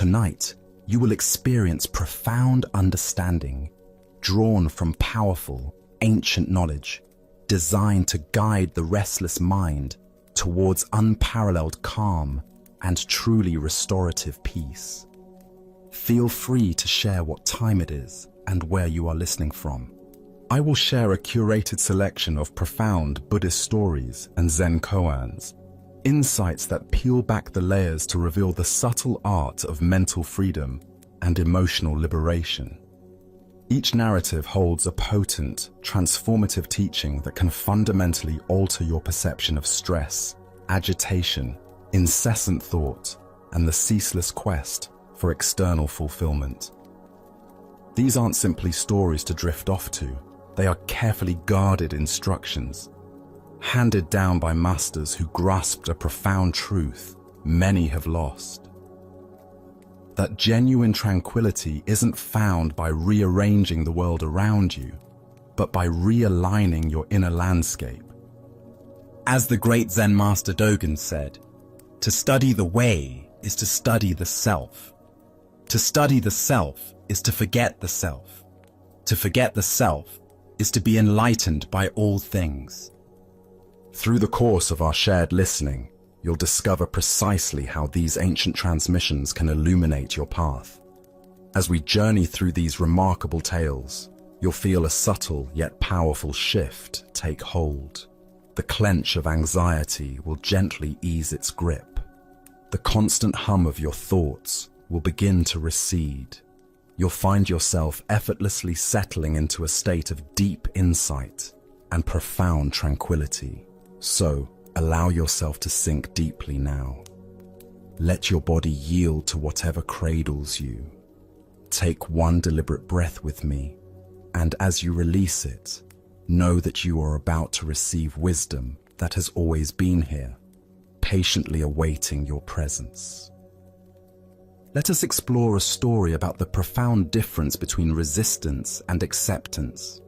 Tonight, you will experience profound understanding, drawn from powerful, ancient knowledge, designed to guide the restless mind towards unparalleled calm and truly restorative peace. Feel free to share what time it is and where you are listening from. I will share a curated selection of profound Buddhist stories and Zen koans, insights that peel back the layers to reveal the subtle art of mental freedom and emotional liberation. Each narrative holds a potent, transformative teaching that can fundamentally alter your perception of stress, agitation, incessant thought, and the ceaseless quest for external fulfillment. These aren't simply stories to drift off to. They are carefully guarded instructions, handed down by masters who grasped a profound truth many have lost. That genuine tranquility isn't found by rearranging the world around you, but by realigning your inner landscape. As the great Zen master Dogen said, to study the way is to study the self. To study the self is to forget the self. To forget the self is to be enlightened by all things. Through the course of our shared listening, you'll discover precisely how these ancient transmissions can illuminate your path. As we journey through these remarkable tales, you'll feel a subtle yet powerful shift take hold. The clench of anxiety will gently ease its grip. The constant hum of your thoughts will begin to recede. You'll find yourself effortlessly settling into a state of deep insight and profound tranquility. So, allow yourself to sink deeply now. Let your body yield to whatever cradles you. Take one deliberate breath with me, and as you release it, know that you are about to receive wisdom that has always been here, patiently awaiting your presence. Let us explore a story about the profound difference between resistance and acceptance.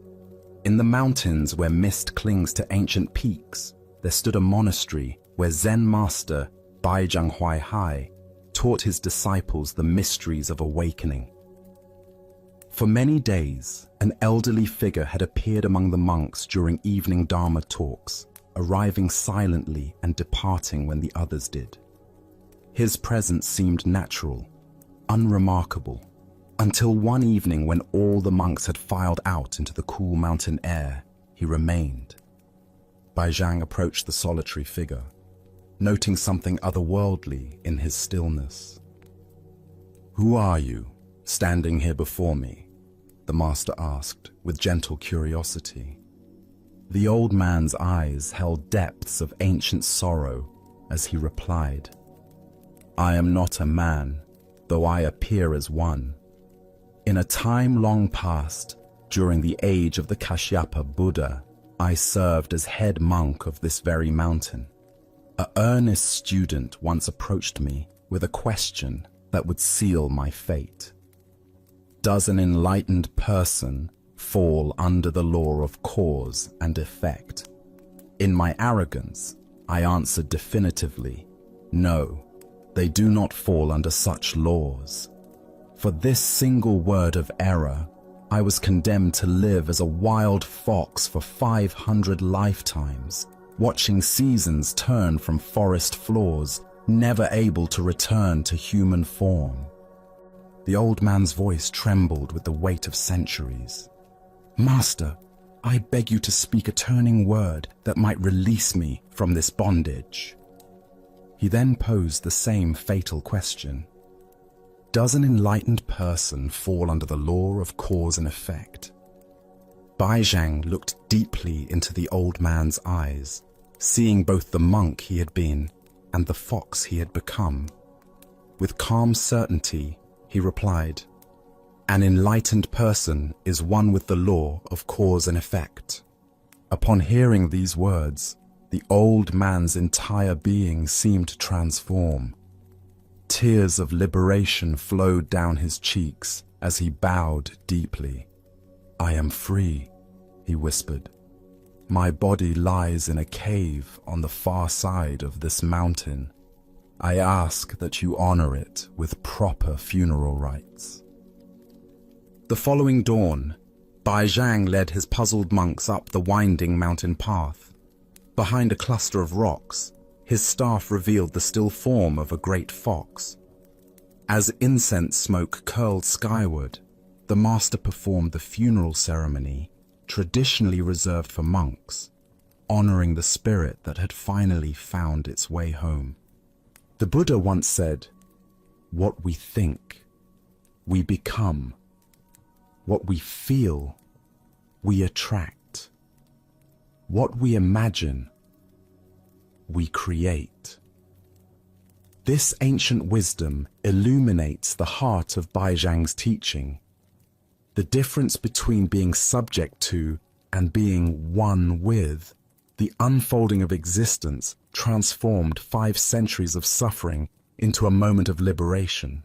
In the mountains where mist clings to ancient peaks, there stood a monastery where Zen master Baizhang Huaihai taught his disciples the mysteries of awakening. For many days, an elderly figure had appeared among the monks during evening Dharma talks, arriving silently and departing when the others did. His presence seemed natural, unremarkable, until one evening when all the monks had filed out into the cool mountain air, he remained. Baizhang approached the solitary figure, noting something otherworldly in his stillness. "Who are you, standing here before me?" the master asked, with gentle curiosity. The old man's eyes held depths of ancient sorrow as he replied, "I am not a man, though I appear as one. In a time long past, during the age of the Kashyapa Buddha, I served as head monk of this very mountain. An earnest student once approached me with a question that would seal my fate. Does an enlightened person fall under the law of cause and effect? In my arrogance, I answered definitively, no, they do not fall under such laws. For this single word of error, I was condemned to live as a wild fox for 500 lifetimes, watching seasons turn from forest floors, never able to return to human form." The old man's voice trembled with the weight of centuries. "Master, I beg you to speak a turning word that might release me from this bondage." He then posed the same fatal question. Does an enlightened person fall under the law of cause and effect? Baizhang looked deeply into the old man's eyes, seeing both the monk he had been and the fox he had become. With calm certainty, he replied, "An enlightened person is one with the law of cause and effect." Upon hearing these words, the old man's entire being seemed to transform. Tears of liberation flowed down his cheeks as he bowed deeply. "I am free," he whispered. "My body lies in a cave on the far side of this mountain. I ask that you honor it with proper funeral rites. The following dawn, Bai Zhang led his puzzled monks up the winding mountain path. Behind a cluster of rocks, his staff revealed the still form of a great fox. As incense smoke curled skyward, the master performed the funeral ceremony traditionally reserved for monks, honoring the spirit that had finally found its way home. The Buddha once said, "What we think, we become. What we feel, we attract. What we imagine, we create." This ancient wisdom illuminates the heart of Bai Zhang's teaching. The difference between being subject to and being one with, the unfolding of existence transformed 5 centuries of suffering into a moment of liberation.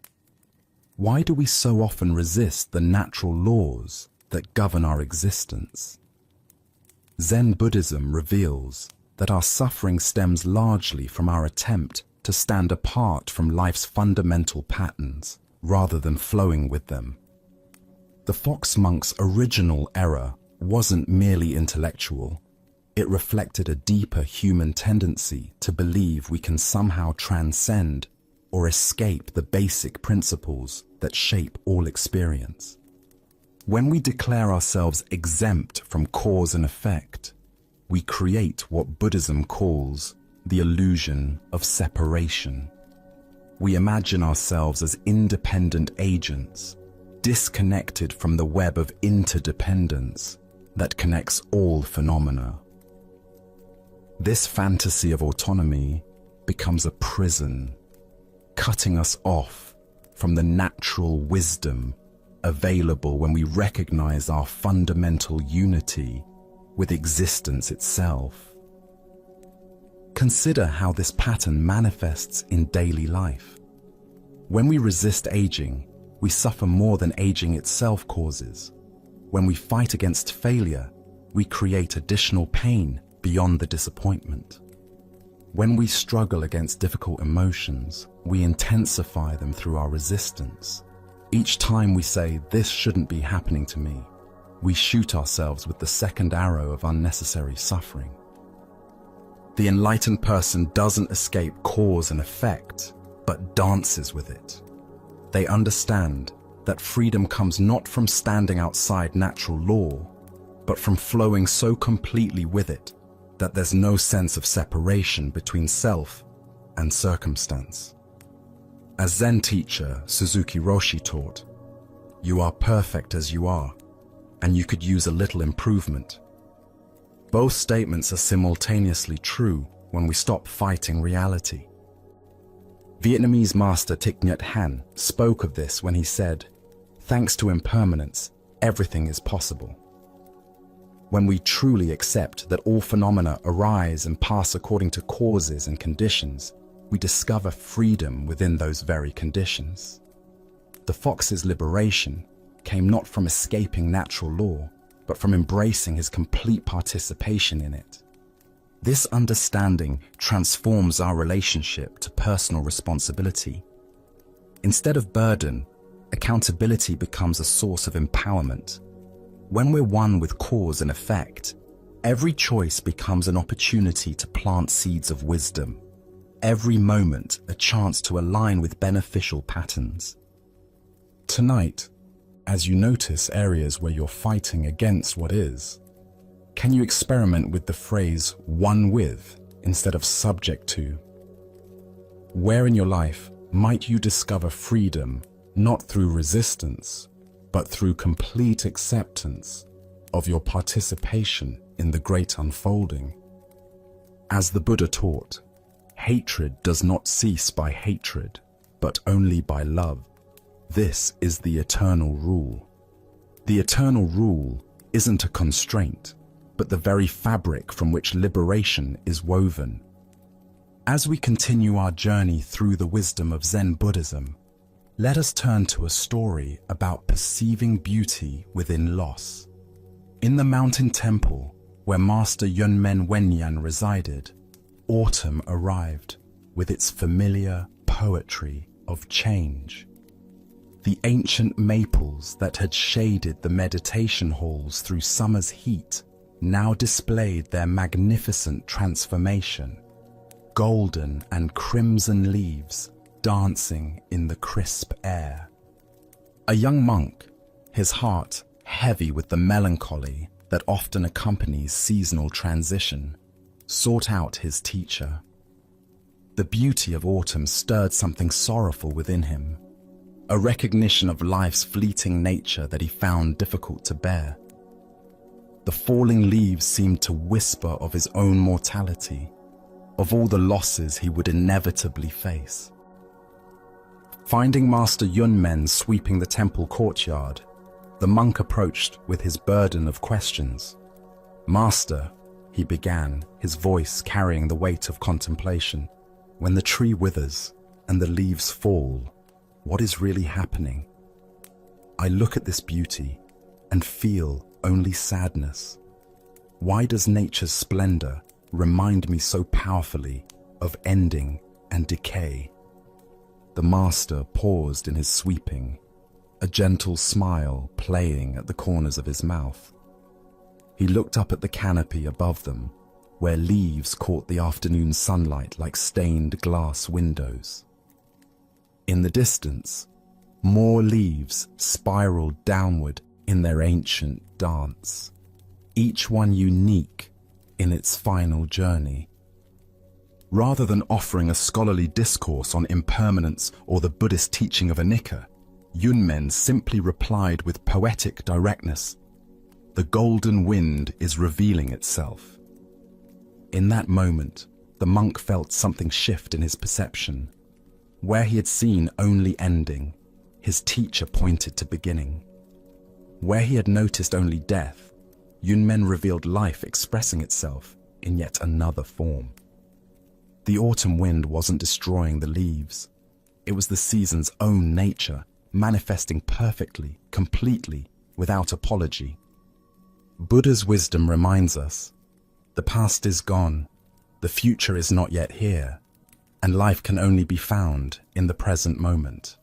Why do we so often resist the natural laws that govern our existence? Zen Buddhism reveals that our suffering stems largely from our attempt to stand apart from life's fundamental patterns rather than flowing with them. The Fox monk's original error wasn't merely intellectual. It reflected a deeper human tendency to believe we can somehow transcend or escape the basic principles that shape all experience. When we declare ourselves exempt from cause and effect, we create what Buddhism calls the illusion of separation. We imagine ourselves as independent agents, disconnected from the web of interdependence that connects all phenomena. This fantasy of autonomy becomes a prison, cutting us off from the natural wisdom available when we recognize our fundamental unity with existence itself. Consider how this pattern manifests in daily life. When we resist aging, we suffer more than aging itself causes. When we fight against failure, we create additional pain beyond the disappointment. When we struggle against difficult emotions, we intensify them through our resistance. Each time we say, "This shouldn't be happening to me," we shoot ourselves with the second arrow of unnecessary suffering. The enlightened person doesn't escape cause and effect, but dances with it. They understand that freedom comes not from standing outside natural law, but from flowing so completely with it that there's no sense of separation between self and circumstance. As Zen teacher Suzuki Roshi taught, "You are perfect as you are, and you could use a little improvement." Both statements are simultaneously true when we stop fighting reality. Vietnamese master Thich Nhat Hanh spoke of this when he said, "Thanks to impermanence, everything is possible." When we truly accept that all phenomena arise and pass according to causes and conditions, we discover freedom within those very conditions. The fox's liberation came not from escaping natural law, but from embracing his complete participation in it. This understanding transforms our relationship to personal responsibility. Instead of burden, accountability becomes a source of empowerment. When we're one with cause and effect, every choice becomes an opportunity to plant seeds of wisdom. Every moment a chance to align with beneficial patterns. Tonight, as you notice areas where you're fighting against what is, can you experiment with the phrase "one with" instead of "subject to"? Where in your life might you discover freedom not through resistance, but through complete acceptance of your participation in the great unfolding? As the Buddha taught, hatred does not cease by hatred, but only by love. This is the eternal rule. The eternal rule isn't a constraint, but the very fabric from which liberation is woven. As we continue our journey through the wisdom of Zen Buddhism, let us turn to a story about perceiving beauty within loss. In the mountain temple where Master Yunmen Wenyan resided, autumn arrived, with its familiar poetry of change. The ancient maples that had shaded the meditation halls through summer's heat now displayed their magnificent transformation, golden and crimson leaves dancing in the crisp air. A young monk, his heart heavy with the melancholy that often accompanies seasonal transition, sought out his teacher. The beauty of autumn stirred something sorrowful within him, a recognition of life's fleeting nature that he found difficult to bear. The falling leaves seemed to whisper of his own mortality, of all the losses he would inevitably face. Finding Master Yunmen sweeping the temple courtyard, the monk approached with his burden of questions. "Master," he began, his voice carrying the weight of contemplation, "when the tree withers and the leaves fall, what is really happening? I look at this beauty and feel only sadness. Why does nature's splendor remind me so powerfully of ending and decay?" The master paused in his sweeping, a gentle smile playing at the corners of his mouth. He looked up at the canopy above them, where leaves caught the afternoon sunlight like stained glass windows. In the distance, more leaves spiraled downward in their ancient dance, each one unique in its final journey. Rather than offering a scholarly discourse on impermanence or the Buddhist teaching of anicca, Yunmen simply replied with poetic directness, "The golden wind is revealing itself." In that moment, the monk felt something shift in his perception. Where he had seen only ending, his teacher pointed to beginning. Where he had noticed only death, Yunmen revealed life expressing itself in yet another form. The autumn wind wasn't destroying the leaves. It was the season's own nature, manifesting perfectly, completely, without apology. Buddha's wisdom reminds us, the past is gone, the future is not yet here, and life can only be found in the present moment.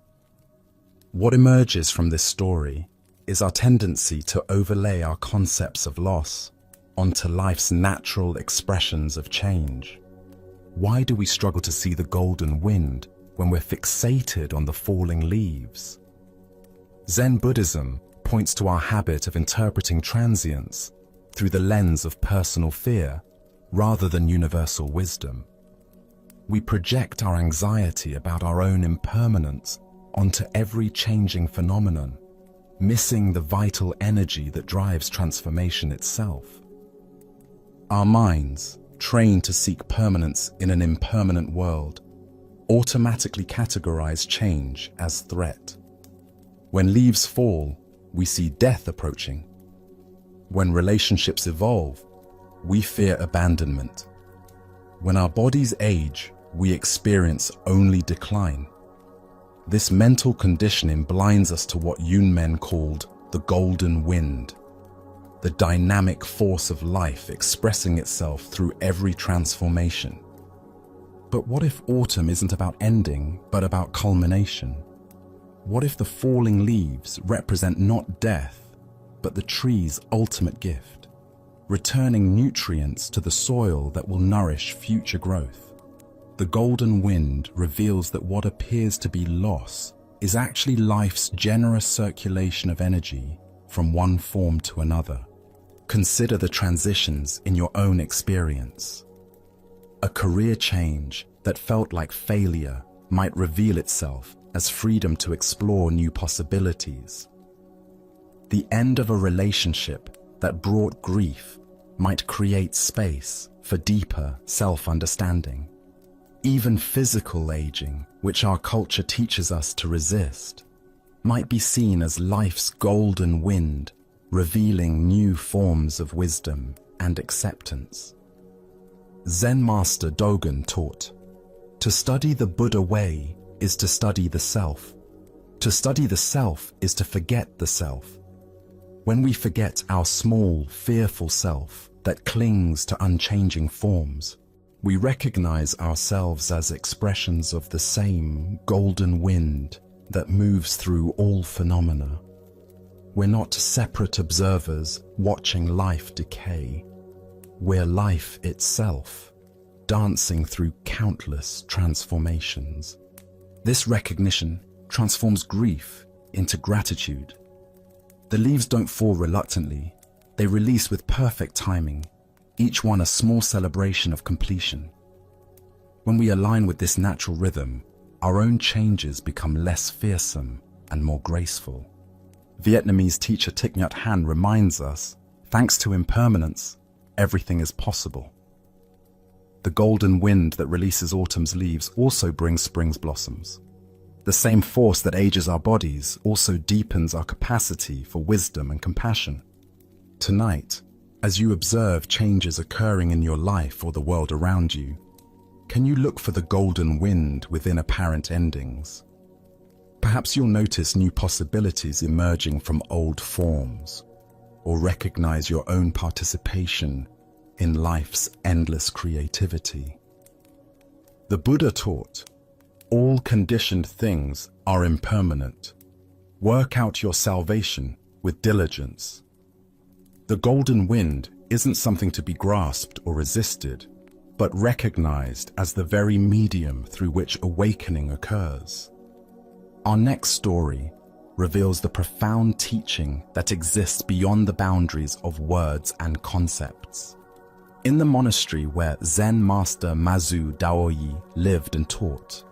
What emerges from this story is our tendency to overlay our concepts of loss onto life's natural expressions of change. Why do we struggle to see the golden wind when we're fixated on the falling leaves? Zen Buddhism points to our habit of interpreting transience through the lens of personal fear rather than universal wisdom. We project our anxiety about our own impermanence onto every changing phenomenon, missing the vital energy that drives transformation itself. Our minds, trained to seek permanence in an impermanent world, automatically categorize change as threat. When leaves fall, we see death approaching. When relationships evolve, we fear abandonment. When our bodies age, we experience only decline. This mental conditioning blinds us to what Yunmen called the golden wind, the dynamic force of life expressing itself through every transformation. But what if autumn isn't about ending, but about culmination? What if the falling leaves represent not death, but the tree's ultimate gift, returning nutrients to the soil that will nourish future growth? The golden wind reveals that what appears to be loss is actually life's generous circulation of energy from one form to another. Consider the transitions in your own experience. A career change that felt like failure might reveal itself as freedom to explore new possibilities. The end of a relationship that brought grief might create space for deeper self-understanding. Even physical aging, which our culture teaches us to resist, might be seen as life's golden wind, revealing new forms of wisdom and acceptance. Zen master Dogen taught, "To study the Buddha way is to study the self. To study the self is to forget the self. When we forget our small, fearful self that clings to unchanging forms, We recognize ourselves as expressions of the same golden wind that moves through all phenomena. We're not separate observers watching life decay. We're life itself, dancing through countless transformations. This recognition transforms grief into gratitude. The leaves don't fall reluctantly, they release with perfect timing, each one a small celebration of completion. When we align with this natural rhythm, our own changes become less fearsome and more graceful. Vietnamese teacher Thich Nhat Hanh reminds us, thanks to impermanence, everything is possible. The golden wind that releases autumn's leaves also brings spring's blossoms. The same force that ages our bodies also deepens our capacity for wisdom and compassion. Tonight, as you observe changes occurring in your life or the world around you, can you look for the golden wind within apparent endings? Perhaps you'll notice new possibilities emerging from old forms, or recognize your own participation in life's endless creativity. The Buddha taught, all conditioned things are impermanent. Work out your salvation with diligence. The golden wind isn't something to be grasped or resisted, but recognized as the very medium through which awakening occurs. Our next story reveals the profound teaching that exists beyond the boundaries of words and concepts. In the monastery where Zen master Mazu Daoyi lived and taught,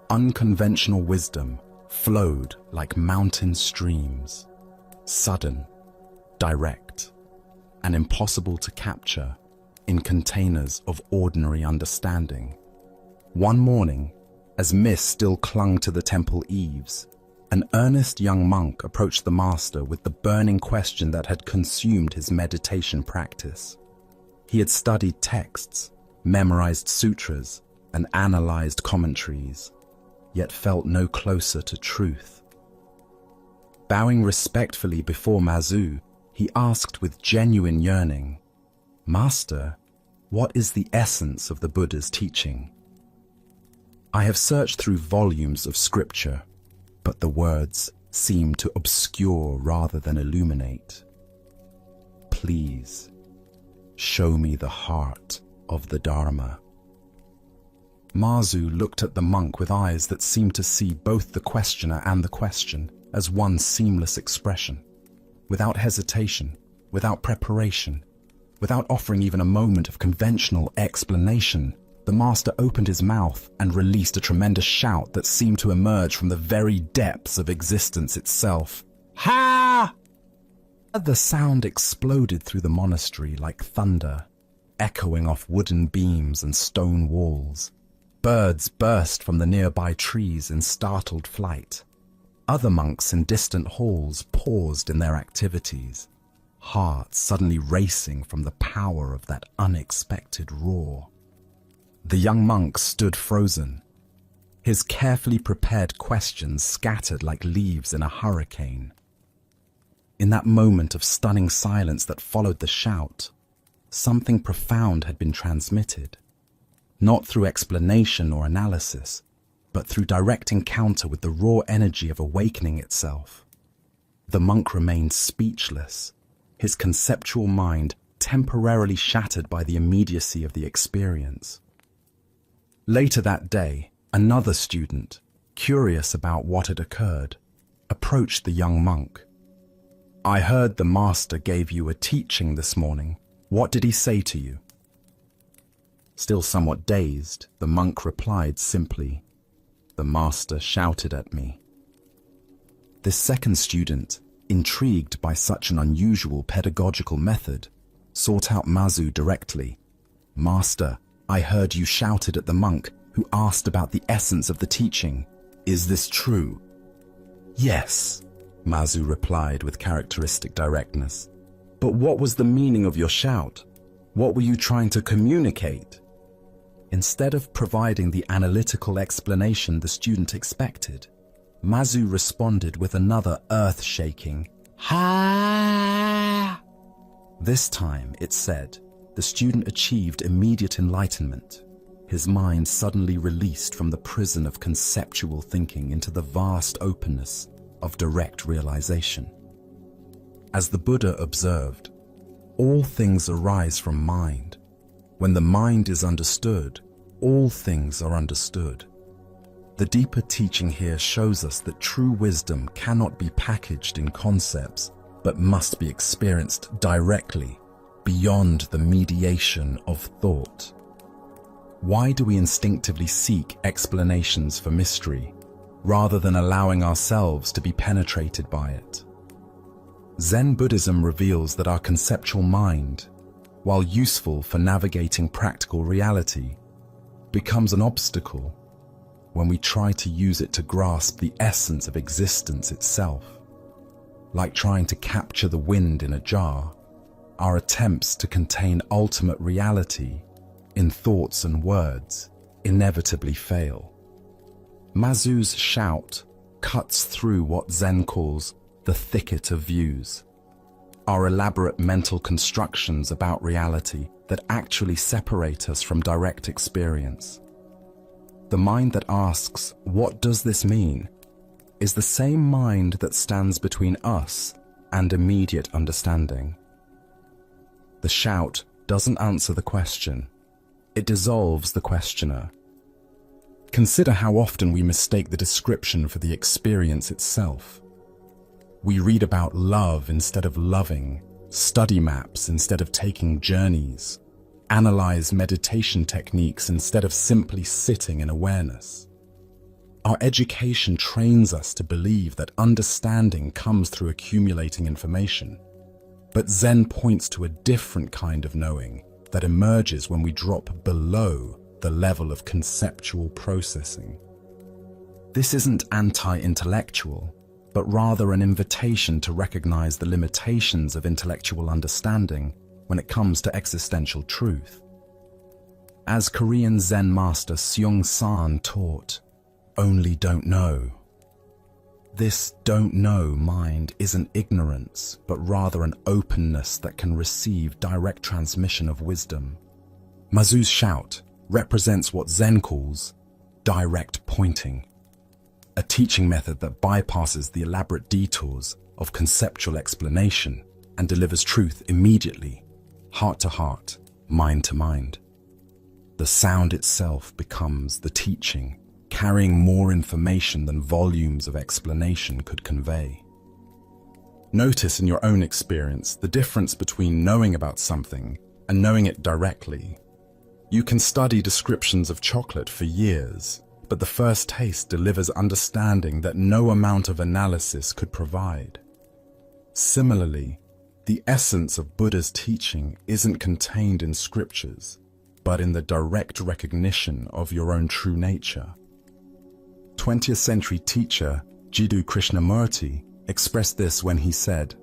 unconventional wisdom flowed like mountain streams, sudden, direct, and impossible to capture in containers of ordinary understanding. One morning, as mist still clung to the temple eaves, an earnest young monk approached the master with the burning question that had consumed his meditation practice. He had studied texts, memorized sutras, and analyzed commentaries, yet felt no closer to truth. Bowing respectfully before Mazu, he asked with genuine yearning, "Master, what is the essence of the Buddha's teaching? I have searched through volumes of scripture, but the words seem to obscure rather than illuminate. Please, show me the heart of the Dharma." Mazu looked at the monk with eyes that seemed to see both the questioner and the question as one seamless expression. Without hesitation, without preparation, without offering even a moment of conventional explanation, the master opened his mouth and released a tremendous shout that seemed to emerge from the very depths of existence itself. Ha! The sound exploded through the monastery like thunder, echoing off wooden beams and stone walls. Birds burst from the nearby trees in startled flight. Other monks in distant halls paused in their activities, hearts suddenly racing from the power of that unexpected roar. The young monk stood frozen, his carefully prepared questions scattered like leaves in a hurricane. In that moment of stunning silence that followed the shout, something profound had been transmitted, not through explanation or analysis, but through direct encounter with the raw energy of awakening itself. The monk remained speechless, his conceptual mind temporarily shattered by the immediacy of the experience. Later that day, another student, curious about what had occurred, approached the young monk. "I heard the master gave you a teaching this morning. What did he say to you?" Still somewhat dazed, the monk replied simply, "The master shouted at me." This second student, intrigued by such an unusual pedagogical method, sought out Mazu directly. "Master, I heard you shouted at the monk who asked about the essence of the teaching. Is this true?" "Yes," Mazu replied with characteristic directness. "But what was the meaning of your shout? What were you trying to communicate?" Instead of providing the analytical explanation the student expected, Mazu responded with another earth-shaking "Ha!" This time, it said, the student achieved immediate enlightenment. his mind suddenly released from the prison of conceptual thinking into the vast openness of direct realization. As the Buddha observed, all things arise from mind. When the mind is understood, all things are understood. The deeper teaching here shows us that true wisdom cannot be packaged in concepts, but must be experienced directly, beyond the mediation of thought. Why do we instinctively seek explanations for mystery, rather than allowing ourselves to be penetrated by it? Zen Buddhism reveals that our conceptual mind, while useful for navigating practical reality, becomes an obstacle when we try to use it to grasp the essence of existence itself. Like trying to capture the wind in a jar, our attempts to contain ultimate reality in thoughts and words inevitably fail. Mazu's shout cuts through what Zen calls the thicket of views, our elaborate mental constructions about reality that actually separate us from direct experience. The mind that asks, "What does this mean?" is the same mind that stands between us and immediate understanding. The shout doesn't answer the question. It dissolves the questioner. Consider how often we mistake the description for the experience itself. We read about love instead of loving, study maps instead of taking journeys, analyze meditation techniques instead of simply sitting in awareness. Our education trains us to believe that understanding comes through accumulating information. But Zen points to a different kind of knowing that emerges when we drop below the level of conceptual processing. This isn't anti-intellectual, but rather an invitation to recognize the limitations of intellectual understanding when it comes to existential truth. As Korean Zen master Seong-san taught, "Only don't know." This don't know mind isn't ignorance, but rather an openness that can receive direct transmission of wisdom. Mazu's shout represents what Zen calls direct pointing, a teaching method that bypasses the elaborate detours of conceptual explanation and delivers truth immediately, heart to heart, mind to mind. The sound itself becomes the teaching, carrying more information than volumes of explanation could convey. Notice in your own experience the difference between knowing about something and knowing it directly. You can study descriptions of chocolate for years, but the first taste delivers understanding that no amount of analysis could provide. Similarly, the essence of Buddha's teaching isn't contained in scriptures, but in the direct recognition of your own true nature. 20th century teacher Jiddu Krishnamurti expressed this when he said,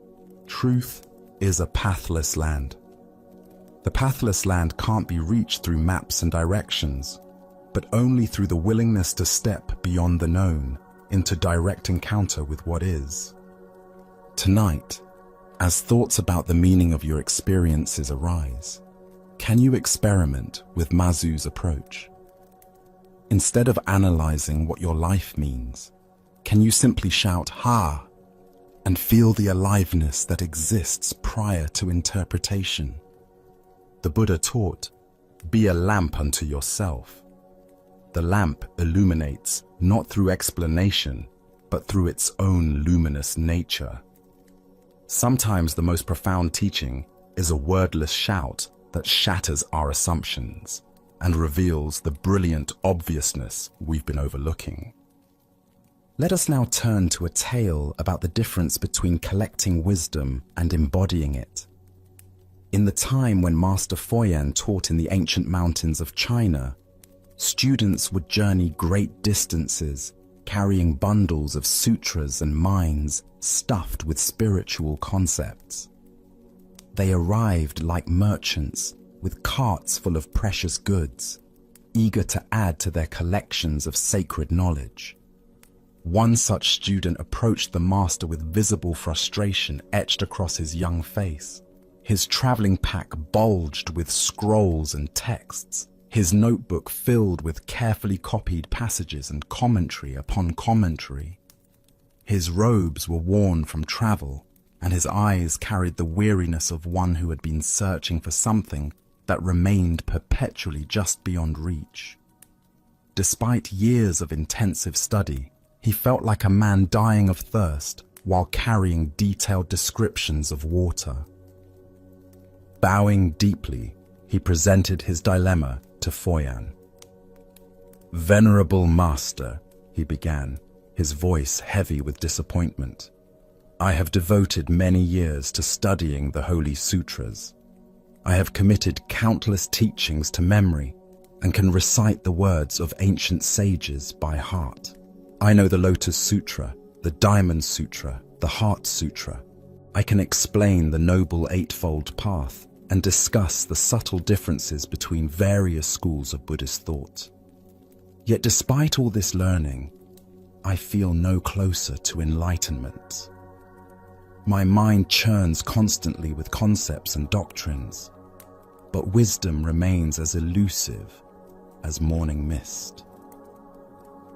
"Truth is a pathless land." The pathless land can't be reached through maps and directions, but only through the willingness to step beyond the known into direct encounter with what is. Tonight, as thoughts about the meaning of your experiences arise, can you experiment with Mazu's approach? Instead of analyzing what your life means, can you simply shout "Ha!" and feel the aliveness that exists prior to interpretation? The Buddha taught, "Be a lamp unto yourself." The lamp illuminates not through explanation, but through its own luminous nature. Sometimes the most profound teaching is a wordless shout that shatters our assumptions and reveals the brilliant obviousness we've been overlooking. Let us now turn to a tale about the difference between collecting wisdom and embodying it. In the time when Master Foyan taught in the ancient mountains of China, students would journey great distances, carrying bundles of sutras and minds stuffed with spiritual concepts. They arrived like merchants with carts full of precious goods, eager to add to their collections of sacred knowledge. One such student approached the master with visible frustration etched across his young face. His traveling pack bulged with scrolls and texts, his notebook filled with carefully copied passages and commentary upon commentary. His robes were worn from travel, and his eyes carried the weariness of one who had been searching for something that remained perpetually just beyond reach. Despite years of intensive study, he felt like a man dying of thirst while carrying detailed descriptions of water. Bowing deeply, he presented his dilemma to Foyan. "Venerable Master," he began, his voice heavy with disappointment, "I have devoted many years to studying the Holy Sutras. I have committed countless teachings to memory and can recite the words of ancient sages by heart. I know the Lotus Sutra, the Diamond Sutra, the Heart Sutra. I can explain the Noble Eightfold Path and discuss the subtle differences between various schools of Buddhist thought. Yet despite all this learning, I feel no closer to enlightenment. My mind churns constantly with concepts and doctrines, but wisdom remains as elusive as morning mist."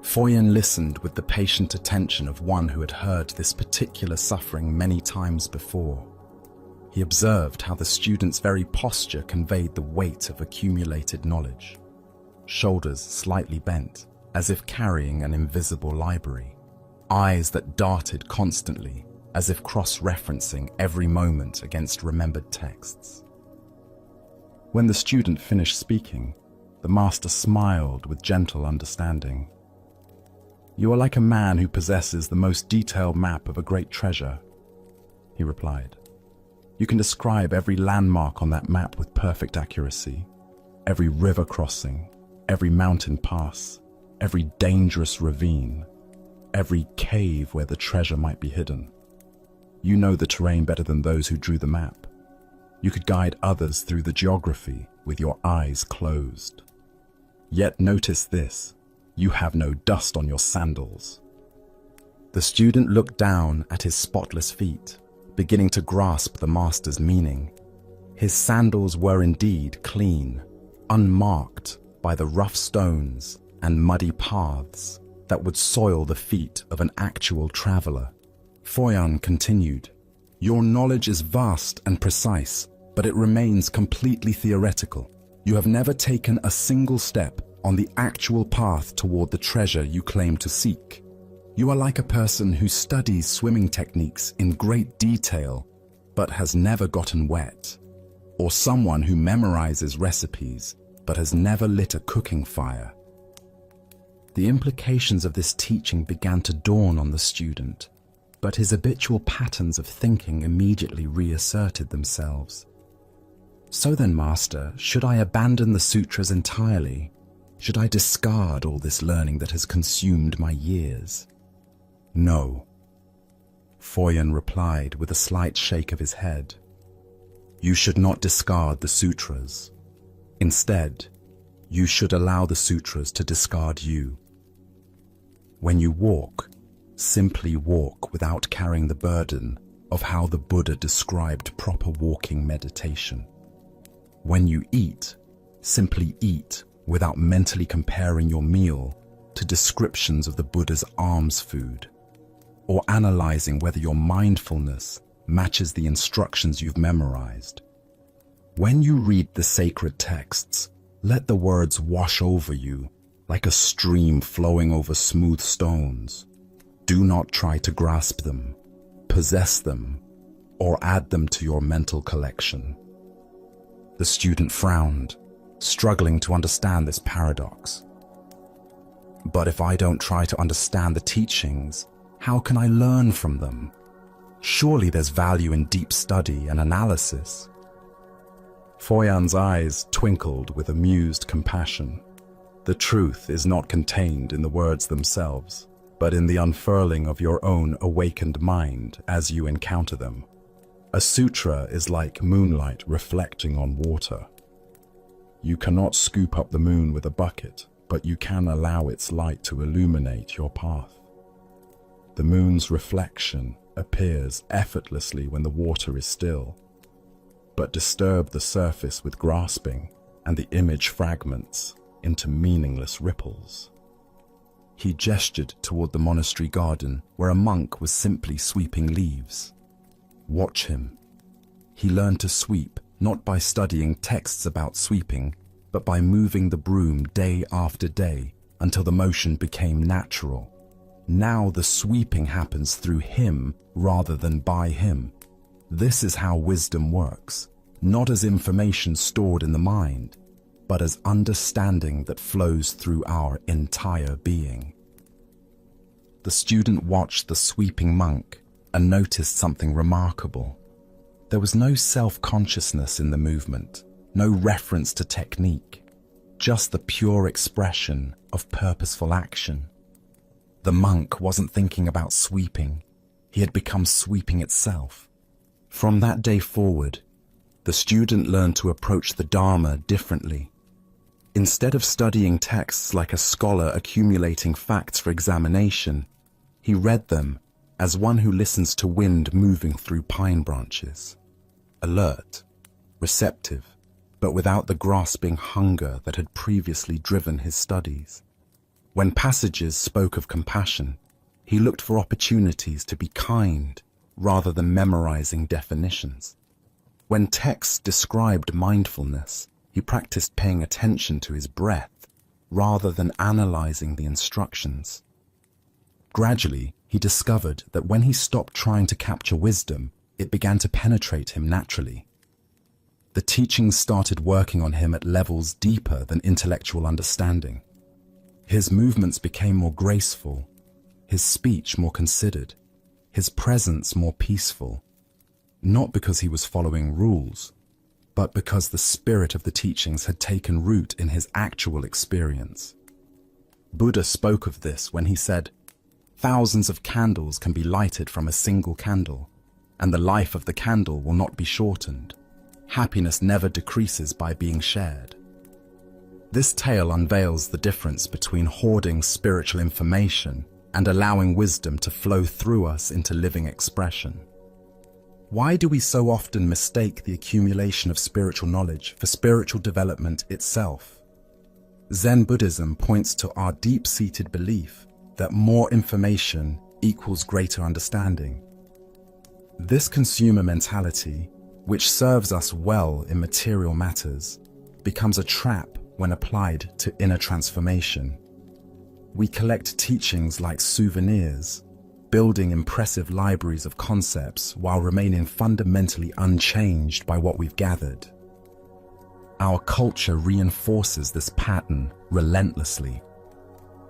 Foyan listened with the patient attention of one who had heard this particular suffering many times before. He observed how the student's very posture conveyed the weight of accumulated knowledge. Shoulders slightly bent, as if carrying an invisible library. Eyes that darted constantly, as if cross-referencing every moment against remembered texts. When the student finished speaking, the master smiled with gentle understanding. "You are like a man who possesses the most detailed map of a great treasure," he replied. "You can describe every landmark on that map with perfect accuracy, every river crossing, every mountain pass, every dangerous ravine, every cave where the treasure might be hidden. You know the terrain better than those who drew the map. You could guide others through the geography with your eyes closed. Yet notice this, you have no dust on your sandals." The student looked down at his spotless feet, beginning to grasp the master's meaning. His sandals were indeed clean, unmarked by the rough stones and muddy paths that would soil the feet of an actual traveler. Foyan continued, "Your knowledge is vast and precise, but it remains completely theoretical. You have never taken a single step on the actual path toward the treasure you claim to seek. You are like a person who studies swimming techniques in great detail, but has never gotten wet, or someone who memorizes recipes, but has never lit a cooking fire." The implications of this teaching began to dawn on the student, but his habitual patterns of thinking immediately reasserted themselves. "So then, Master, should I abandon the sutras entirely? Should I discard all this learning that has consumed my years?" "No," Foyan replied with a slight shake of his head. "You should not discard the sutras. Instead, you should allow the sutras to discard you. When you walk, simply walk without carrying the burden of how the Buddha described proper walking meditation. When you eat, simply eat without mentally comparing your meal to descriptions of the Buddha's alms food, or analyzing whether your mindfulness matches the instructions you've memorized. When you read the sacred texts, let the words wash over you like a stream flowing over smooth stones. Do not try to grasp them, possess them, or add them to your mental collection." The student frowned, struggling to understand this paradox. "But if I don't try to understand the teachings, how can I learn from them? Surely there's value in deep study and analysis." Foyan's eyes twinkled with amused compassion. "The truth is not contained in the words themselves, but in the unfurling of your own awakened mind as you encounter them. A sutra is like moonlight reflecting on water. You cannot scoop up the moon with a bucket, but you can allow its light to illuminate your path. The moon's reflection appears effortlessly when the water is still, but disturb the surface with grasping, and the image fragments into meaningless ripples. He gestured toward the monastery garden where a monk was simply sweeping leaves. Watch him. He learned to sweep not by studying texts about sweeping, but by moving the broom day after day until the motion became natural. Now the sweeping happens through him rather than by him. This is how wisdom works, not as information stored in the mind, but as understanding that flows through our entire being. The student watched the sweeping monk and noticed something remarkable. There was no self-consciousness in the movement, no reference to technique, just the pure expression of purposeful action. The monk wasn't thinking about sweeping, he had become sweeping itself. From that day forward, the student learned to approach the Dharma differently. Instead of studying texts like a scholar accumulating facts for examination, he read them as one who listens to wind moving through pine branches. Alert, receptive, but without the grasping hunger that had previously driven his studies. When passages spoke of compassion, he looked for opportunities to be kind rather than memorizing definitions. When texts described mindfulness, he practiced paying attention to his breath rather than analyzing the instructions. Gradually, he discovered that when he stopped trying to capture wisdom, it began to penetrate him naturally. The teachings started working on him at levels deeper than intellectual understanding. His movements became more graceful, his speech more considered, his presence more peaceful, not because he was following rules, but because the spirit of the teachings had taken root in his actual experience. Buddha spoke of this when he said, "Thousands of candles can be lighted from a single candle, and the life of the candle will not be shortened. Happiness never decreases by being shared." This tale unveils the difference between hoarding spiritual information and allowing wisdom to flow through us into living expression. Why do we so often mistake the accumulation of spiritual knowledge for spiritual development itself? Zen Buddhism points to our deep-seated belief that more information equals greater understanding. This consumer mentality, which serves us well in material matters, becomes a trap when applied to inner transformation. We collect teachings like souvenirs, building impressive libraries of concepts while remaining fundamentally unchanged by what we've gathered. Our culture reinforces this pattern relentlessly.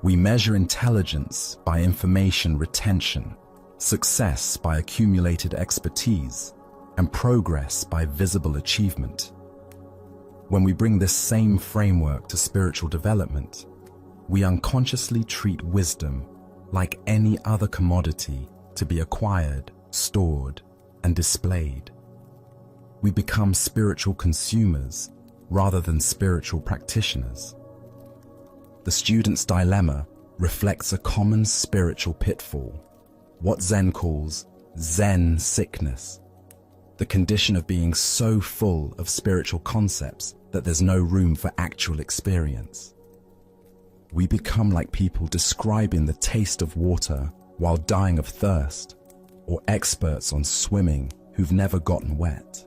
We measure intelligence by information retention, success by accumulated expertise, and progress by visible achievement. When we bring this same framework to spiritual development, we unconsciously treat wisdom like any other commodity to be acquired, stored, and displayed. We become spiritual consumers rather than spiritual practitioners. The student's dilemma reflects a common spiritual pitfall, what Zen calls Zen sickness, the condition of being so full of spiritual concepts that there's no room for actual experience. We become like people describing the taste of water while dying of thirst, or experts on swimming who've never gotten wet.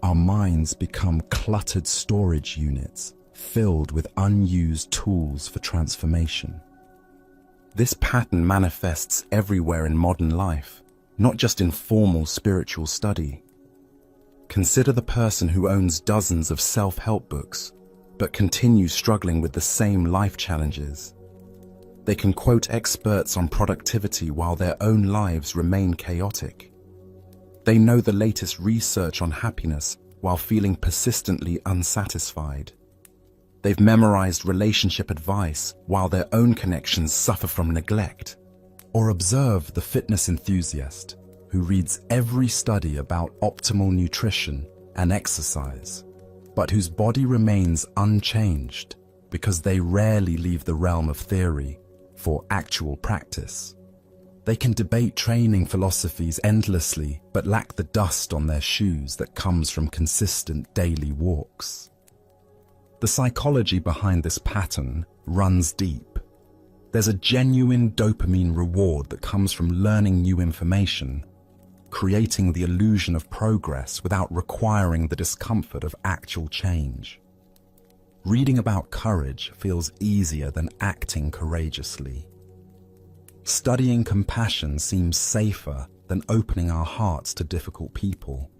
Our minds become cluttered storage units filled with unused tools for transformation. This pattern manifests everywhere in modern life, not just in formal spiritual study. Consider the person who owns dozens of self-help books, but continues struggling with the same life challenges. They can quote experts on productivity while their own lives remain chaotic. They know the latest research on happiness while feeling persistently unsatisfied. They've memorized relationship advice while their own connections suffer from neglect. Or observe the fitness enthusiast who reads every study about optimal nutrition and exercise, but whose body remains unchanged because they rarely leave the realm of theory for actual practice. They can debate training philosophies endlessly, but lack the dust on their shoes that comes from consistent daily walks. The psychology behind this pattern runs deep. There's a genuine dopamine reward that comes from learning new information, creating the illusion of progress without requiring the discomfort of actual change. Reading about courage feels easier than acting courageously. Studying compassion seems safer than opening our hearts to difficult people.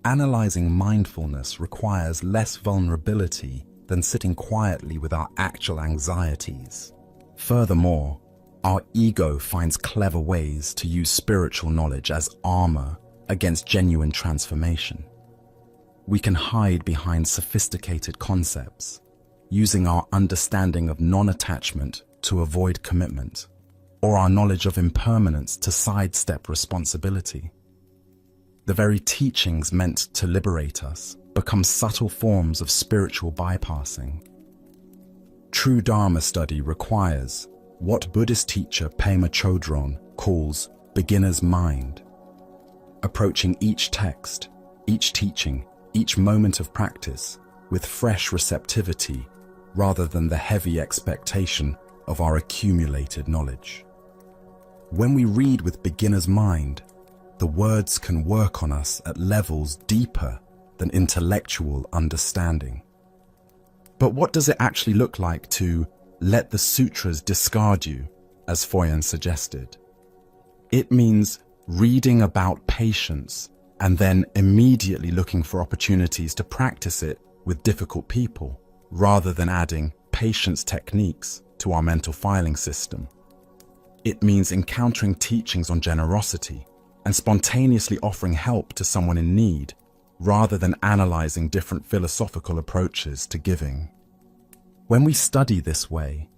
Analyzing mindfulness requires less vulnerability than sitting quietly with our actual anxieties. Furthermore, our ego finds clever ways to use spiritual knowledge as armor against genuine transformation. We can hide behind sophisticated concepts, using our understanding of non-attachment to avoid commitment, or our knowledge of impermanence to sidestep responsibility. The very teachings meant to liberate us become subtle forms of spiritual bypassing. True Dharma study requires what Buddhist teacher Pema Chodron calls beginner's mind. Approaching each text, each teaching, each moment of practice with fresh receptivity rather than the heavy expectation of our accumulated knowledge. When we read with beginner's mind, the words can work on us at levels deeper than intellectual understanding. But what does it actually look like to let the sutras discard you, as Foyan suggested? It means reading about patience and then immediately looking for opportunities to practice it with difficult people, rather than adding patience techniques to our mental filing system. It means encountering teachings on generosity and spontaneously offering help to someone in need, rather than analyzing different philosophical approaches to giving. When we study this way,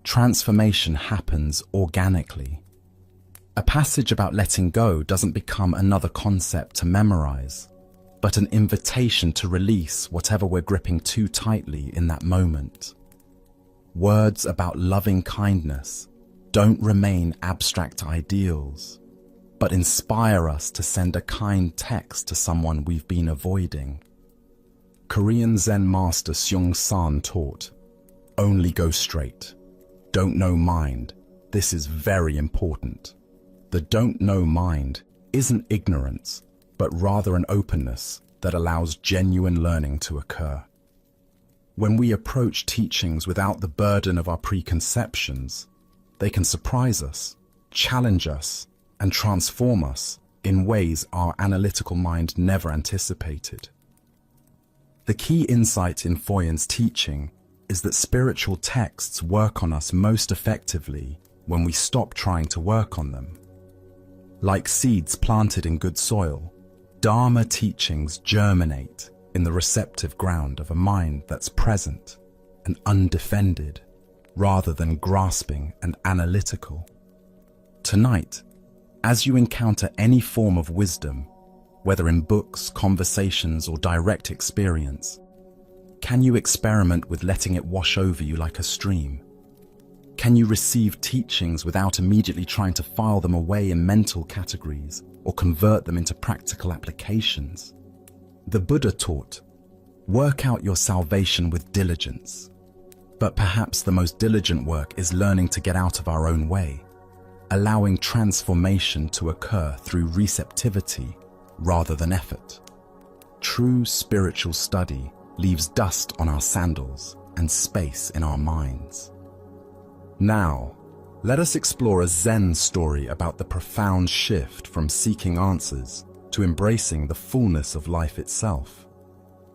transformation happens organically. A passage about letting go doesn't become another concept to memorize, but an invitation to release whatever we're gripping too tightly in that moment. Words about loving kindness don't remain abstract ideals, but inspire us to send a kind text to someone we've been avoiding. Korean Zen master Seung San taught, "Only go straight. Don't know mind. This is very important." The don't know mind isn't ignorance, but rather an openness that allows genuine learning to occur. When we approach teachings without the burden of our preconceptions, they can surprise us, challenge us, and transform us in ways our analytical mind never anticipated. The key insight in Foyan's teaching is that spiritual texts work on us most effectively when we stop trying to work on them. Like seeds planted in good soil, Dharma teachings germinate in the receptive ground of a mind that's present and undefended, rather than grasping and analytical. Tonight, as you encounter any form of wisdom, whether in books, conversations, or direct experience, can you experiment with letting it wash over you like a stream? Can you receive teachings without immediately trying to file them away in mental categories or convert them into practical applications? The Buddha taught, "Work out your salvation with diligence." But perhaps the most diligent work is learning to get out of our own way, allowing transformation to occur through receptivity rather than effort. True spiritual study leaves dust on our sandals and space in our minds. Now, let us explore a Zen story about the profound shift from seeking answers to embracing the fullness of life itself.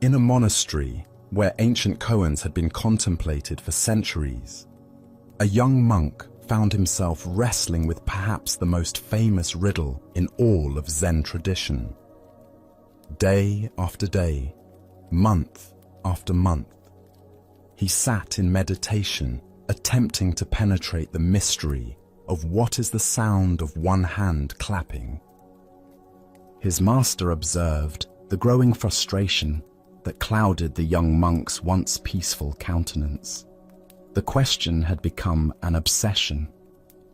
In a monastery where ancient koans had been contemplated for centuries, a young monk found himself wrestling with perhaps the most famous riddle in all of Zen tradition. Day after day, month after month, he sat in meditation, attempting to penetrate the mystery of what is the sound of one hand clapping. His master observed the growing frustration that clouded the young monk's once peaceful countenance. The question had become an obsession,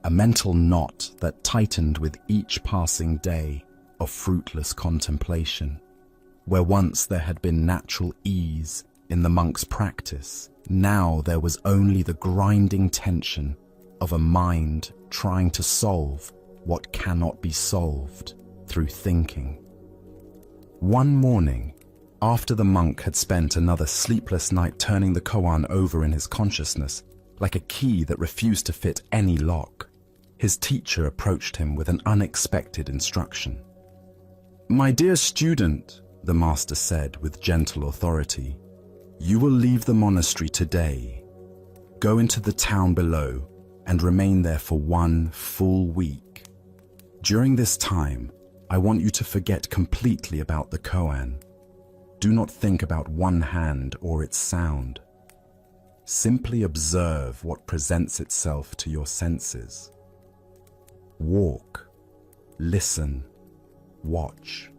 a mental knot that tightened with each passing day of fruitless contemplation. Where once there had been natural ease, in the monk's practice. Now there was only the grinding tension of a mind trying to solve what cannot be solved through thinking. One morning, after the monk had spent another sleepless night turning the koan over in his consciousness, like a key that refused to fit any lock, his teacher approached him with an unexpected instruction. "My dear student," the master said with gentle authority, "you will leave the monastery today. Go into the town below and remain there for 1 full week. During this time, I want you to forget completely about the koan. Do not think about one hand or its sound. Simply observe what presents itself to your senses. Walk, listen, watch,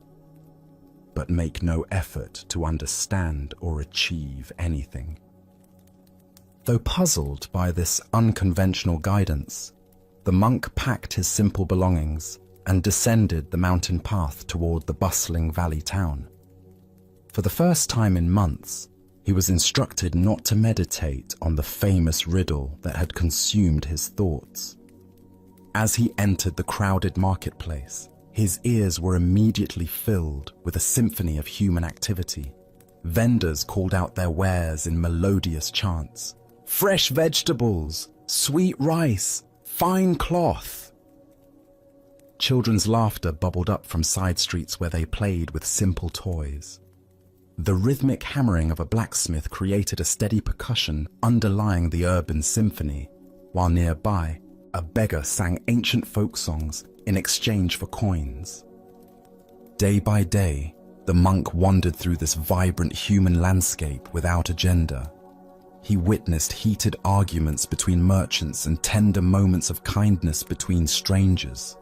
but make no effort to understand or achieve anything." Though puzzled by this unconventional guidance, the monk packed his simple belongings and descended the mountain path toward the bustling valley town. For the first time in months, he was instructed not to meditate on the famous riddle that had consumed his thoughts. As he entered the crowded marketplace, his ears were immediately filled with a symphony of human activity. Vendors called out their wares in melodious chants. Fresh vegetables, sweet rice, fine cloth. Children's laughter bubbled up from side streets where they played with simple toys. The rhythmic hammering of a blacksmith created a steady percussion underlying the urban symphony, while nearby, a beggar sang ancient folk songs in exchange for coins. Day by day, the monk wandered through this vibrant human landscape without agenda. He witnessed heated arguments between merchants and tender moments of kindness between strangers.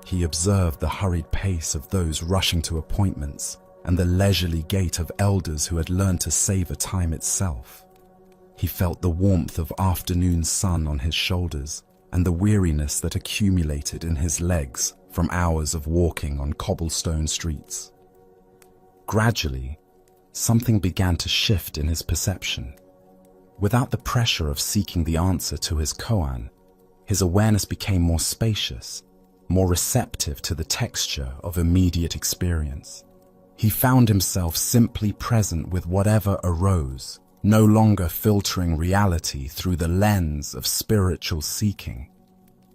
He observed the hurried pace of those rushing to appointments and the leisurely gait of elders who had learned to savor time itself. He felt the warmth of afternoon sun on his shoulders and the weariness that accumulated in his legs from hours of walking on cobblestone streets. Gradually, something began to shift in his perception. Without the pressure of seeking the answer to his koan, his awareness became more spacious, more receptive to the texture of immediate experience. He found himself simply present with whatever arose, no longer filtering reality through the lens of spiritual seeking.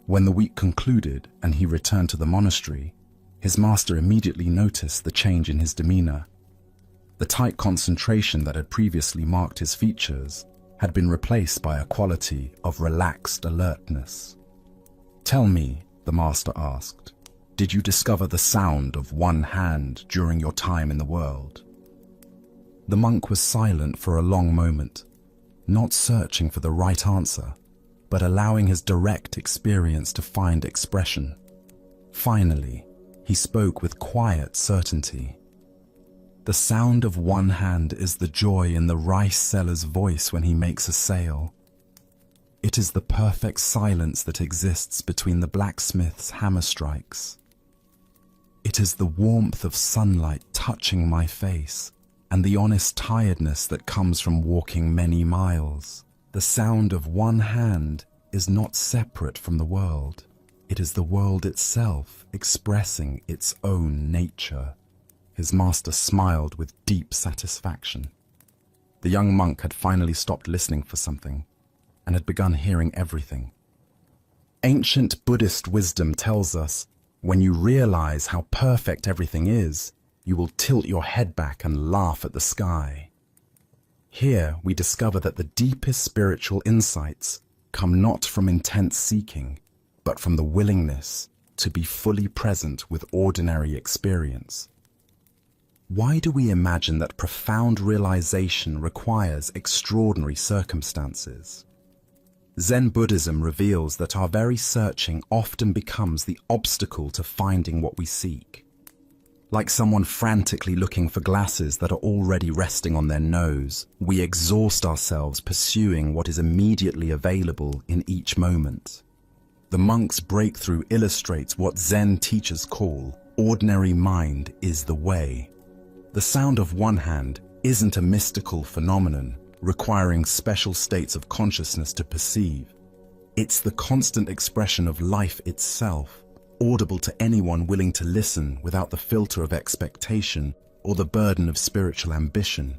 When the week concluded and he returned to the monastery, his master immediately noticed the change in his demeanor. The tight concentration that had previously marked his features had been replaced by a quality of relaxed alertness. "Tell me," the master asked, "did you discover the sound of one hand during your time in the world?" The monk was silent for a long moment, not searching for the right answer, but allowing his direct experience to find expression. Finally, he spoke with quiet certainty. "The sound of one hand is the joy in the rice seller's voice when he makes a sale. It is the perfect silence that exists between the blacksmith's hammer strikes. It is the warmth of sunlight touching my face and the honest tiredness that comes from walking many miles. The sound of one hand is not separate from the world. It is the world itself expressing its own nature." His master smiled with deep satisfaction. The young monk had finally stopped listening for something and had begun hearing everything. Ancient Buddhist wisdom tells us, when you realize how perfect everything is, you will tilt your head back and laugh at the sky. Here we discover that the deepest spiritual insights come not from intense seeking, but from the willingness to be fully present with ordinary experience. Why do we imagine that profound realization requires extraordinary circumstances? Zen Buddhism reveals that our very searching often becomes the obstacle to finding what we seek. Like someone frantically looking for glasses that are already resting on their nose, we exhaust ourselves pursuing what is immediately available in each moment. The monk's breakthrough illustrates what Zen teachers call ordinary mind is the way. The sound of one hand isn't a mystical phenomenon requiring special states of consciousness to perceive. It's the constant expression of life itself, audible to anyone willing to listen without the filter of expectation or the burden of spiritual ambition.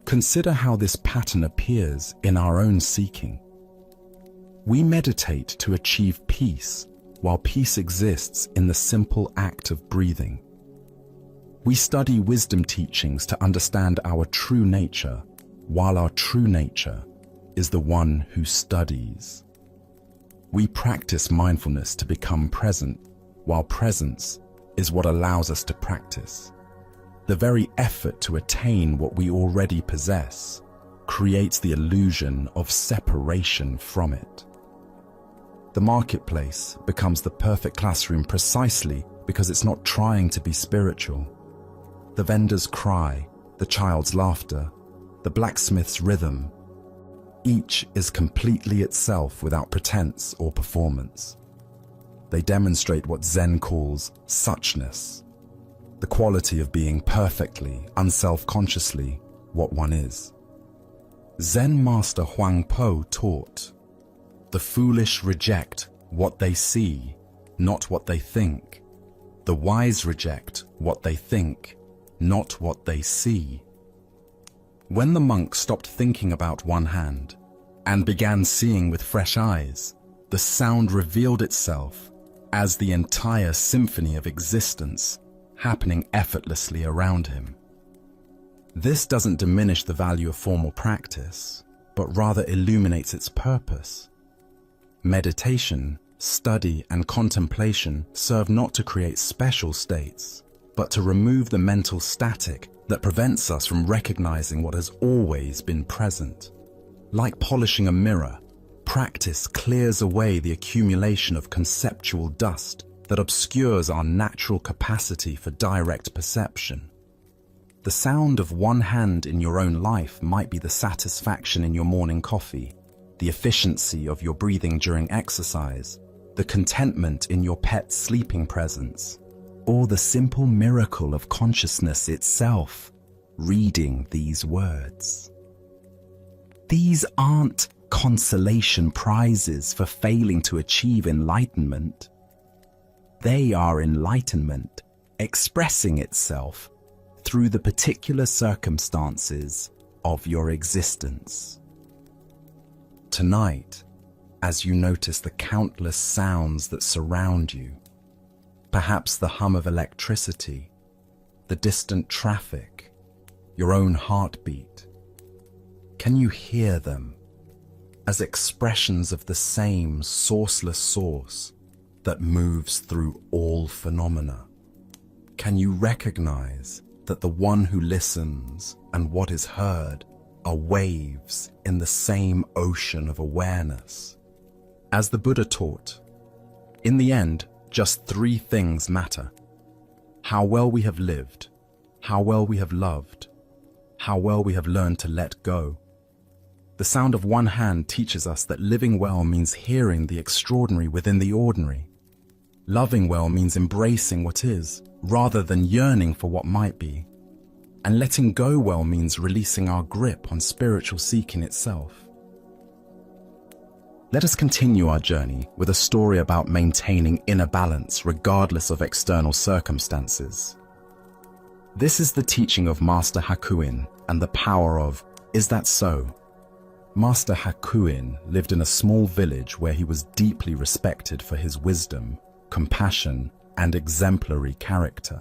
Consider how this pattern appears in our own seeking. We meditate to achieve peace, while peace exists in the simple act of breathing. We study wisdom teachings to understand our true nature, while our true nature is the one who studies. We practice mindfulness to become present, while presence is what allows us to practice. The very effort to attain what we already possess creates the illusion of separation from it. The marketplace becomes the perfect classroom precisely because it's not trying to be spiritual. The vendor's cry, the child's laughter, the blacksmith's rhythm, each is completely itself without pretense or performance. They demonstrate what Zen calls suchness, the quality of being perfectly, unself-consciously, what one is. Zen master Huang Po taught, "The foolish reject what they see, not what they think. The wise reject what they think, not what they see." When the monk stopped thinking about one hand and began seeing with fresh eyes, the sound revealed itself as the entire symphony of existence happening effortlessly around him. This doesn't diminish the value of formal practice, but rather illuminates its purpose. Meditation, study, and contemplation serve not to create special states, but to remove the mental static that prevents us from recognizing what has always been present. Like polishing a mirror, practice clears away the accumulation of conceptual dust that obscures our natural capacity for direct perception. The sound of one hand in your own life might be the satisfaction in your morning coffee, the efficiency of your breathing during exercise, the contentment in your pet's sleeping presence, or the simple miracle of consciousness itself, reading these words. These aren't consolation prizes for failing to achieve enlightenment. They are enlightenment expressing itself through the particular circumstances of your existence. Tonight, as you notice the countless sounds that surround you, perhaps the hum of electricity, the distant traffic, your own heartbeat, can you hear them as expressions of the same sourceless source that moves through all phenomena? Can you recognize that the one who listens and what is heard are waves in the same ocean of awareness? As the Buddha taught, in the end, just three things matter: how well we have lived, how well we have loved, how well we have learned to let go. The sound of one hand teaches us that living well means hearing the extraordinary within the ordinary. Loving well means embracing what is, rather than yearning for what might be. And letting go well means releasing our grip on spiritual seeking itself. Let us continue our journey with a story about maintaining inner balance regardless of external circumstances. This is the teaching of Master Hakuin and the power of "Is that so?" Master Hakuin lived in a small village where he was deeply respected for his wisdom, compassion, and exemplary character.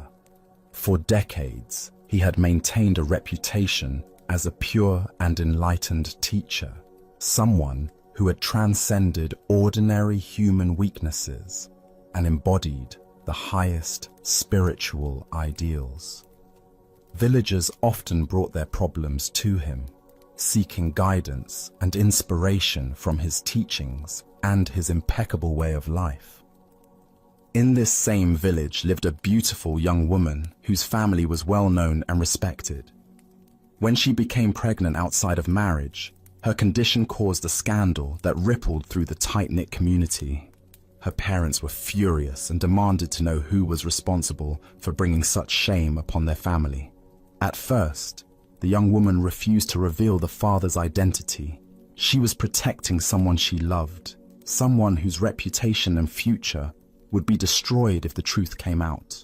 For decades, he had maintained a reputation as a pure and enlightened teacher, someone who had transcended ordinary human weaknesses and embodied the highest spiritual ideals. Villagers often brought their problems to him, seeking guidance and inspiration from his teachings and his impeccable way of life. In this same village lived a beautiful young woman whose family was well known and respected. When she became pregnant outside of marriage, her condition caused a scandal that rippled through the tight-knit community. Her parents were furious and demanded to know who was responsible for bringing such shame upon their family. At first, The young woman refused to reveal the father's identity. She was protecting someone she loved, someone whose reputation and future would be destroyed if the truth came out.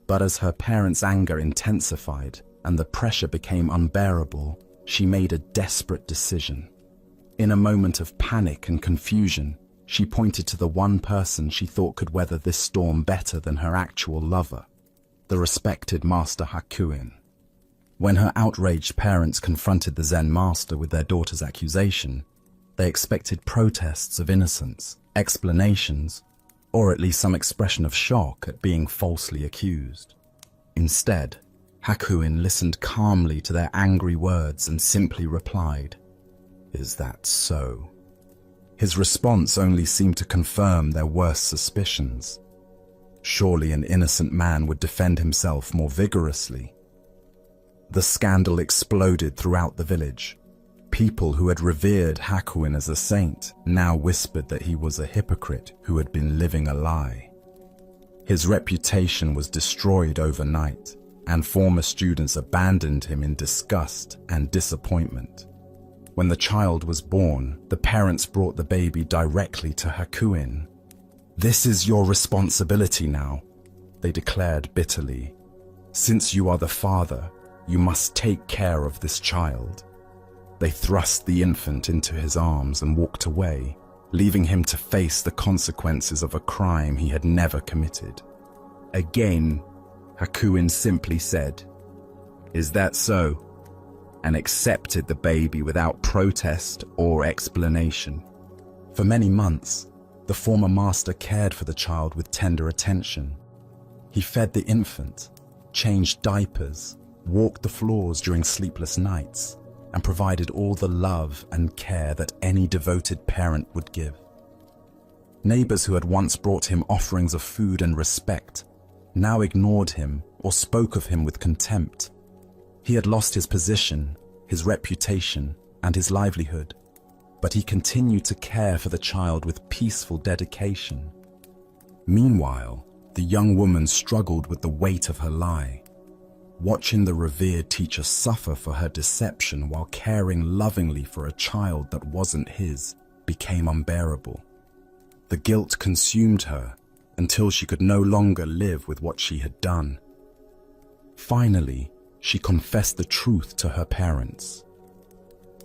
But as her parents' anger intensified and the pressure became unbearable, she made a desperate decision. In a moment of panic and confusion, she pointed to the one person she thought could weather this storm better than her actual lover, the respected Master Hakuin. When her outraged parents confronted the Zen master with their daughter's accusation, they expected protests of innocence, explanations, or at least some expression of shock at being falsely accused. Instead, Hakuin listened calmly to their angry words and simply replied, "Is that so?" His response only seemed to confirm their worst suspicions. Surely an innocent man would defend himself more vigorously. The scandal exploded throughout the village. People who had revered Hakuin as a saint now whispered that he was a hypocrite who had been living a lie. His reputation was destroyed overnight, and former students abandoned him in disgust and disappointment. When the child was born, the parents brought the baby directly to Hakuin. "This is your responsibility now," they declared bitterly. "Since you are the father, you must take care of this child." They thrust the infant into his arms and walked away, leaving him to face the consequences of a crime he had never committed. Again, Hakuin simply said, "Is that so?" and accepted the baby without protest or explanation. For many months, the former master cared for the child with tender attention. He fed the infant, changed diapers, walked the floors during sleepless nights, and provided all the love and care that any devoted parent would give. Neighbors who had once brought him offerings of food and respect now ignored him or spoke of him with contempt. He had lost his position, his reputation, and his livelihood, but he continued to care for the child with peaceful dedication. Meanwhile, the young woman struggled with the weight of her lie. Watching the revered teacher suffer for her deception while caring lovingly for a child that wasn't his became unbearable. The guilt consumed her until she could no longer live with what she had done. Finally, she confessed the truth to her parents.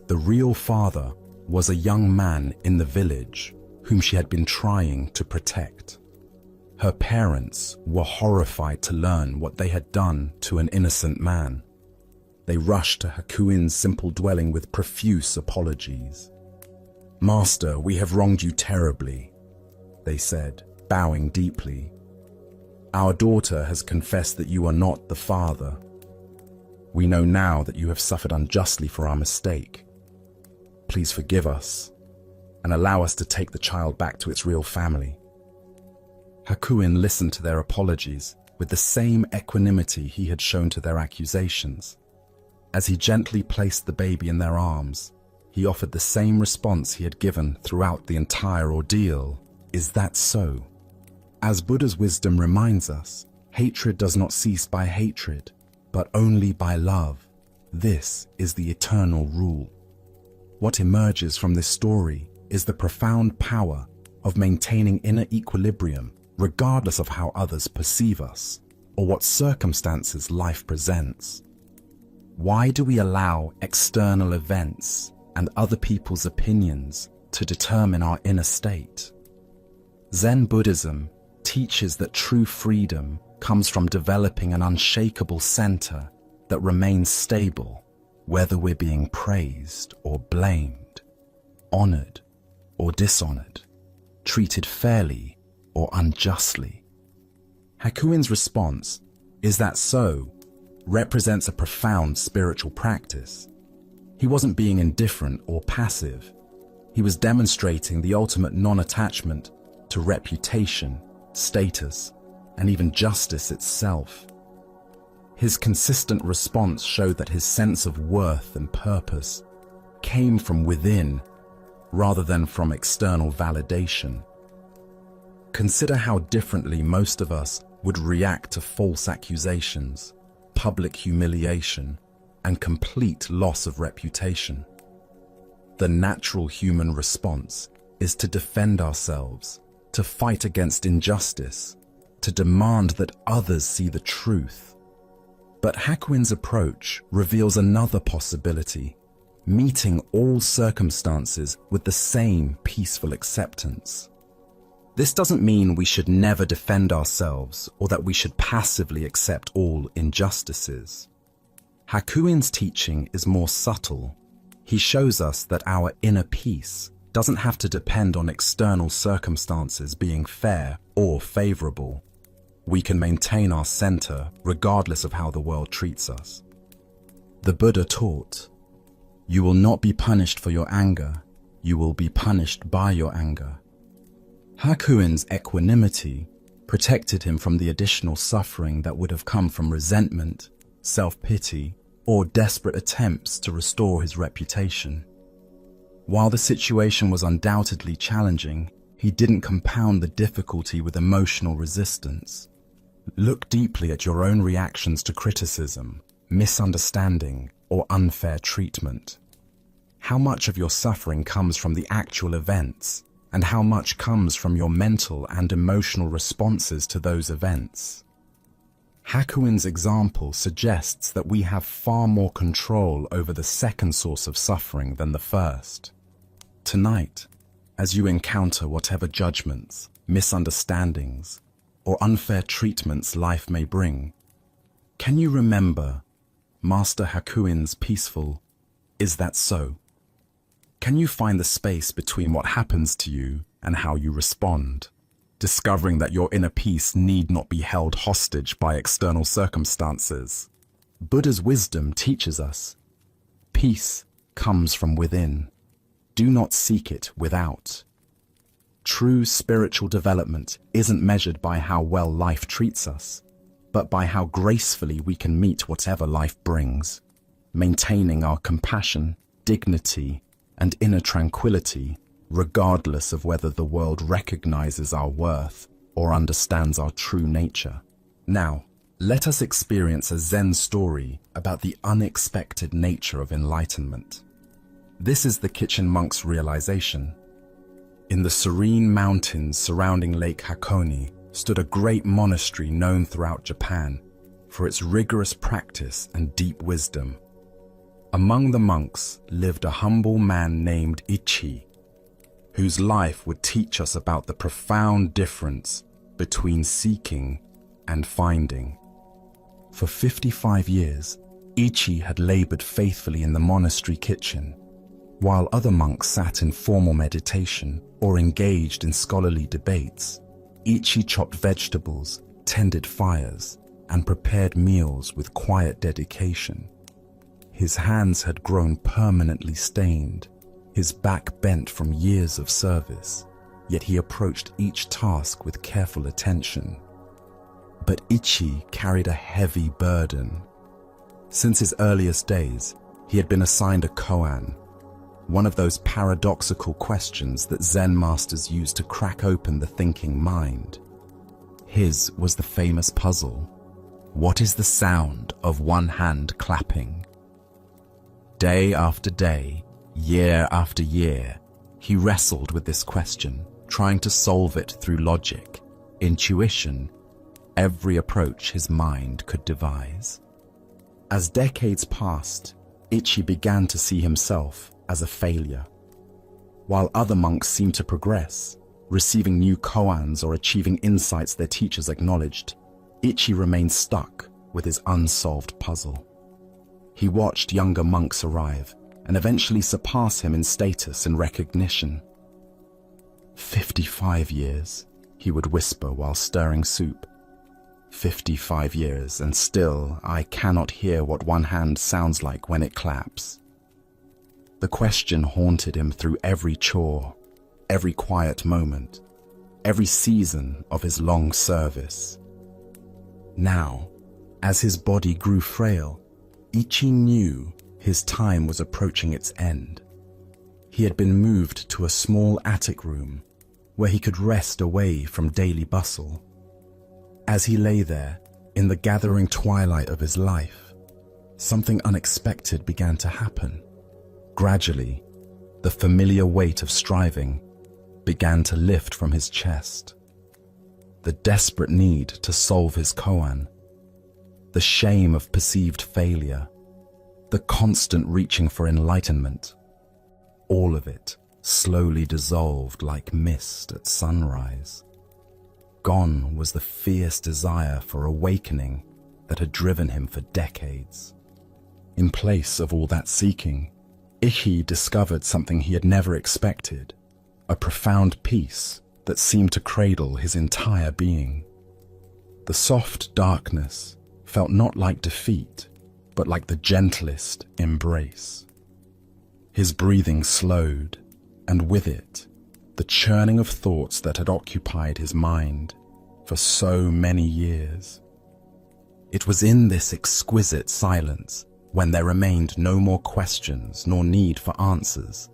The real father was a young man in the village whom she had been trying to protect. Her parents were horrified to learn what they had done to an innocent man. They rushed to Hakuin's simple dwelling with profuse apologies. "Master, we have wronged you terribly," they said, bowing deeply. "Our daughter has confessed that you are not the father. We know now that you have suffered unjustly for our mistake. Please forgive us and allow us to take the child back to its real family." Hakuin listened to their apologies with the same equanimity he had shown to their accusations. As he gently placed the baby in their arms, he offered the same response he had given throughout the entire ordeal. "Is that so?" As Buddha's wisdom reminds us, hatred does not cease by hatred, but only by love. This is the eternal rule. What emerges from this story is the profound power of maintaining inner equilibrium regardless of how others perceive us or what circumstances life presents. Why do we allow external events and other people's opinions to determine our inner state? Zen Buddhism teaches that true freedom comes from developing an unshakable center that remains stable, whether we're being praised or blamed, honored or dishonored, treated fairly or unjustly. Hakuin's response, "Is that so?" represents a profound spiritual practice. He wasn't being indifferent or passive. He was demonstrating the ultimate non-attachment to reputation, status, and even justice itself. His consistent response showed that his sense of worth and purpose came from within rather than from external validation. Consider how differently most of us would react to false accusations, public humiliation, and complete loss of reputation. The natural human response is to defend ourselves, to fight against injustice, to demand that others see the truth. But Hakuin's approach reveals another possibility, meeting all circumstances with the same peaceful acceptance. This doesn't mean we should never defend ourselves or that we should passively accept all injustices. Hakuin's teaching is more subtle. He shows us that our inner peace doesn't have to depend on external circumstances being fair or favorable. We can maintain our center regardless of how the world treats us. The Buddha taught, "You will not be punished for your anger, you will be punished by your anger." Hakuin's equanimity protected him from the additional suffering that would have come from resentment, self-pity, or desperate attempts to restore his reputation. While the situation was undoubtedly challenging, he didn't compound the difficulty with emotional resistance. Look deeply at your own reactions to criticism, misunderstanding, or unfair treatment. How much of your suffering comes from the actual events, and how much comes from your mental and emotional responses to those events? Hakuin's example suggests that we have far more control over the second source of suffering than the first. Tonight, as you encounter whatever judgments, misunderstandings, or unfair treatments life may bring, can you remember Master Hakuin's peaceful, "Is that so?" Can you find the space between what happens to you and how you respond, discovering that your inner peace need not be held hostage by external circumstances? Buddha's wisdom teaches us, peace comes from within. Do not seek it without. True spiritual development isn't measured by how well life treats us, but by how gracefully we can meet whatever life brings, maintaining our compassion, dignity, and inner tranquility, regardless of whether the world recognizes our worth or understands our true nature. Now, let us experience a Zen story about the unexpected nature of enlightenment. This is the kitchen monk's realization. In the serene mountains surrounding Lake Hakone stood a great monastery known throughout Japan for its rigorous practice and deep wisdom. Among the monks lived a humble man named Ichi, whose life would teach us about the profound difference between seeking and finding. For 55 years, Ichi had labored faithfully in the monastery kitchen, while other monks sat in formal meditation or engaged in scholarly debates. Ichi chopped vegetables, tended fires, and prepared meals with quiet dedication. His hands had grown permanently stained, his back bent from years of service, yet he approached each task with careful attention. But Ichi carried a heavy burden. Since his earliest days, he had been assigned a koan, one of those paradoxical questions that Zen masters use to crack open the thinking mind. His was the famous puzzle: what is the sound of one hand clapping? Day after day, year after year, he wrestled with this question, trying to solve it through logic, intuition, every approach his mind could devise. As decades passed, Ichi began to see himself as a failure. While other monks seemed to progress, receiving new koans or achieving insights their teachers acknowledged, Ichi remained stuck with his unsolved puzzle. He watched younger monks arrive and eventually surpass him in status and recognition. 55 years, he would whisper while stirring soup. 55 years, and still I cannot hear what one hand sounds like when it claps. The question haunted him through every chore, every quiet moment, every season of his long service. Now, as his body grew frail, Ichi knew his time was approaching its end. He had been moved to a small attic room where he could rest away from daily bustle. As he lay there, in the gathering twilight of his life, something unexpected began to happen. Gradually, the familiar weight of striving began to lift from his chest. The desperate need to solve his koan, the shame of perceived failure, the constant reaching for enlightenment, all of it slowly dissolved like mist at sunrise. Gone was the fierce desire for awakening that had driven him for decades. In place of all that seeking, Ichi discovered something he had never expected, a profound peace that seemed to cradle his entire being. The soft darkness felt not like defeat, but like the gentlest embrace. His breathing slowed, and with it, the churning of thoughts that had occupied his mind for so many years. It was in this exquisite silence, when there remained no more questions nor need for answers,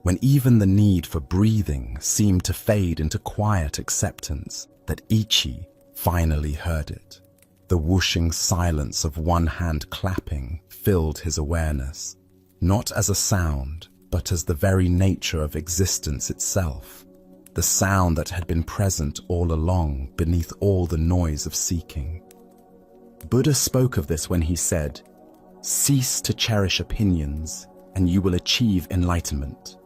when even the need for breathing seemed to fade into quiet acceptance, that Ichi finally heard it. The whooshing silence of one hand clapping filled his awareness, not as a sound, but as the very nature of existence itself, the sound that had been present all along beneath all the noise of seeking. Buddha spoke of this when he said, "Cease to cherish opinions, and you will achieve enlightenment."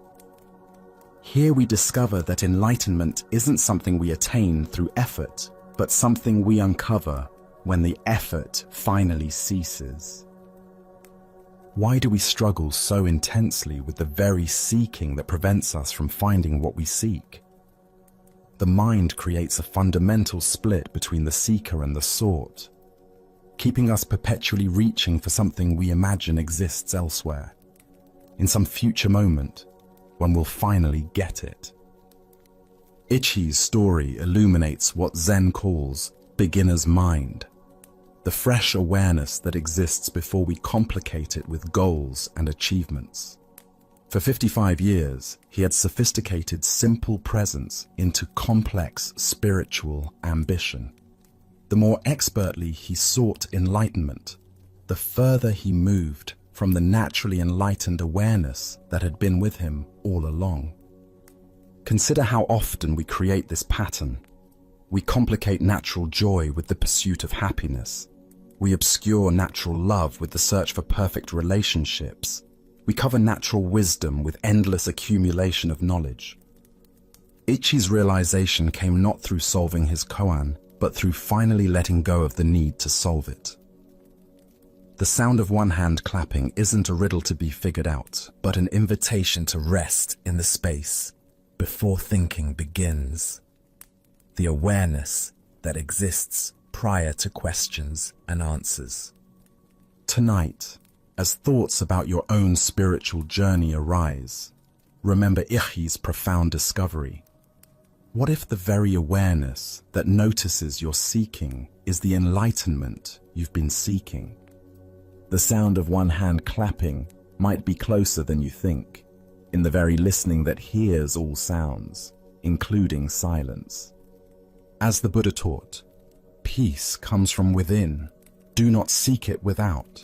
Here we discover that enlightenment isn't something we attain through effort, but something we uncover when the effort finally ceases. Why do we struggle so intensely with the very seeking that prevents us from finding what we seek? The mind creates a fundamental split between the seeker and the sought, keeping us perpetually reaching for something we imagine exists elsewhere, in some future moment when we'll finally get it. Ichi's story illuminates what Zen calls beginner's mind, the fresh awareness that exists before we complicate it with goals and achievements. For 55 years, he had sophisticated simple presence into complex spiritual ambition. The more expertly he sought enlightenment, the further he moved from the naturally enlightened awareness that had been with him all along. Consider how often we create this pattern. We complicate natural joy with the pursuit of happiness. We obscure natural love with the search for perfect relationships. We cover natural wisdom with endless accumulation of knowledge. Ichi's realization came not through solving his koan, but through finally letting go of the need to solve it. The sound of one hand clapping isn't a riddle to be figured out, but an invitation to rest in the space before thinking begins. The awareness that exists prior to questions and answers. Tonight, as thoughts about your own spiritual journey arise, remember Ichi's profound discovery. What if the very awareness that notices your seeking is the enlightenment you've been seeking? The sound of one hand clapping might be closer than you think, in the very listening that hears all sounds, including silence. As the Buddha taught, peace comes from within. Do not seek it without.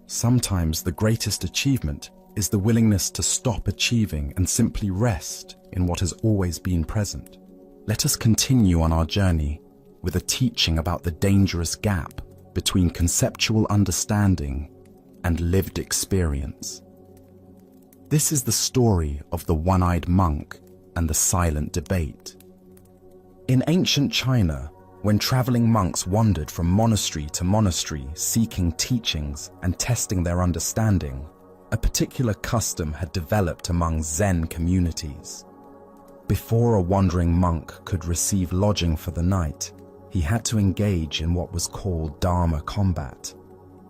Sometimes the greatest achievement is the willingness to stop achieving and simply rest in what has always been present. Let us continue on our journey with a teaching about the dangerous gap between conceptual understanding and lived experience. This is the story of the one-eyed monk and the silent debate. In ancient China, when traveling monks wandered from monastery to monastery seeking teachings and testing their understanding, a particular custom had developed among Zen communities. Before a wandering monk could receive lodging for the night, he had to engage in what was called Dharma combat,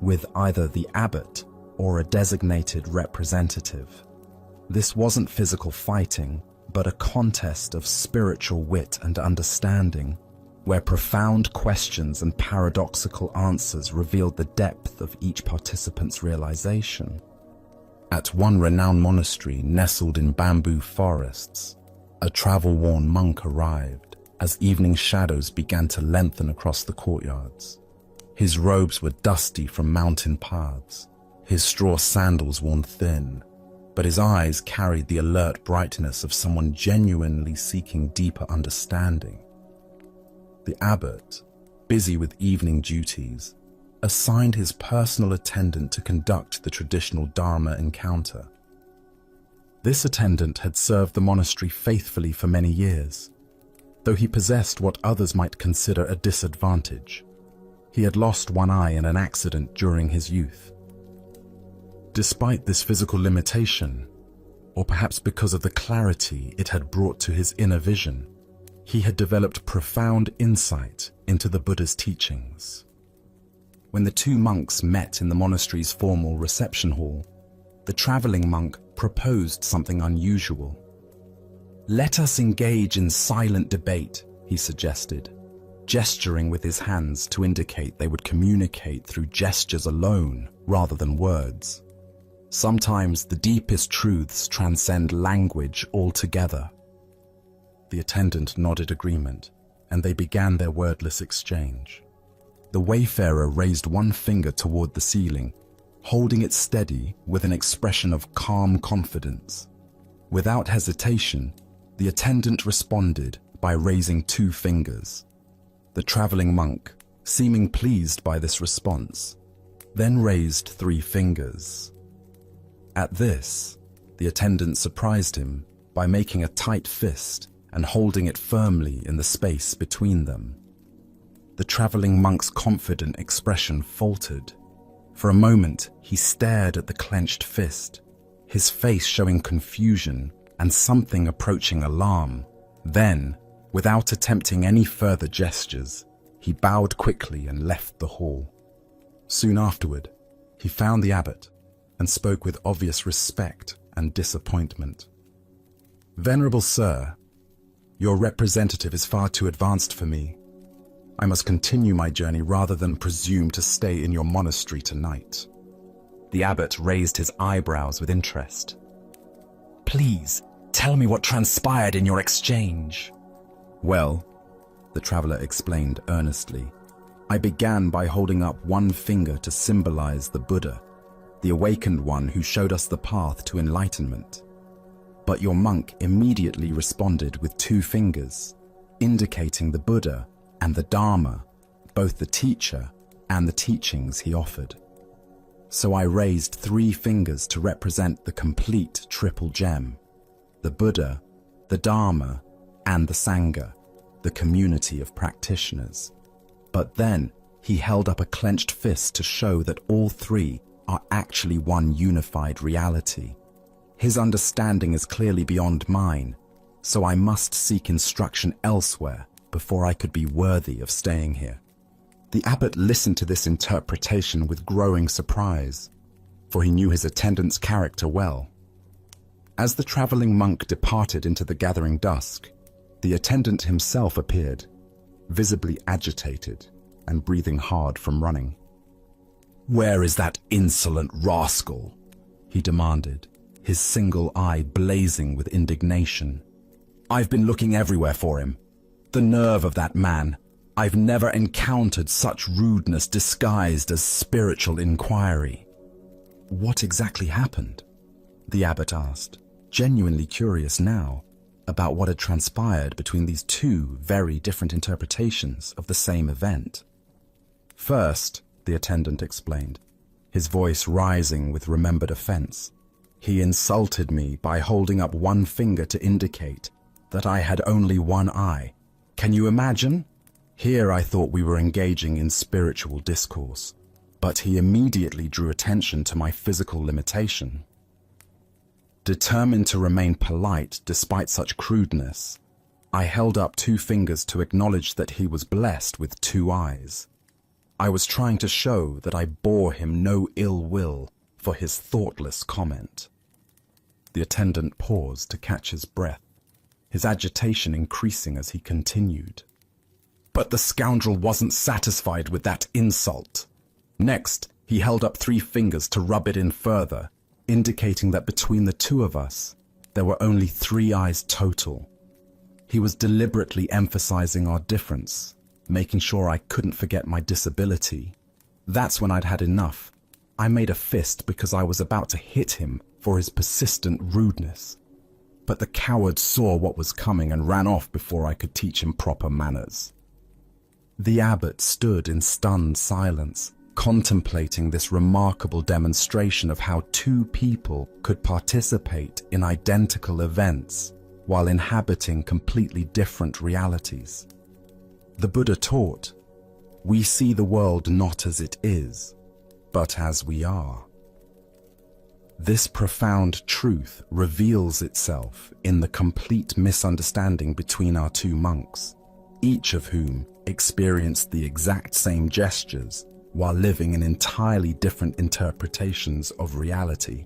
with either the abbot or a designated representative. This wasn't physical fighting, but a contest of spiritual wit and understanding, where profound questions and paradoxical answers revealed the depth of each participant's realization. At one renowned monastery nestled in bamboo forests, a travel-worn monk arrived as evening shadows began to lengthen across the courtyards. His robes were dusty from mountain paths, his straw sandals worn thin, but his eyes carried the alert brightness of someone genuinely seeking deeper understanding. The abbot, busy with evening duties, assigned his personal attendant to conduct the traditional Dharma encounter. This attendant had served the monastery faithfully for many years, though he possessed what others might consider a disadvantage. He had lost one eye in an accident during his youth. Despite this physical limitation, or perhaps because of the clarity it had brought to his inner vision, he had developed profound insight into the Buddha's teachings. When the two monks met in the monastery's formal reception hall, the traveling monk proposed something unusual. "Let us engage in silent debate," he suggested, gesturing with his hands to indicate they would communicate through gestures alone rather than words. Sometimes the deepest truths transcend language altogether. The attendant nodded agreement, and they began their wordless exchange. The wayfarer raised one finger toward the ceiling, holding it steady with an expression of calm confidence. Without hesitation, the attendant responded by raising two fingers. The traveling monk, seeming pleased by this response, then raised three fingers. At this, the attendant surprised him by making a tight fist and holding it firmly in the space between them. The traveling monk's confident expression faltered. For a moment, he stared at the clenched fist, his face showing confusion and something approaching alarm. Then, without attempting any further gestures, he bowed quickly and left the hall. Soon afterward, he found the abbot and spoke with obvious respect and disappointment. "Venerable Sir, your representative is far too advanced for me. I must continue my journey rather than presume to stay in your monastery tonight." The abbot raised his eyebrows with interest. "Please, tell me what transpired in your exchange." "Well," the traveler explained earnestly, "I began by holding up one finger to symbolize the Buddha, the awakened one who showed us the path to enlightenment. But your monk immediately responded with two fingers, indicating the Buddha and the Dharma, both the teacher and the teachings he offered. So I raised three fingers to represent the complete triple gem: the Buddha, the Dharma, and the Sangha, the community of practitioners. But then he held up a clenched fist to show that all three are actually one unified reality. His understanding is clearly beyond mine, so I must seek instruction elsewhere before I could be worthy of staying here." The abbot listened to this interpretation with growing surprise, for he knew his attendant's character well. As the traveling monk departed into the gathering dusk, the attendant himself appeared, visibly agitated and breathing hard from running. "Where is that insolent rascal?" he demanded, his single eye blazing with indignation. "I've been looking everywhere for him. The nerve of that man. I've never encountered such rudeness disguised as spiritual inquiry." "What exactly happened?" the abbot asked, genuinely curious now about what had transpired between these two very different interpretations of the same event. "First," the attendant explained, his voice rising with remembered offense, "he insulted me by holding up one finger to indicate that I had only one eye. Can you imagine? Here I thought we were engaging in spiritual discourse, but he immediately drew attention to my physical limitation. Determined to remain polite despite such crudeness, I held up two fingers to acknowledge that he was blessed with two eyes. I was trying to show that I bore him no ill will for his thoughtless comment." The attendant paused to catch his breath, his agitation increasing as he continued. But the scoundrel wasn't satisfied with that insult. Next, he held up three fingers to rub it in further, indicating that between the two of us, there were only three eyes total. He was deliberately emphasizing our difference, making sure I couldn't forget my disability That's when I'd had enough. I made a fist because I was about to hit him for his persistent rudeness. But the coward saw what was coming and ran off before I could teach him proper manners. The abbot stood in stunned silence, contemplating this remarkable demonstration of how two people could participate in identical events while inhabiting completely different realities. The Buddha taught, "We see the world not as it is, but as we are." This profound truth reveals itself in the complete misunderstanding between our two monks, each of whom experienced the exact same gestures while living in entirely different interpretations of reality.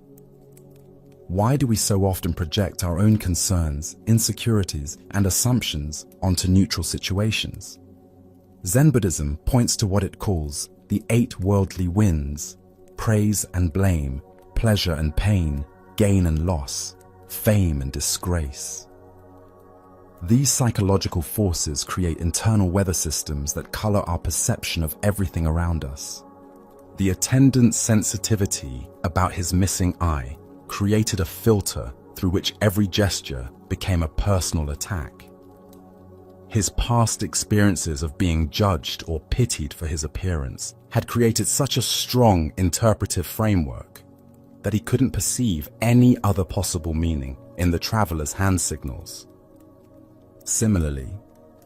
Why do we so often project our own concerns, insecurities, and assumptions onto neutral situations? Zen Buddhism points to what it calls the 8 worldly winds: praise and blame, pleasure and pain, gain and loss, fame and disgrace. These psychological forces create internal weather systems that color our perception of everything around us. The attendant's sensitivity about his missing eye created a filter through which every gesture became a personal attack. His past experiences of being judged or pitied for his appearance had created such a strong interpretive framework that he couldn't perceive any other possible meaning in the traveler's hand signals. Similarly,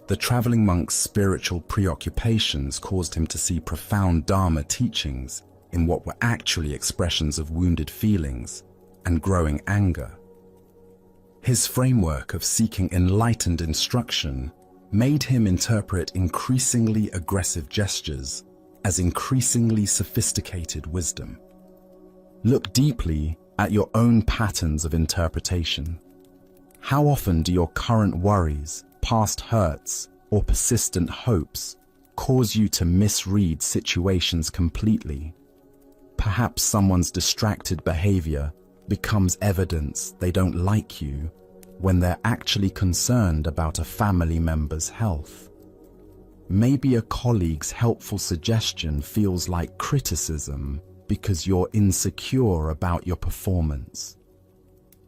the traveling monk's spiritual preoccupations caused him to see profound Dharma teachings in what were actually expressions of wounded feelings and growing anger. His framework of seeking enlightened instruction made him interpret increasingly aggressive gestures as increasingly sophisticated wisdom. Look deeply at your own patterns of interpretation. How often do your current worries, past hurts, or persistent hopes cause you to misread situations completely? Perhaps someone's distracted behavior becomes evidence they don't like you when they're actually concerned about a family member's health. Maybe a colleague's helpful suggestion feels like criticism because you're insecure about your performance.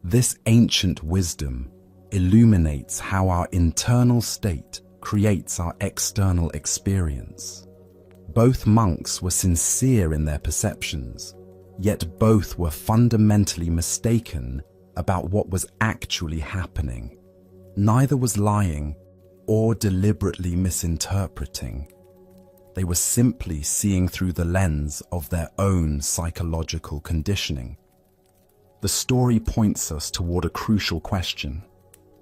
This ancient wisdom illuminates how our internal state creates our external experience. Both monks were sincere in their perceptions, yet both were fundamentally mistaken about what was actually happening. Neither was lying or deliberately misinterpreting. They were simply seeing through the lens of their own psychological conditioning. The story points us toward a crucial question.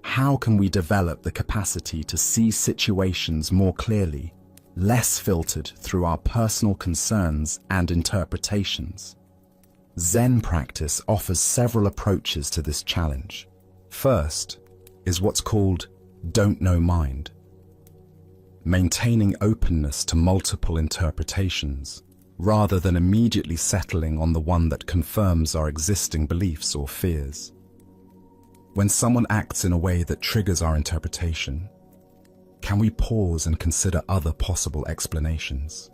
How can we develop the capacity to see situations more clearly, less filtered through our personal concerns and interpretations? Zen practice offers several approaches to this challenge. First is what's called don't know mind. Maintaining openness to multiple interpretations, rather than immediately settling on the one that confirms our existing beliefs or fears. When someone acts in a way that triggers our interpretation, can we pause and consider other possible explanations?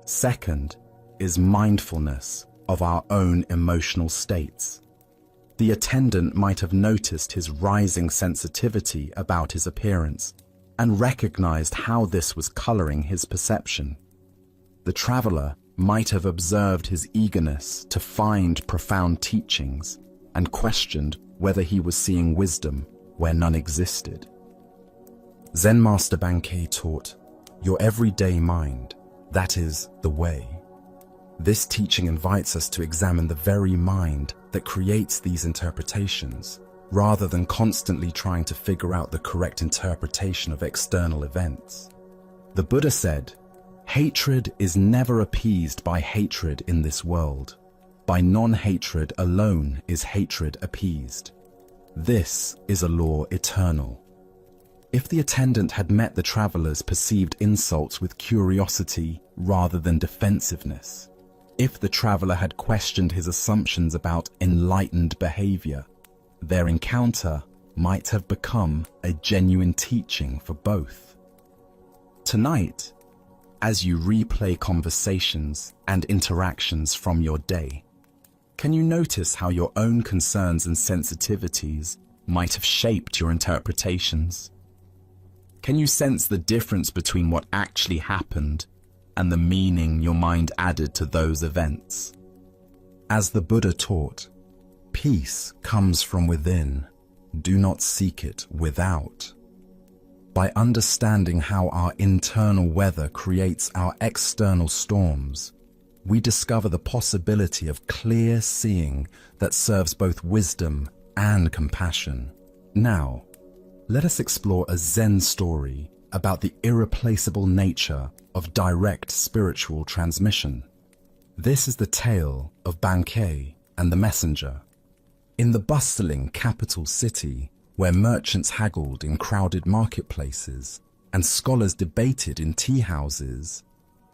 Second is mindfulness of our own emotional states. The attendant might have noticed his rising sensitivity about his appearance and recognized how this was coloring his perception. The traveler might have observed his eagerness to find profound teachings and questioned whether he was seeing wisdom where none existed. Zen Master Bankei taught, "Your everyday mind, that is the way." This teaching invites us to examine the very mind that creates these interpretations, rather than constantly trying to figure out the correct interpretation of external events. The Buddha said, "Hatred is never appeased by hatred in this world. By non-hatred alone is hatred appeased. This is a law eternal." If the attendant had met the traveler's perceived insults with curiosity rather than defensiveness, if the traveler had questioned his assumptions about enlightened behavior, their encounter might have become a genuine teaching for both. Tonight, as you replay conversations and interactions from your day? Can you notice how your own concerns and sensitivities might have shaped your interpretations? Can you sense the difference between what actually happened and the meaning your mind added to those events? As the Buddha taught, peace comes from within. Do not seek it without. By understanding how our internal weather creates our external storms, we discover the possibility of clear seeing that serves both wisdom and compassion. Now, let us explore a Zen story about the irreplaceable nature of direct spiritual transmission. This is the tale of Bankei and the messenger. In the bustling capital city, where merchants haggled in crowded marketplaces and scholars debated in tea houses,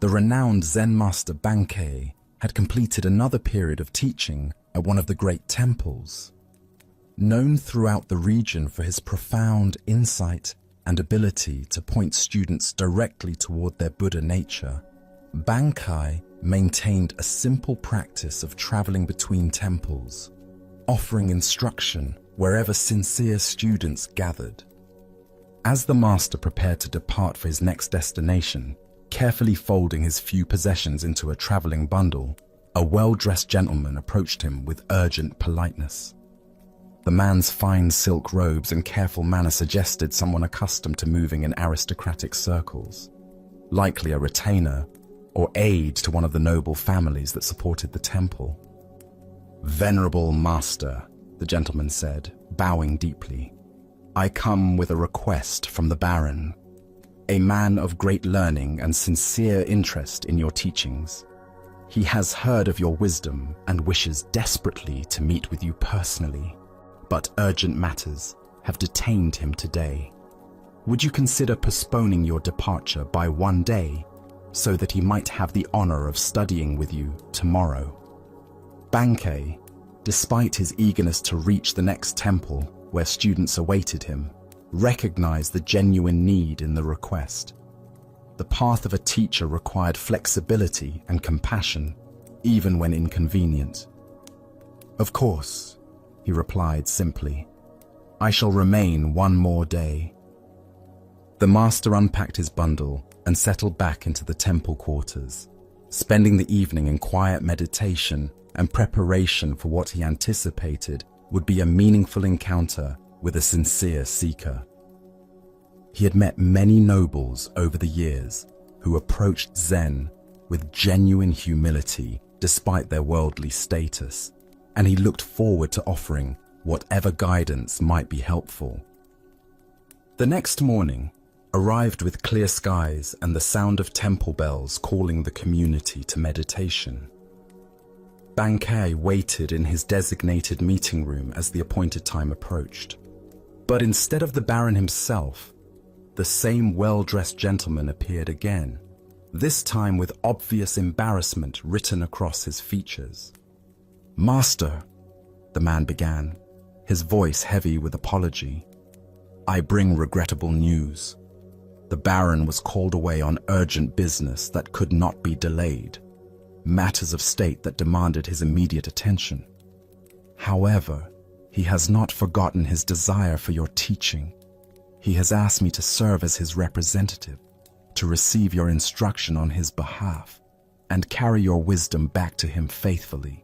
the renowned Zen master Bankei had completed another period of teaching at one of the great temples. Known throughout the region for his profound insight and ability to point students directly toward their Buddha nature, Bankei maintained a simple practice of traveling between temples, offering instruction wherever sincere students gathered. As the master prepared to depart for his next destination, carefully folding his few possessions into a traveling bundle, a well-dressed gentleman approached him with urgent politeness. The man's fine silk robes and careful manner suggested someone accustomed to moving in aristocratic circles, likely a retainer or aide to one of the noble families that supported the temple. "Venerable master," the gentleman said, bowing deeply, "I come with a request from the Baron, a man of great learning and sincere interest in your teachings. He has heard of your wisdom and wishes desperately to meet with you personally, but urgent matters have detained him today. Would you consider postponing your departure by one day so that he might have the honor of studying with you tomorrow?" Bankei, despite his eagerness to reach the next temple where students awaited him, recognized the genuine need in the request. The path of a teacher required flexibility and compassion, even when inconvenient. "Of course," he replied simply. "I shall remain one more day." The master unpacked his bundle and settled back into the temple quarters, spending the evening in quiet meditation and preparation for what he anticipated would be a meaningful encounter with a sincere seeker. He had met many nobles over the years who approached Zen with genuine humility despite their worldly status, and he looked forward to offering whatever guidance might be helpful. The next morning arrived with clear skies and the sound of temple bells calling the community to meditation. Bankei waited in his designated meeting room as the appointed time approached. But instead of the Baron himself, the same well-dressed gentleman appeared again, this time with obvious embarrassment written across his features. "Master," the man began, his voice heavy with apology, "I bring regrettable news. The Baron was called away on urgent business that could not be delayed, matters of state that demanded his immediate attention. However, he has not forgotten his desire for your teaching. He has asked me to serve as his representative, to receive your instruction on his behalf, and carry your wisdom back to him faithfully."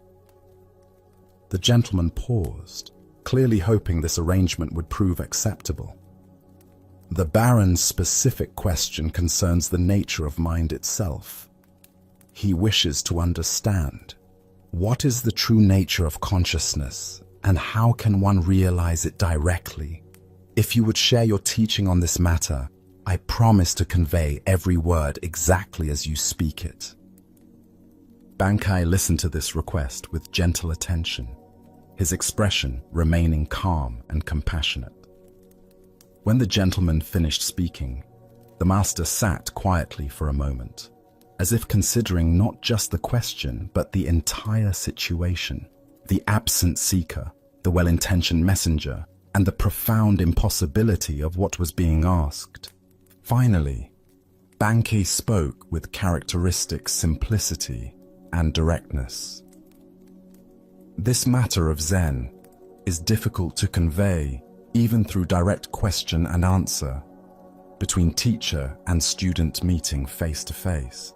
The gentleman paused, clearly hoping this arrangement would prove acceptable. The Baron's specific question concerns the nature of mind itself. He wishes to understand, what is the true nature of consciousness, and how can one realize it directly? If you would share your teaching on this matter, I promise to convey every word exactly as you speak it. Bankei listened to this request with gentle attention, his expression remaining calm and compassionate. When the gentleman finished speaking, the master sat quietly for a moment, as if considering not just the question, but the entire situation, the absent seeker, the well-intentioned messenger, and the profound impossibility of what was being asked. Finally, Bankei spoke with characteristic simplicity and directness. This matter of Zen is difficult to convey even through direct question and answer between teacher and student meeting face to face.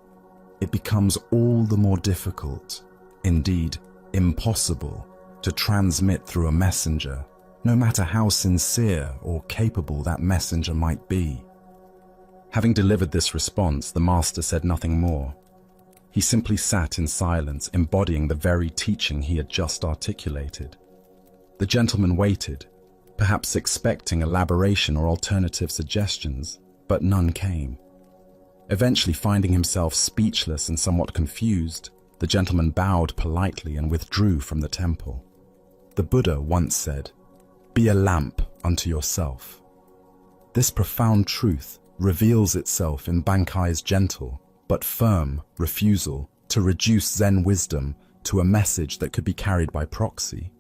It becomes all the more difficult, indeed impossible, to transmit through a messenger, no matter how sincere or capable that messenger might be. Having delivered this response, the master said nothing more. He simply sat in silence, embodying the very teaching he had just articulated. The gentleman waited, perhaps expecting elaboration or alternative suggestions, but none came. Eventually, finding himself speechless and somewhat confused, the gentleman bowed politely and withdrew from the temple. The Buddha once said, "Be a lamp unto yourself." This profound truth reveals itself in Bankai's gentle but firm refusal to reduce Zen wisdom to a message that could be carried by proxy.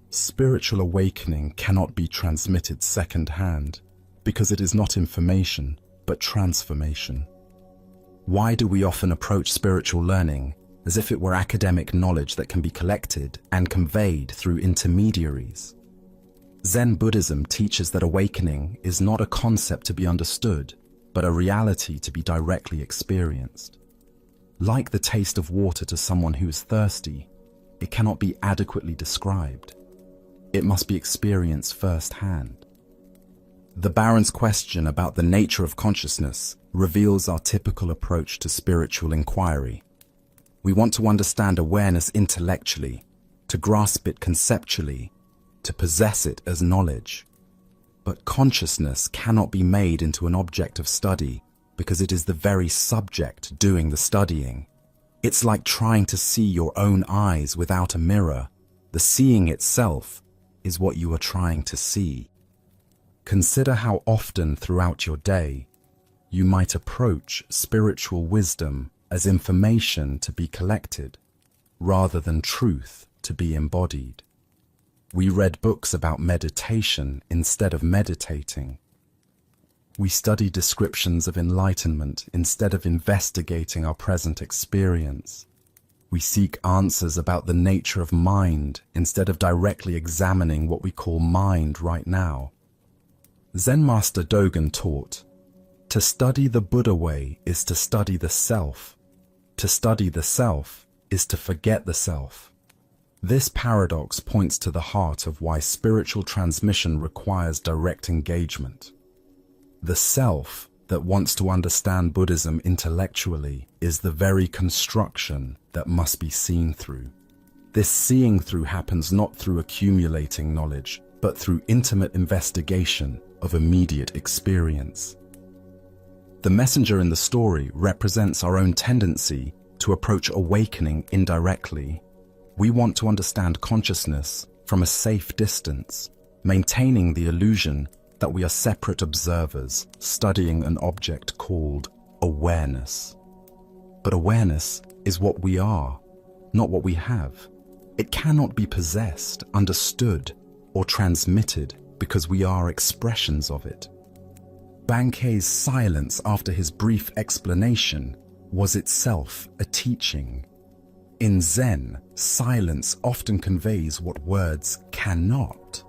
Spiritual awakening cannot be transmitted second-hand because it is not information, but transformation. Why do we often approach spiritual learning as if it were academic knowledge that can be collected and conveyed through intermediaries? Zen Buddhism teaches that awakening is not a concept to be understood, but a reality to be directly experienced. Like the taste of water to someone who is thirsty, it cannot be adequately described. It must be experienced firsthand. The Baron's question about the nature of consciousness reveals our typical approach to spiritual inquiry. We want to understand awareness intellectually, to grasp it conceptually, to possess it as knowledge. But consciousness cannot be made into an object of study because it is the very subject doing the studying. It's like trying to see your own eyes without a mirror. The seeing itself is what you are trying to see. Consider how often throughout your day you might approach spiritual wisdom as information to be collected, rather than truth to be embodied. We read books about meditation instead of meditating. We study descriptions of enlightenment instead of investigating our present experience. We seek answers about the nature of mind instead of directly examining what we call mind right now. Zen Master Dogen taught, "To study the Buddha way is to study the self. To study the self is to forget the self." This paradox points to the heart of why spiritual transmission requires direct engagement. The self that wants to understand Buddhism intellectually is the very construction that must be seen through. This seeing through happens not through accumulating knowledge, but through intimate investigation of immediate experience. The messenger in the story represents our own tendency to approach awakening indirectly. We want to understand consciousness from a safe distance, maintaining the illusion that we are separate observers studying an object called awareness. But awareness is what we are, not what we have. It cannot be possessed, understood, or transmitted because we are expressions of it. Bankei's silence after his brief explanation was itself a teaching. In Zen, silence often conveys what words cannot.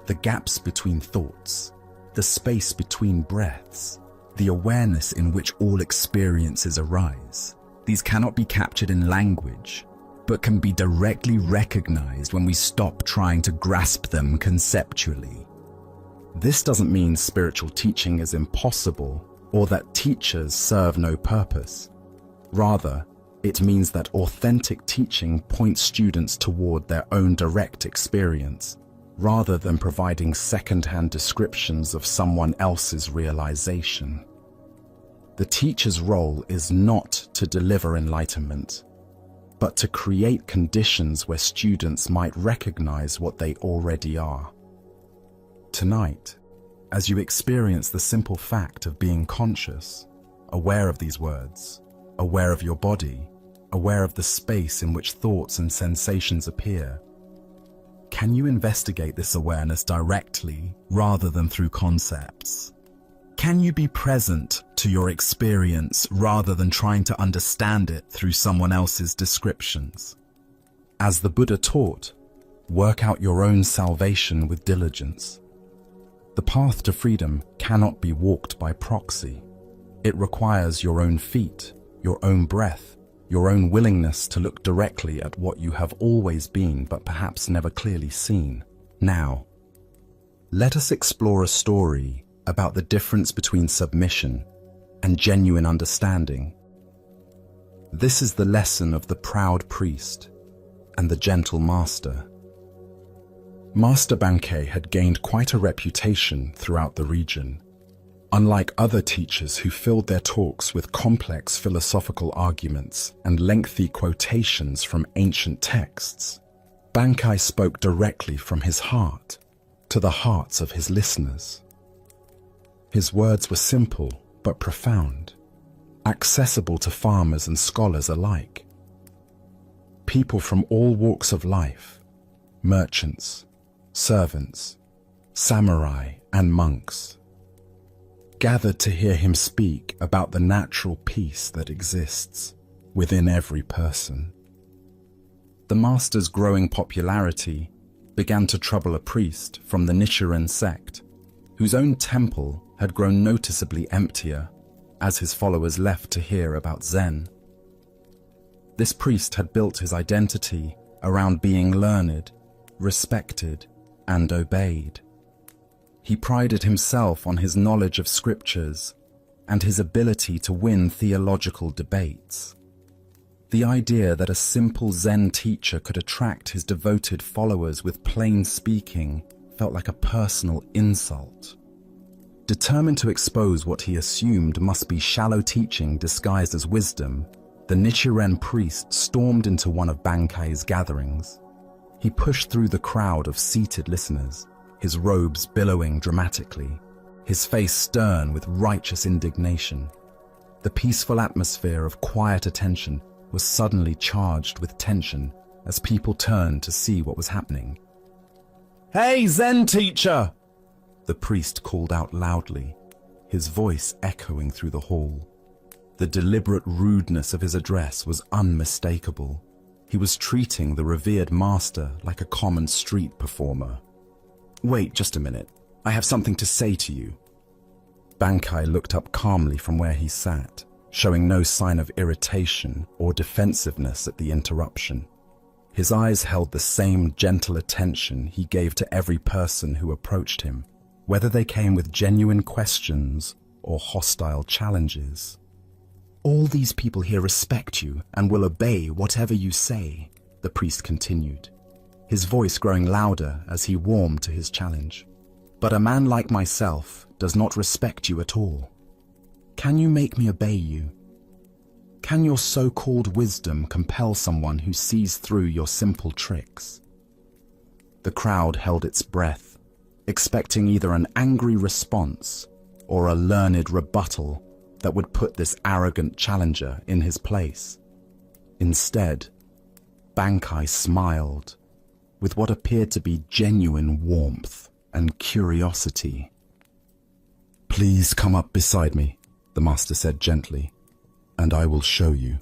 The gaps between thoughts, the space between breaths, the awareness in which all experiences arise. These cannot be captured in language, but can be directly recognized when we stop trying to grasp them conceptually. This doesn't mean spiritual teaching is impossible or that teachers serve no purpose. Rather, it means that authentic teaching points students toward their own direct experience, rather than providing second-hand descriptions of someone else's realization. The teacher's role is not to deliver enlightenment, but to create conditions where students might recognize what they already are. Tonight, as you experience the simple fact of being conscious, aware of these words, aware of your body, aware of the space in which thoughts and sensations appear, can you investigate this awareness directly rather than through concepts? Can you be present to your experience rather than trying to understand it through someone else's descriptions? As the Buddha taught, work out your own salvation with diligence. The path to freedom cannot be walked by proxy. It requires your own feet, your own breath, your own willingness to look directly at what you have always been but perhaps never clearly seen. Now, let us explore a story about the difference between submission and genuine understanding. This is the lesson of the proud priest and the gentle master. Master Bankei had gained quite a reputation throughout the region. Unlike other teachers who filled their talks with complex philosophical arguments and lengthy quotations from ancient texts, Bankei spoke directly from his heart to the hearts of his listeners. His words were simple but profound, accessible to farmers and scholars alike. People from all walks of life, merchants, servants, samurai, and monks, gathered to hear him speak about the natural peace that exists within every person. The master's growing popularity began to trouble a priest from the Nichiren sect, whose own temple had grown noticeably emptier as his followers left to hear about Zen. This priest had built his identity around being learned, respected, and obeyed. He prided himself on his knowledge of scriptures and his ability to win theological debates. The idea that a simple Zen teacher could attract his devoted followers with plain speaking felt like a personal insult. Determined to expose what he assumed must be shallow teaching disguised as wisdom, the Nichiren priest stormed into one of Bankei's gatherings. He pushed through the crowd of seated listeners, his robes billowing dramatically, his face stern with righteous indignation. The peaceful atmosphere of quiet attention was suddenly charged with tension as people turned to see what was happening. "Hey, Zen teacher!" the priest called out loudly, his voice echoing through the hall. The deliberate rudeness of his address was unmistakable. He was treating the revered master like a common street performer. "Wait just a minute. I have something to say to you." Bankei looked up calmly from where he sat, showing no sign of irritation or defensiveness at the interruption. His eyes held the same gentle attention he gave to every person who approached him, whether they came with genuine questions or hostile challenges. "All these people here respect you and will obey whatever you say," the priest continued, his voice growing louder as he warmed to his challenge. "But a man like myself does not respect you at all. Can you make me obey you? Can your so-called wisdom compel someone who sees through your simple tricks?" The crowd held its breath, expecting either an angry response or a learned rebuttal that would put this arrogant challenger in his place. Instead, Bankei smiled with what appeared to be genuine warmth and curiosity. "Please come up beside me," the master said gently, "and I will show you."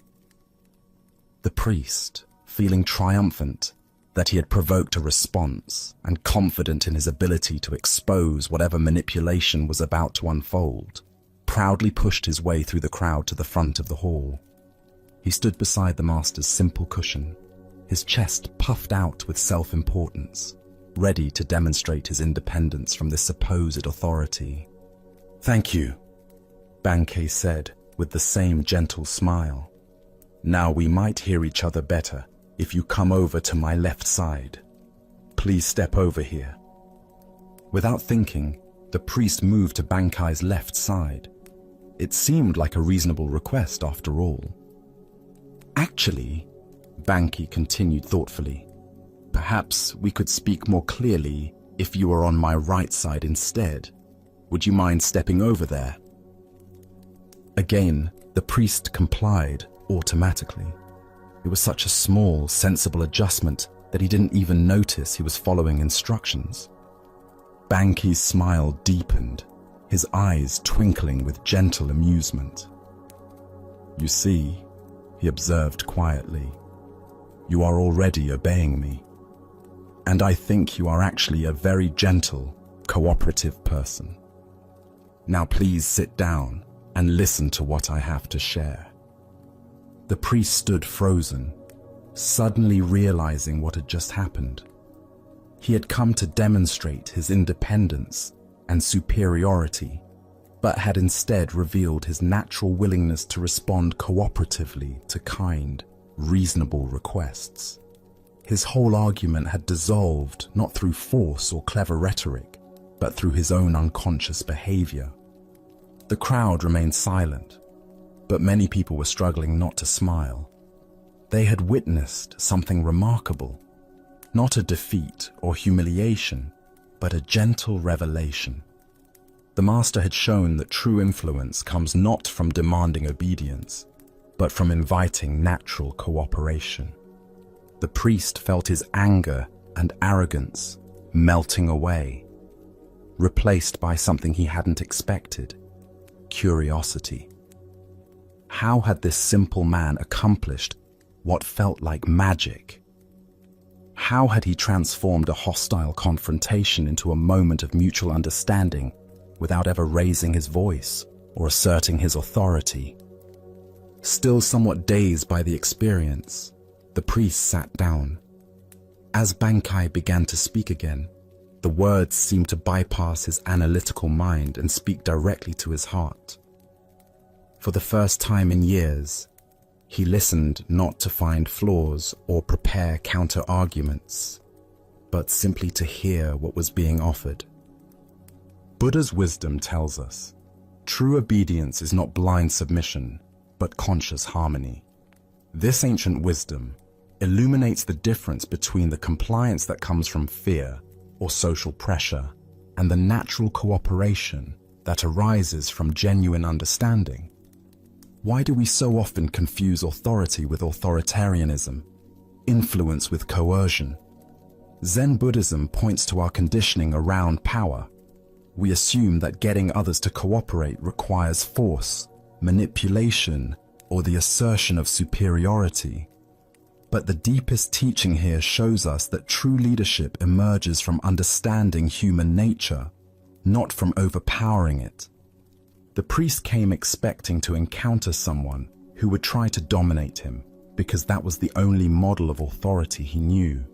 The priest, feeling triumphant that he had provoked a response and confident in his ability to expose whatever manipulation was about to unfold, proudly pushed his way through the crowd to the front of the hall. He stood beside the master's simple cushion, his chest puffed out with self-importance, ready to demonstrate his independence from this supposed authority. "Thank you," Bankei said with the same gentle smile. "Now we might hear each other better if you come over to my left side. Please step over here." Without thinking, the priest moved to Bankei's left side. It seemed like a reasonable request after all. "Actually," Bankei continued thoughtfully, "perhaps we could speak more clearly if you were on my right side instead. Would you mind stepping over there?" Again, the priest complied automatically. It was such a small, sensible adjustment that he didn't even notice he was following instructions. Bankei's smile deepened, his eyes twinkling with gentle amusement. "You see," he observed quietly, "you are already obeying me. And I think you are actually a very gentle, cooperative person. Now please sit down and listen to what I have to share." The priest stood frozen, suddenly realizing what had just happened. He had come to demonstrate his independence and superiority, but had instead revealed his natural willingness to respond cooperatively to kind, reasonable requests. His whole argument had dissolved not through force or clever rhetoric, but through his own unconscious behavior. The crowd remained silent, but many people were struggling not to smile. They had witnessed something remarkable, not a defeat or humiliation, but a gentle revelation. The master had shown that true influence comes not from demanding obedience, but from inviting natural cooperation. The priest felt his anger and arrogance melting away, replaced by something he hadn't expected: curiosity. How had this simple man accomplished what felt like magic? How had he transformed a hostile confrontation into a moment of mutual understanding without ever raising his voice or asserting his authority? Still somewhat dazed by the experience, the priest sat down. As Bankai began to speak again, the words seemed to bypass his analytical mind and speak directly to his heart. For the first time in years, he listened not to find flaws or prepare counter-arguments, but simply to hear what was being offered. Buddha's wisdom tells us, true obedience is not blind submission, but conscious harmony. This ancient wisdom illuminates the difference between the compliance that comes from fear or social pressure and the natural cooperation that arises from genuine understanding. Why do we so often confuse authority with authoritarianism, influence with coercion? Zen Buddhism points to our conditioning around power. We assume that getting others to cooperate requires force, manipulation, or the assertion of superiority. But the deepest teaching here shows us that true leadership emerges from understanding human nature, not from overpowering it. The priest came expecting to encounter someone who would try to dominate him because that was the only model of authority he knew,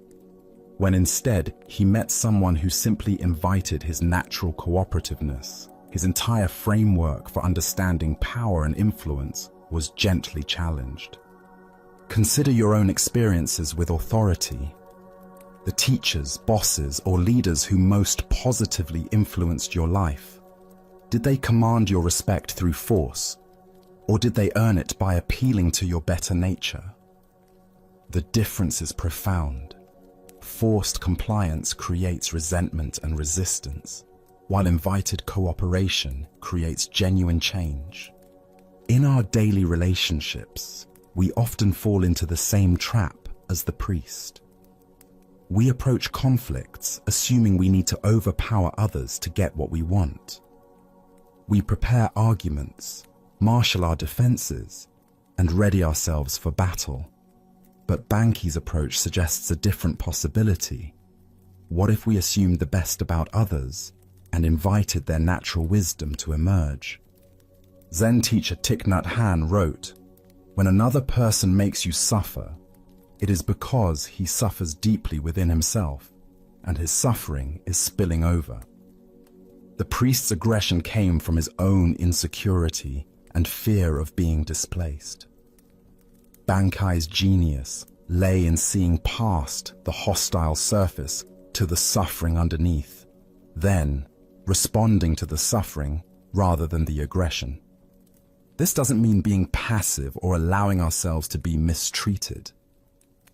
when instead he met someone who simply invited his natural cooperativeness. His entire framework for understanding power and influence was gently challenged. Consider your own experiences with authority. The teachers, bosses, or leaders who most positively influenced your life. Did they command your respect through force, or did they earn it by appealing to your better nature? The difference is profound. Forced compliance creates resentment and resistance, while invited cooperation creates genuine change. In our daily relationships, we often fall into the same trap as the priest. We approach conflicts assuming we need to overpower others to get what we want. We prepare arguments, marshal our defenses, and ready ourselves for battle. But Bankai's approach suggests a different possibility. What if we assumed the best about others and invited their natural wisdom to emerge? Zen teacher Thich Nhat Hanh wrote, "When another person makes you suffer, it is because he suffers deeply within himself, and his suffering is spilling over." The priest's aggression came from his own insecurity and fear of being displaced. Bankai's genius lay in seeing past the hostile surface to the suffering underneath, then responding to the suffering rather than the aggression. This doesn't mean being passive or allowing ourselves to be mistreated.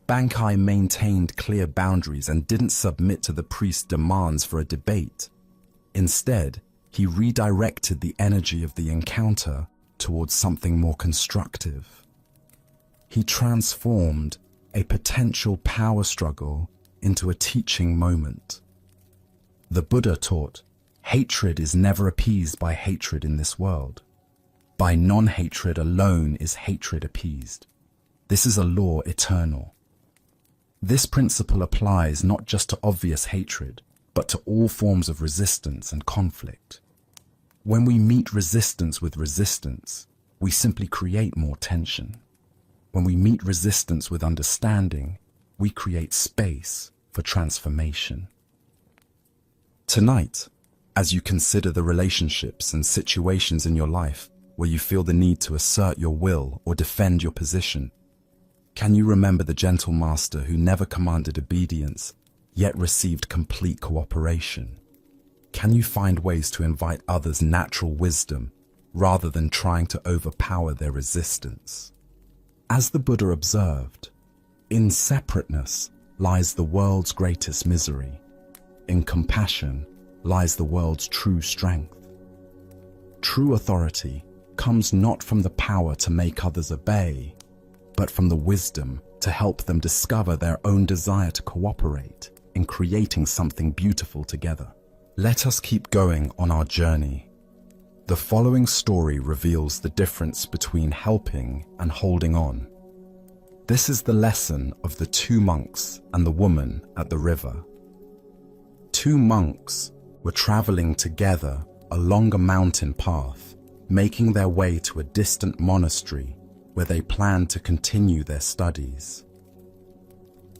Bankai maintained clear boundaries and didn't submit to the priest's demands for a debate. Instead, he redirected the energy of the encounter towards something more constructive. He transformed a potential power struggle into a teaching moment. The Buddha taught, Hatred is never appeased by hatred in this world. By non-hatred alone is hatred appeased. This is a law eternal. This principle applies not just to obvious hatred, but to all forms of resistance and conflict. When we meet resistance with resistance, we simply create more tension. When we meet resistance with understanding, we create space for transformation. Tonight, as you consider the relationships and situations in your life where you feel the need to assert your will or defend your position, can you remember the gentle master who never commanded obedience, yet received complete cooperation? Can you find ways to invite others' natural wisdom rather than trying to overpower their resistance? As the Buddha observed, in separateness lies the world's greatest misery. In compassion lies the world's true strength. True authority comes not from the power to make others obey, but from the wisdom to help them discover their own desire to cooperate in creating something beautiful together. Let us keep going on our journey. The following story reveals the difference between helping and holding on. This is the lesson of the two monks and the woman at the river. Two monks were traveling together along a mountain path, making their way to a distant monastery where they planned to continue their studies.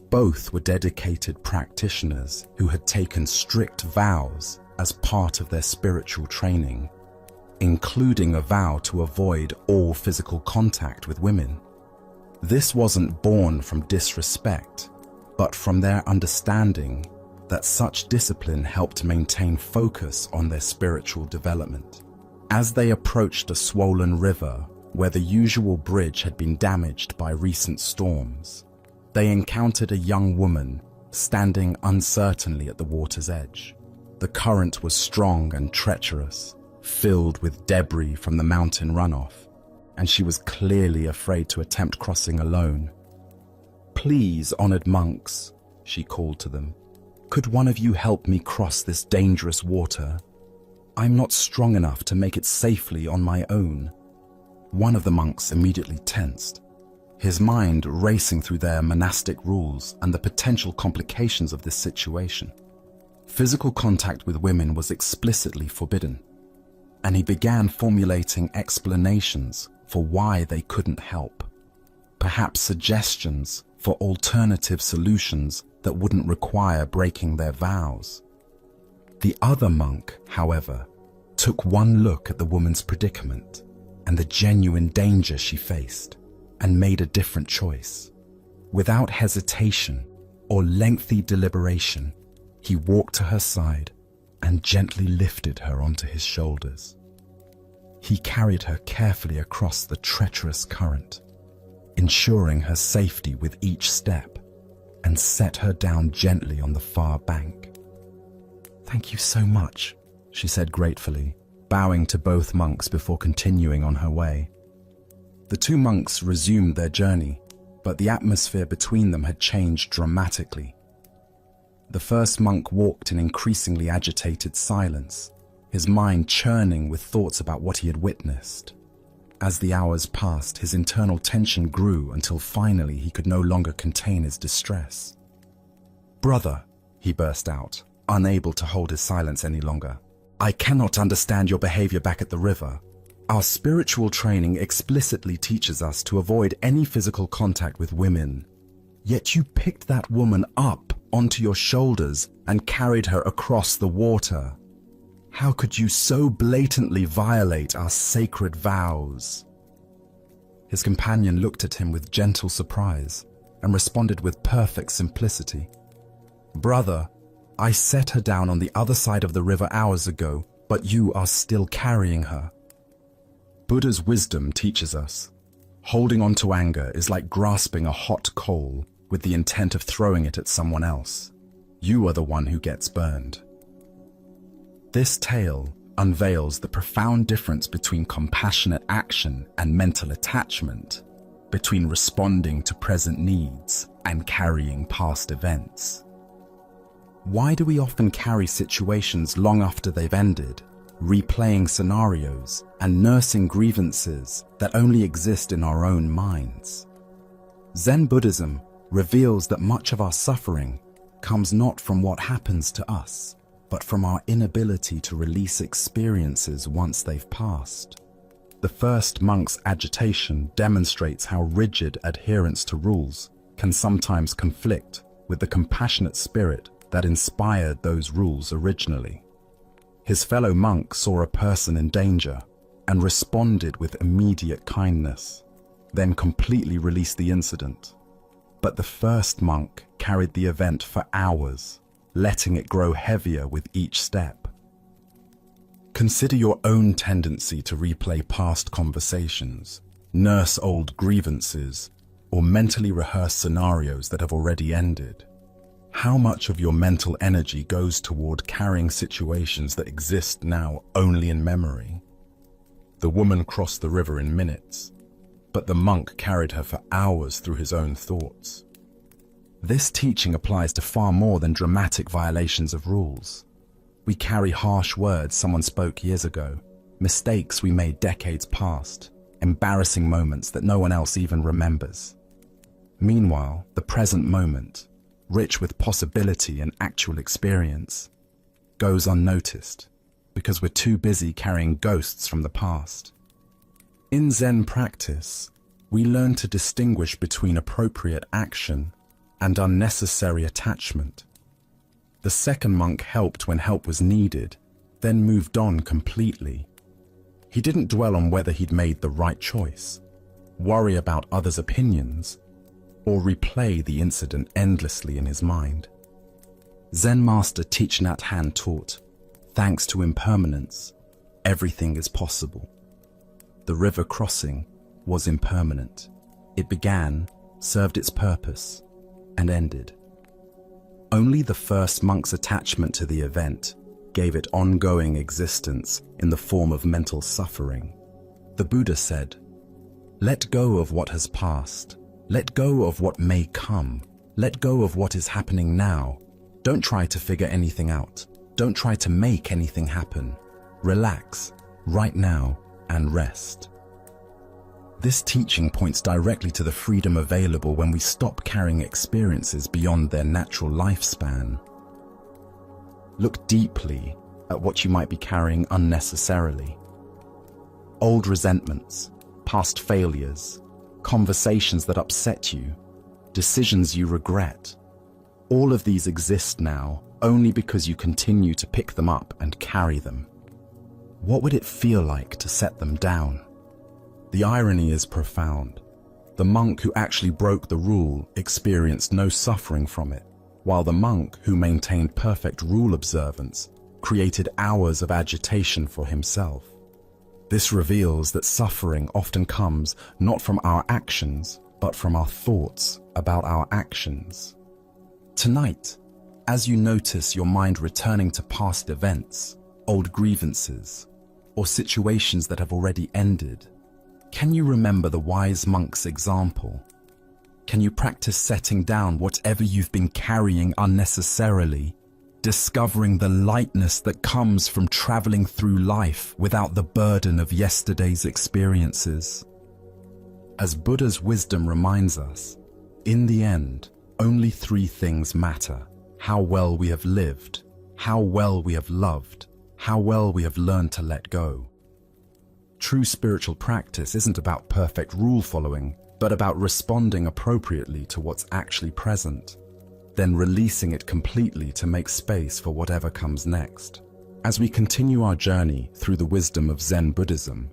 Both were dedicated practitioners who had taken strict vows as part of their spiritual training, including a vow to avoid all physical contact with women. This wasn't born from disrespect, but from their understanding that such discipline helped maintain focus on their spiritual development. As they approached a swollen river where the usual bridge had been damaged by recent storms, they encountered a young woman standing uncertainly at the water's edge. The current was strong and treacherous, filled with debris from the mountain runoff, and she was clearly afraid to attempt crossing alone. "Please, honored monks," she called to them, "could one of you help me cross this dangerous water? I'm not strong enough to make it safely on my own." One of the monks immediately tensed, his mind racing through their monastic rules and the potential complications of this situation. Physical contact with women was explicitly forbidden, and he began formulating explanations for why they couldn't help, perhaps suggestions for alternative solutions that wouldn't require breaking their vows. The other monk, however, took one look at the woman's predicament and the genuine danger she faced, and made a different choice. Without hesitation or lengthy deliberation, he walked to her side and gently lifted her onto his shoulders. He carried her carefully across the treacherous current, ensuring her safety with each step, and set her down gently on the far bank. "Thank you so much," she said gratefully, bowing to both monks before continuing on her way. The two monks resumed their journey, but the atmosphere between them had changed dramatically. The first monk walked in increasingly agitated silence, his mind churning with thoughts about what he had witnessed. As the hours passed, his internal tension grew until finally he could no longer contain his distress. "Brother," he burst out, unable to hold his silence any longer, "I cannot understand your behavior back at the river. Our spiritual training explicitly teaches us to avoid any physical contact with women. Yet you picked that woman up onto your shoulders and carried her across the water. How could you so blatantly violate our sacred vows?" His companion looked at him with gentle surprise and responded with perfect simplicity. "Brother, I set her down on the other side of the river hours ago, but you are still carrying her." Buddha's wisdom teaches us, holding on to anger is like grasping a hot coal with the intent of throwing it at someone else. You are the one who gets burned. This tale unveils the profound difference between compassionate action and mental attachment, between responding to present needs and carrying past events. Why do we often carry situations long after they've ended, replaying scenarios and nursing grievances that only exist in our own minds? Zen Buddhism reveals that much of our suffering comes not from what happens to us, but from our inability to release experiences once they've passed. The first monk's agitation demonstrates how rigid adherence to rules can sometimes conflict with the compassionate spirit that inspired those rules originally. His fellow monk saw a person in danger and responded with immediate kindness, then completely released the incident. But the first monk carried the event for hours, letting it grow heavier with each step. Consider your own tendency to replay past conversations, nurse old grievances, or mentally rehearse scenarios that have already ended. How much of your mental energy goes toward carrying situations that exist now only in memory? The woman crossed the river in minutes, but the monk carried her for hours through his own thoughts. This teaching applies to far more than dramatic violations of rules. We carry harsh words someone spoke years ago, mistakes we made decades past, embarrassing moments that no one else even remembers. Meanwhile, the present moment, rich with possibility and actual experience, goes unnoticed because we're too busy carrying ghosts from the past. In Zen practice, we learn to distinguish between appropriate action and unnecessary attachment. The second monk helped when help was needed, then moved on completely. He didn't dwell on whether he'd made the right choice, worry about others' opinions, or replay the incident endlessly in his mind. Zen master Thich Nhat Hanh taught, thanks to impermanence, everything is possible. The river crossing was impermanent. It began, served its purpose, and ended. Only the first monk's attachment to the event gave it ongoing existence in the form of mental suffering. The Buddha said, "Let go of what has passed. Let go of what may come. Let go of what is happening now. Don't try to figure anything out. Don't try to make anything happen. Relax, right now, and rest." This teaching points directly to the freedom available when we stop carrying experiences beyond their natural lifespan. Look deeply at what you might be carrying unnecessarily. Old resentments, past failures, conversations that upset you, decisions you regret. All of these exist now only because you continue to pick them up and carry them. What would it feel like to set them down? The irony is profound. The monk who actually broke the rule experienced no suffering from it, while the monk who maintained perfect rule observance created hours of agitation for himself. This reveals that suffering often comes not from our actions, but from our thoughts about our actions. Tonight, as you notice your mind returning to past events, old grievances, or situations that have already ended, can you remember the wise monk's example? Can you practice setting down whatever you've been carrying unnecessarily, discovering the lightness that comes from traveling through life without the burden of yesterday's experiences? As Buddha's wisdom reminds us, in the end, only three things matter: how well we have lived, how well we have loved, how well we have learned to let go. True spiritual practice isn't about perfect rule following, but about responding appropriately to what's actually present, then releasing it completely to make space for whatever comes next. As we continue our journey through the wisdom of Zen Buddhism,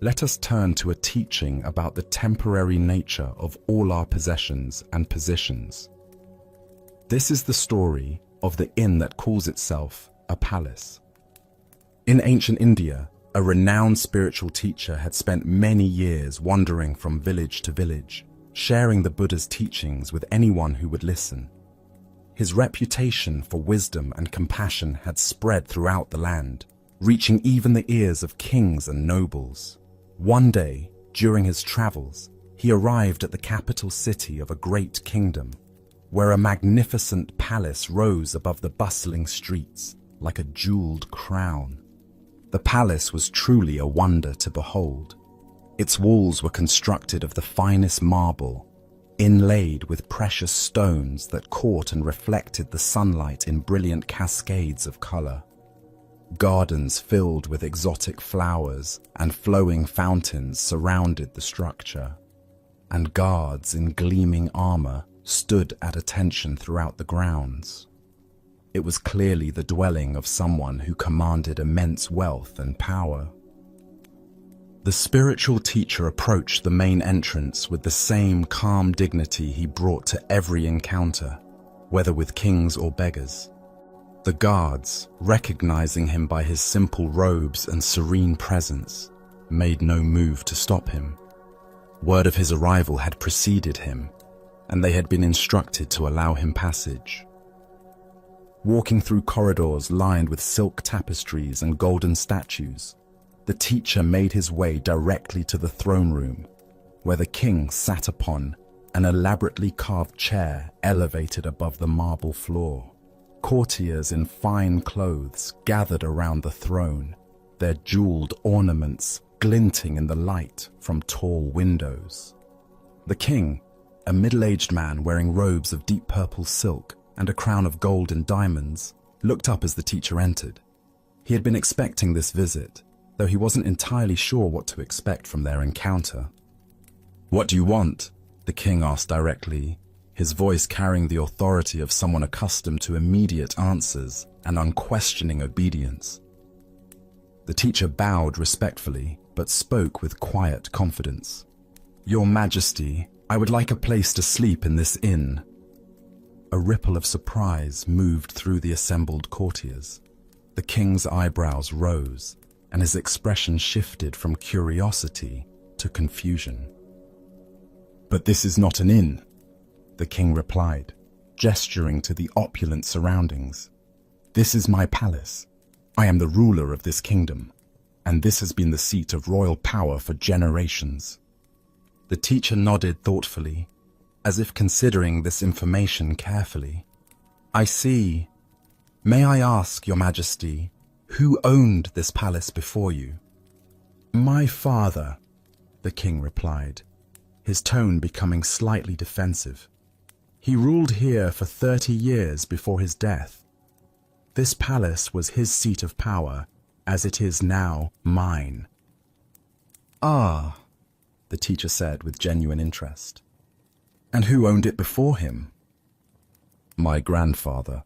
let us turn to a teaching about the temporary nature of all our possessions and positions. This is the story of the inn that calls itself a palace. In ancient India, a renowned spiritual teacher had spent many years wandering from village to village, sharing the Buddha's teachings with anyone who would listen. His reputation for wisdom and compassion had spread throughout the land, reaching even the ears of kings and nobles. One day, during his travels, he arrived at the capital city of a great kingdom. where a magnificent palace rose above the bustling streets like a jeweled crown. The palace was truly a wonder to behold. Its walls were constructed of the finest marble, inlaid with precious stones that caught and reflected the sunlight in brilliant cascades of color. Gardens filled with exotic flowers and flowing fountains surrounded the structure, and guards in gleaming armor stood at attention throughout the grounds. It was clearly the dwelling of someone who commanded immense wealth and power. The spiritual teacher approached the main entrance with the same calm dignity he brought to every encounter, whether with kings or beggars. The guards, recognizing him by his simple robes and serene presence, made no move to stop him. Word of his arrival had preceded him, and they had been instructed to allow him passage. Walking through corridors lined with silk tapestries and golden statues, the teacher made his way directly to the throne room, where the king sat upon an elaborately carved chair elevated above the marble floor. Courtiers in fine clothes gathered around the throne, their jeweled ornaments glinting in the light from tall windows. The king, a middle-aged man wearing robes of deep purple silk and a crown of gold and diamonds, looked up as the teacher entered. He had been expecting this visit, though he wasn't entirely sure what to expect from their encounter. "What do you want?" the king asked directly, his voice carrying the authority of someone accustomed to immediate answers and unquestioning obedience. The teacher bowed respectfully, but spoke with quiet confidence. "Your Majesty, I would like a place to sleep in this inn." A ripple of surprise moved through the assembled courtiers. The king's eyebrows rose, and his expression shifted from curiosity to confusion. "But this is not an inn," the king replied, gesturing to the opulent surroundings. "This is my palace. I am the ruler of this kingdom, and this has been the seat of royal power for generations." The teacher nodded thoughtfully, as if considering this information carefully. "I see. May I ask, Your Majesty, who owned this palace before you?" "My father," the king replied, his tone becoming slightly defensive. "He ruled here for 30 years before his death. This palace was his seat of power, as it is now mine." "Ah," the teacher said with genuine interest. "And who owned it before him?" "My grandfather,"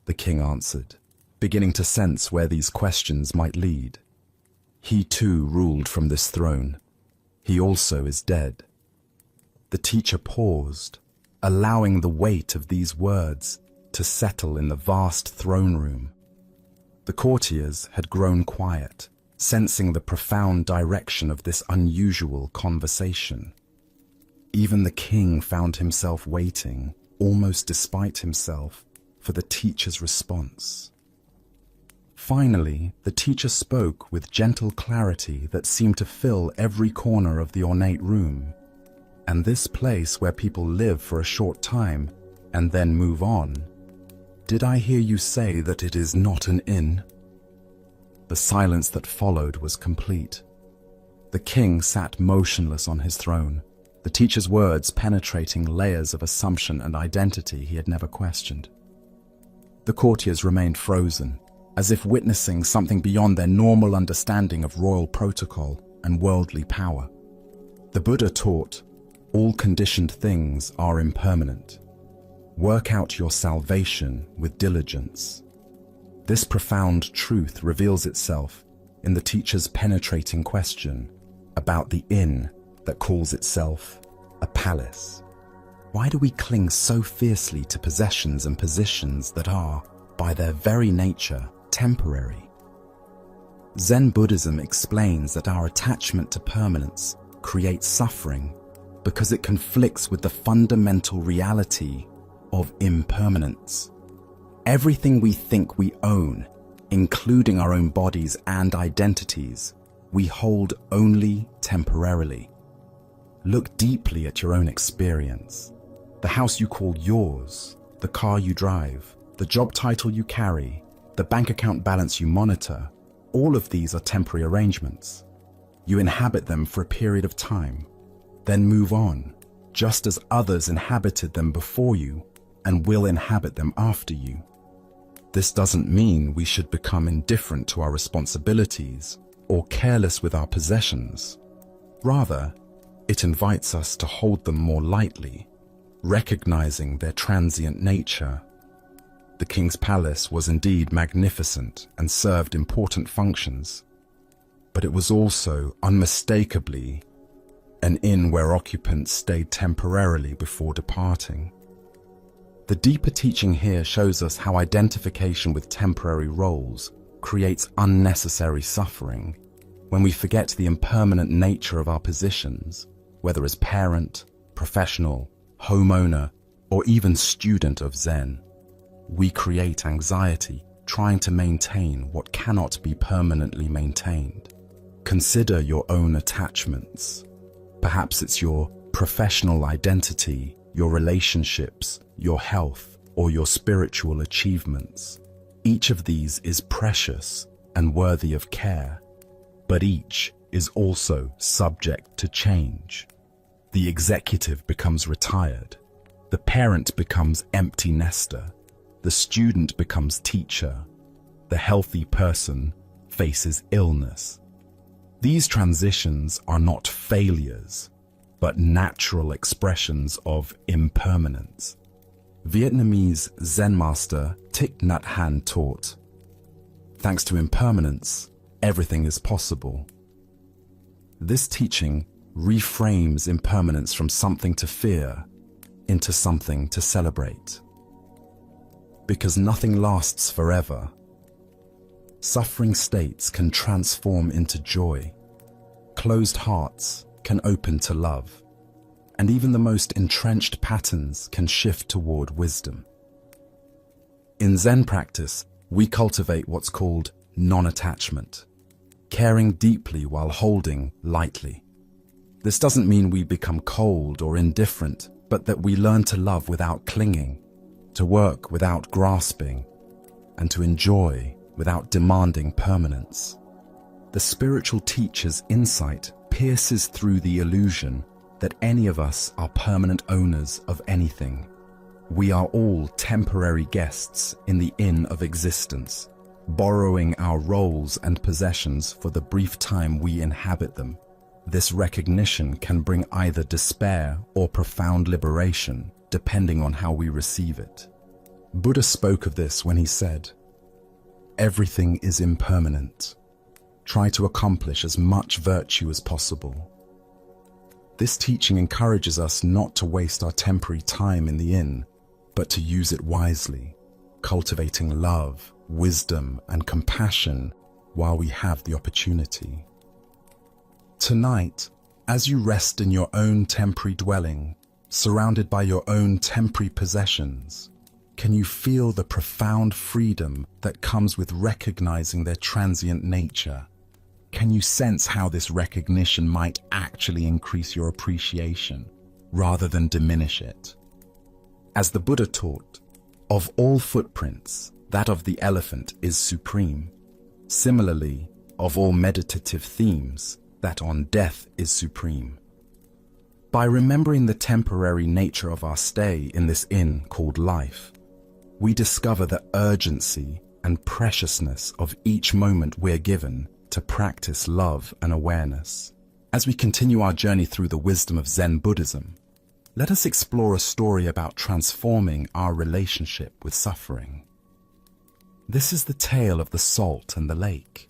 the king answered, beginning to sense where these questions might lead. "He too ruled from this throne. He also is dead." The teacher paused, allowing the weight of these words to settle in the vast throne room. The courtiers had grown quiet, sensing the profound direction of this unusual conversation. Even the king found himself waiting, almost despite himself, for the teacher's response. Finally, the teacher spoke with gentle clarity that seemed to fill every corner of the ornate room. "And this place where people live for a short time and then move on, did I hear you say that it is not an inn?" The silence that followed was complete. The king sat motionless on his throne, the teacher's words penetrating layers of assumption and identity he had never questioned. The courtiers remained frozen, as if witnessing something beyond their normal understanding of royal protocol and worldly power. The Buddha taught, "All conditioned things are impermanent. Work out your salvation with diligence." This profound truth reveals itself in the teacher's penetrating question about the inn that calls itself a palace. Why do we cling so fiercely to possessions and positions that are, by their very nature, temporary? Zen Buddhism explains that our attachment to permanence creates suffering because it conflicts with the fundamental reality of impermanence. Everything we think we own, including our own bodies and identities, we hold only temporarily. Look deeply at your own experience. The house you call yours, the car you drive, the job title you carry, the bank account balance you monitor, all of these are temporary arrangements. You inhabit them for a period of time, then move on, just as others inhabited them before you and will inhabit them after you. This doesn't mean we should become indifferent to our responsibilities or careless with our possessions. Rather, it invites us to hold them more lightly, recognizing their transient nature. The king's palace was indeed magnificent and served important functions, but it was also unmistakably an inn where occupants stayed temporarily before departing. The deeper teaching here shows us how identification with temporary roles creates unnecessary suffering when we forget the impermanent nature of our positions, whether as parent, professional, homeowner, or even student of Zen. We create anxiety trying to maintain what cannot be permanently maintained. Consider your own attachments. Perhaps it's your professional identity, your relationships, your health, or your spiritual achievements. Each of these is precious and worthy of care, but each is also subject to change. The executive becomes retired, the parent becomes empty nester, the student becomes teacher, the healthy person faces illness. These transitions are not failures, but natural expressions of impermanence. Vietnamese Zen master Thich Nhat Hanh taught, "Thanks to impermanence, everything is possible." This teaching reframes impermanence from something to fear into something to celebrate. Because nothing lasts forever, suffering states can transform into joy, closed hearts can open to love, and even the most entrenched patterns can shift toward wisdom. In Zen practice, we cultivate what's called non-attachment, caring deeply while holding lightly. This doesn't mean we become cold or indifferent, but that we learn to love without clinging, to work without grasping, and to enjoy without demanding permanence. The spiritual teacher's insight pierces through the illusion that any of us are permanent owners of anything. We are all temporary guests in the inn of existence, borrowing our roles and possessions for the brief time we inhabit them. This recognition can bring either despair or profound liberation, depending on how we receive it. Buddha spoke of this when he said, "Everything is impermanent. Try to accomplish as much virtue as possible." This teaching encourages us not to waste our temporary time in the inn, but to use it wisely, cultivating love, wisdom, and compassion while we have the opportunity. Tonight, as you rest in your own temporary dwelling, surrounded by your own temporary possessions, can you feel the profound freedom that comes with recognizing their transient nature? Can you sense how this recognition might actually increase your appreciation rather than diminish it? As the Buddha taught, of all footprints, that of the elephant is supreme. Similarly, of all meditative themes, that on death is supreme. By remembering the temporary nature of our stay in this inn called life, we discover the urgency and preciousness of each moment we're given to practice love and awareness. As we continue our journey through the wisdom of Zen Buddhism, let us explore a story about transforming our relationship with suffering. This is the tale of the salt and the lake.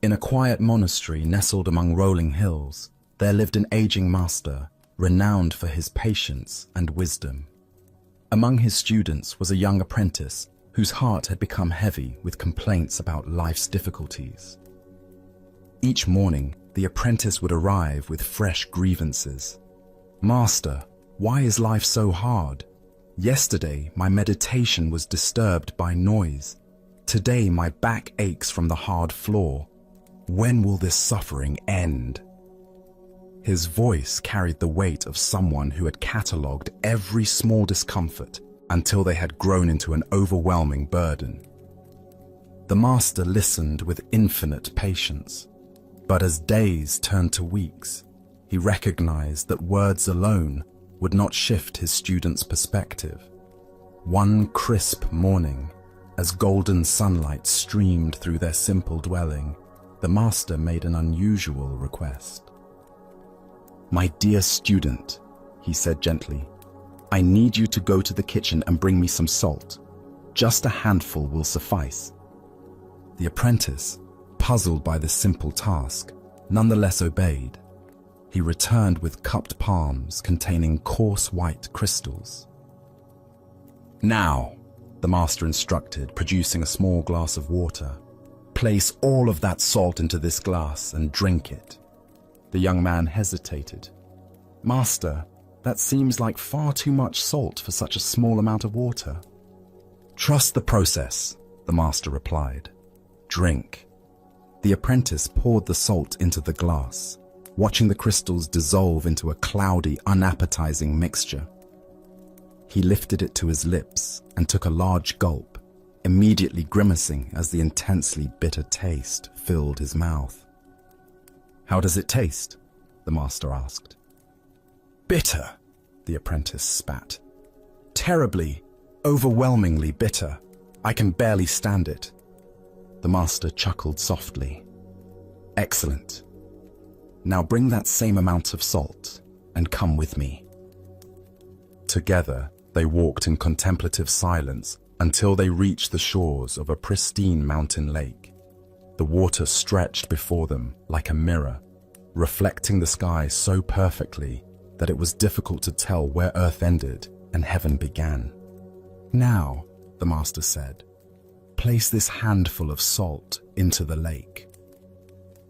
In a quiet monastery nestled among rolling hills, there lived an aging master, renowned for his patience and wisdom. Among his students was a young apprentice whose heart had become heavy with complaints about life's difficulties. Each morning, the apprentice would arrive with fresh grievances. "Master, why is life so hard? Yesterday, my meditation was disturbed by noise. Today, my back aches from the hard floor. When will this suffering end?" His voice carried the weight of someone who had catalogued every small discomfort until they had grown into an overwhelming burden. The master listened with infinite patience, but as days turned to weeks, he recognized that words alone would not shift his student's perspective. One crisp morning, as golden sunlight streamed through their simple dwelling, the master made an unusual request. "My dear student," he said gently, "I need you to go to the kitchen and bring me some salt. Just a handful will suffice." The apprentice, puzzled by this simple task, nonetheless obeyed. He returned with cupped palms containing coarse white crystals. "Now," the master instructed, producing a small glass of water, "place all of that salt into this glass and drink it." The young man hesitated. "Master, that seems like far too much salt for such a small amount of water." "Trust the process," the master replied. "Drink." The apprentice poured the salt into the glass, watching the crystals dissolve into a cloudy, unappetizing mixture. He lifted it to his lips and took a large gulp, immediately grimacing as the intensely bitter taste filled his mouth. "How does it taste?" the master asked. "Bitter," the apprentice spat. "Terribly, overwhelmingly bitter. I can barely stand it." The master chuckled softly. "Excellent. Now bring that same amount of salt and come with me." Together, they walked in contemplative silence until they reached the shores of a pristine mountain lake. The water stretched before them like a mirror, reflecting the sky so perfectly that it was difficult to tell where earth ended and heaven began. "Now," the master said, "place this handful of salt into the lake."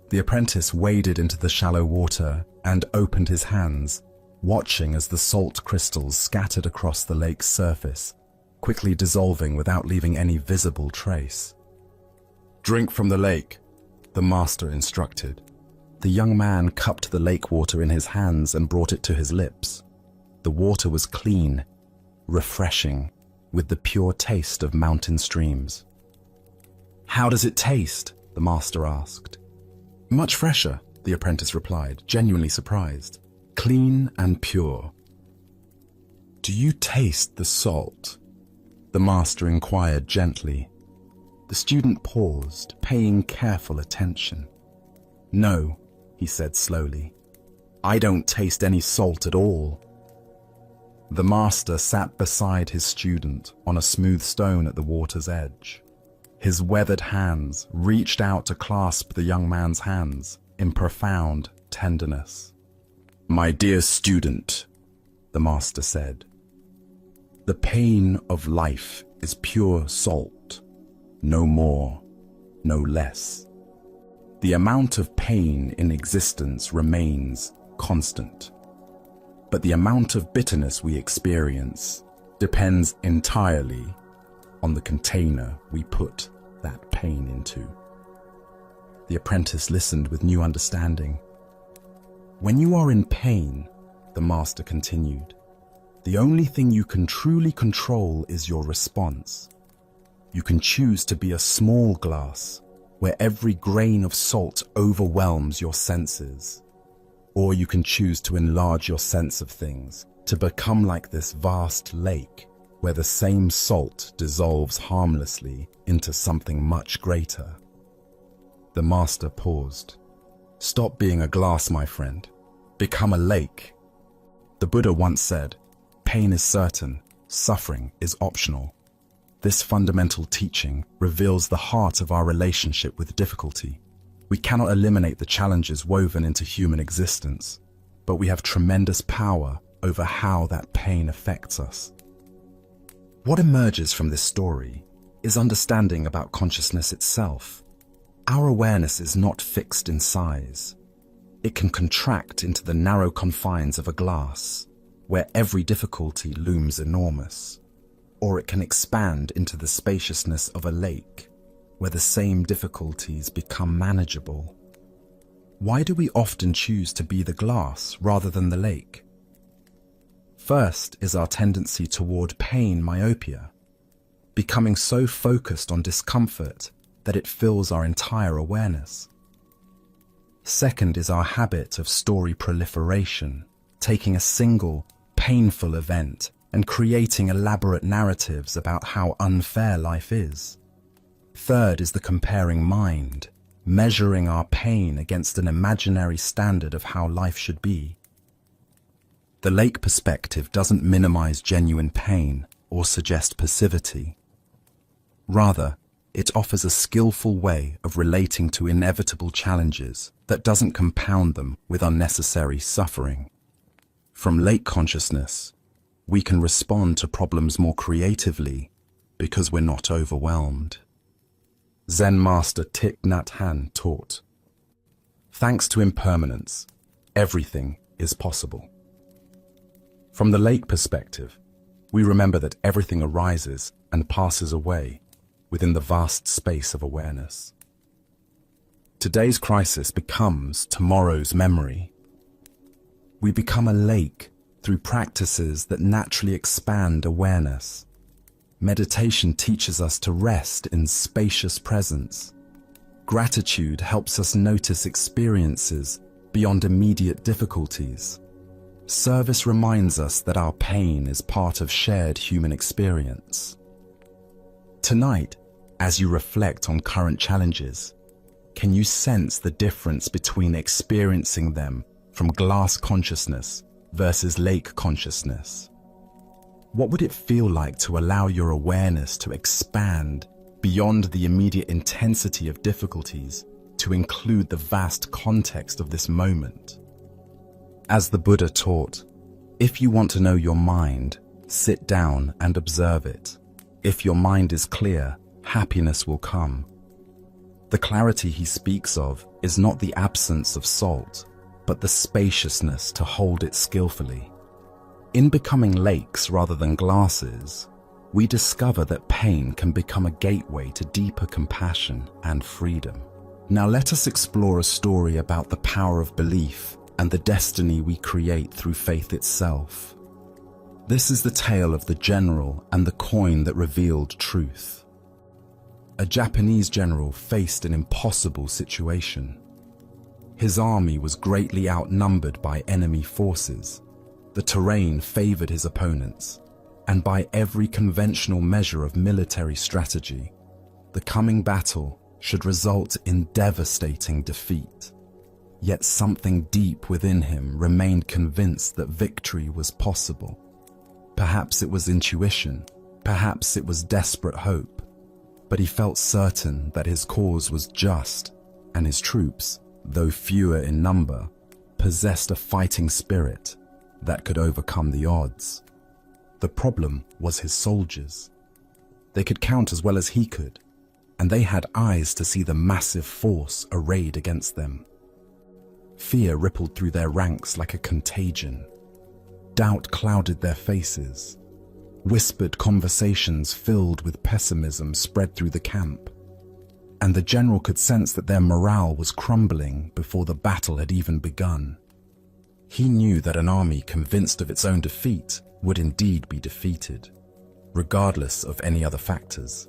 The apprentice waded into the shallow water and opened his hands, watching as the salt crystals scattered across the lake's surface, quickly dissolving without leaving any visible trace. "Drink from the lake," the master instructed. The young man cupped the lake water in his hands and brought it to his lips. The water was clean, refreshing, with the pure taste of mountain streams. "How does it taste?" the master asked. "Much fresher," the apprentice replied, genuinely surprised. "Clean and pure." "Do you taste the salt?" the master inquired gently. The student paused, paying careful attention. "No," he said slowly. "I don't taste any salt at all." The master sat beside his student on a smooth stone at the water's edge. His weathered hands reached out to clasp the young man's hands in profound tenderness. "My dear student," the master said, "the pain of life is pure salt, no more, no less. The amount of pain in existence remains constant, but the amount of bitterness we experience depends entirely on the container we put that pain into." The apprentice listened with new understanding. "When you are in pain," the master continued, "the only thing you can truly control is your response. You can choose to be a small glass where every grain of salt overwhelms your senses, or you can choose to enlarge your sense of things to become like this vast lake where the same salt dissolves harmlessly into something much greater." The master paused. "Stop being a glass, my friend. Become a lake. The Buddha once said, 'Pain is certain, suffering is optional.' This fundamental teaching reveals the heart of our relationship with difficulty. We cannot eliminate the challenges woven into human existence, but we have tremendous power over how that pain affects us. What emerges from this story is understanding about consciousness itself. Our awareness is not fixed in size. It can contract into the narrow confines of a glass, where every difficulty looms enormous, or it can expand into the spaciousness of a lake, where the same difficulties become manageable. Why do we often choose to be the glass rather than the lake? First is our tendency toward pain myopia, becoming so focused on discomfort that it fills our entire awareness. Second is our habit of story proliferation, taking a single, painful event and creating elaborate narratives about how unfair life is. Third is the comparing mind, measuring our pain against an imaginary standard of how life should be. The lake perspective doesn't minimize genuine pain or suggest passivity. Rather, it offers a skillful way of relating to inevitable challenges that doesn't compound them with unnecessary suffering. From lake consciousness, we can respond to problems more creatively because we're not overwhelmed. Zen master Thich Nhat Hanh taught, "Thanks to impermanence, everything is possible." From the lake perspective, we remember that everything arises and passes away within the vast space of awareness. Today's crisis becomes tomorrow's memory. We become a lake through practices that naturally expand awareness. Meditation teaches us to rest in spacious presence. Gratitude helps us notice experiences beyond immediate difficulties. Service reminds us that our pain is part of shared human experience. Tonight, as you reflect on current challenges, can you sense the difference between experiencing them from glass consciousness versus lake consciousness? What would it feel like to allow your awareness to expand beyond the immediate intensity of difficulties to include the vast context of this moment? As the Buddha taught, if you want to know your mind, sit down and observe it. If your mind is clear, happiness will come. The clarity he speaks of is not the absence of salt, but the spaciousness to hold it skillfully. In becoming lakes rather than glasses, we discover that pain can become a gateway to deeper compassion and freedom. Now let us explore a story about the power of belief and the destiny we create through faith itself. This is the tale of the general and the coin that revealed truth. A Japanese general faced an impossible situation. His army was greatly outnumbered by enemy forces. The terrain favored his opponents, and by every conventional measure of military strategy, the coming battle should result in devastating defeat. Yet something deep within him remained convinced that victory was possible. Perhaps it was intuition, perhaps it was desperate hope, but he felt certain that his cause was just, and his troops, though fewer in number, possessed a fighting spirit that could overcome the odds. The problem was his soldiers. They could count as well as he could, and they had eyes to see the massive force arrayed against them. Fear rippled through their ranks like a contagion. Doubt clouded their faces. Whispered conversations filled with pessimism spread through the camp, and the general could sense that their morale was crumbling before the battle had even begun. He knew that an army convinced of its own defeat would indeed be defeated, regardless of any other factors.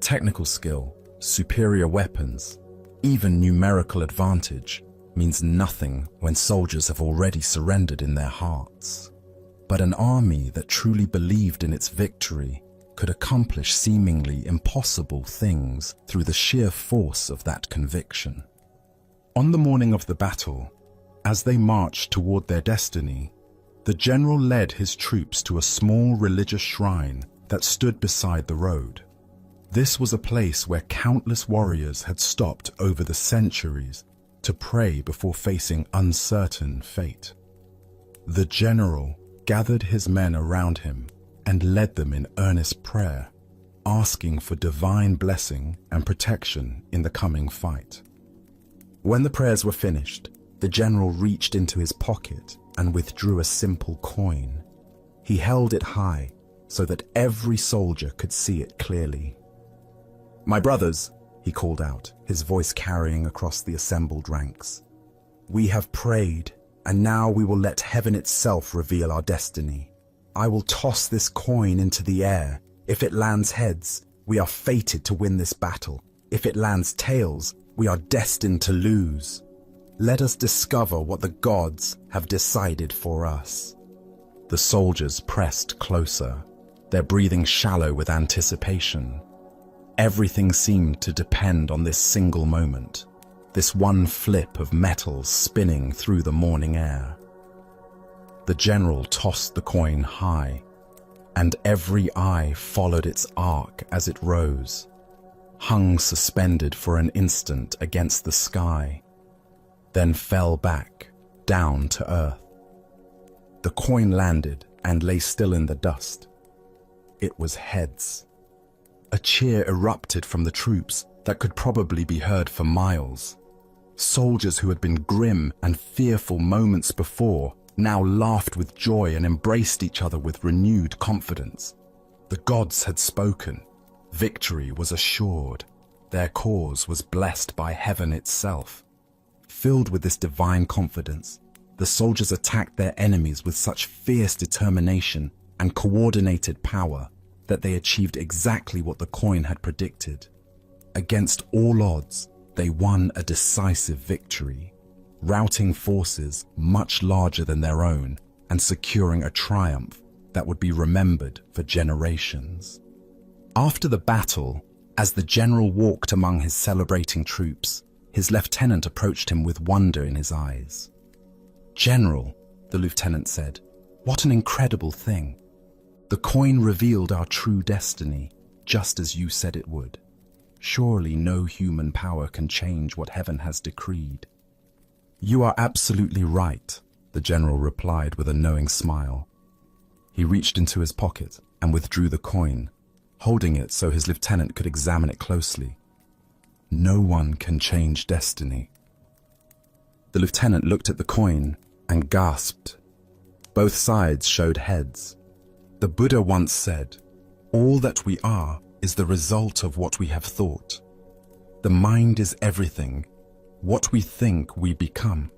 Technical skill, superior weapons, even numerical advantage means nothing when soldiers have already surrendered in their hearts. But an army that truly believed in its victory could accomplish seemingly impossible things through the sheer force of that conviction. On the morning of the battle, as they marched toward their destiny, the general led his troops to a small religious shrine that stood beside the road. This was a place where countless warriors had stopped over the centuries to pray before facing uncertain fate. The general gathered his men around him and led them in earnest prayer, asking for divine blessing and protection in the coming fight. When the prayers were finished, the general reached into his pocket and withdrew a simple coin. He held it high so that every soldier could see it clearly. "My brothers," he called out, his voice carrying across the assembled ranks, We have prayed, and now we will let heaven itself reveal our destiny. I will toss this coin into the air. If it lands heads, we are fated to win this battle. If it lands tails, we are destined to lose. Let us discover what the gods have decided for us." The soldiers pressed closer, their breathing shallow with anticipation. Everything seemed to depend on this single moment, this one flip of metals spinning through the morning air. The general tossed the coin high, and every eye followed its arc as it rose, hung suspended for an instant against the sky, then fell back, down to earth. The coin landed and lay still in the dust. It was heads. A cheer erupted from the troops that could probably be heard for miles. Soldiers who had been grim and fearful moments before now laughed with joy and embraced each other with renewed confidence. The gods had spoken. Victory was assured. Their cause was blessed by heaven itself. Filled with this divine confidence, the soldiers attacked their enemies with such fierce determination and coordinated power that they achieved exactly what the coin had predicted. Against all odds, they won a decisive victory, routing forces much larger than their own and securing a triumph that would be remembered for generations. After the battle, as the general walked among his celebrating troops, his lieutenant approached him with wonder in his eyes. "General," the lieutenant said, "what an incredible thing. The coin revealed our true destiny, just as you said it would. Surely no human power can change what heaven has decreed." "You are absolutely right," the general replied with a knowing smile. He reached into his pocket and withdrew the coin, holding it so his lieutenant could examine it closely. "No one can change destiny." The lieutenant looked at the coin and gasped. Both sides showed heads. The Buddha once said, "All that we are is the result of what we have thought. The mind is everything. What we think, we become."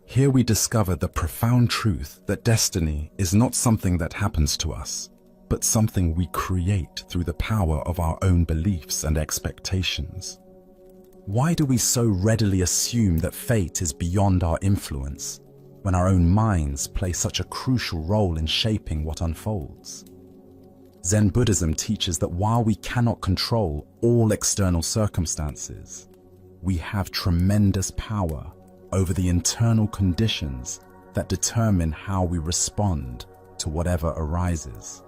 Here we discover the profound truth that destiny is not something that happens to us, but something we create through the power of our own beliefs and expectations. Why do we so readily assume that fate is beyond our influence, when our own minds play such a crucial role in shaping what unfolds? Zen Buddhism teaches that while we cannot control all external circumstances, we have tremendous power over the internal conditions that determine how we respond to whatever arises.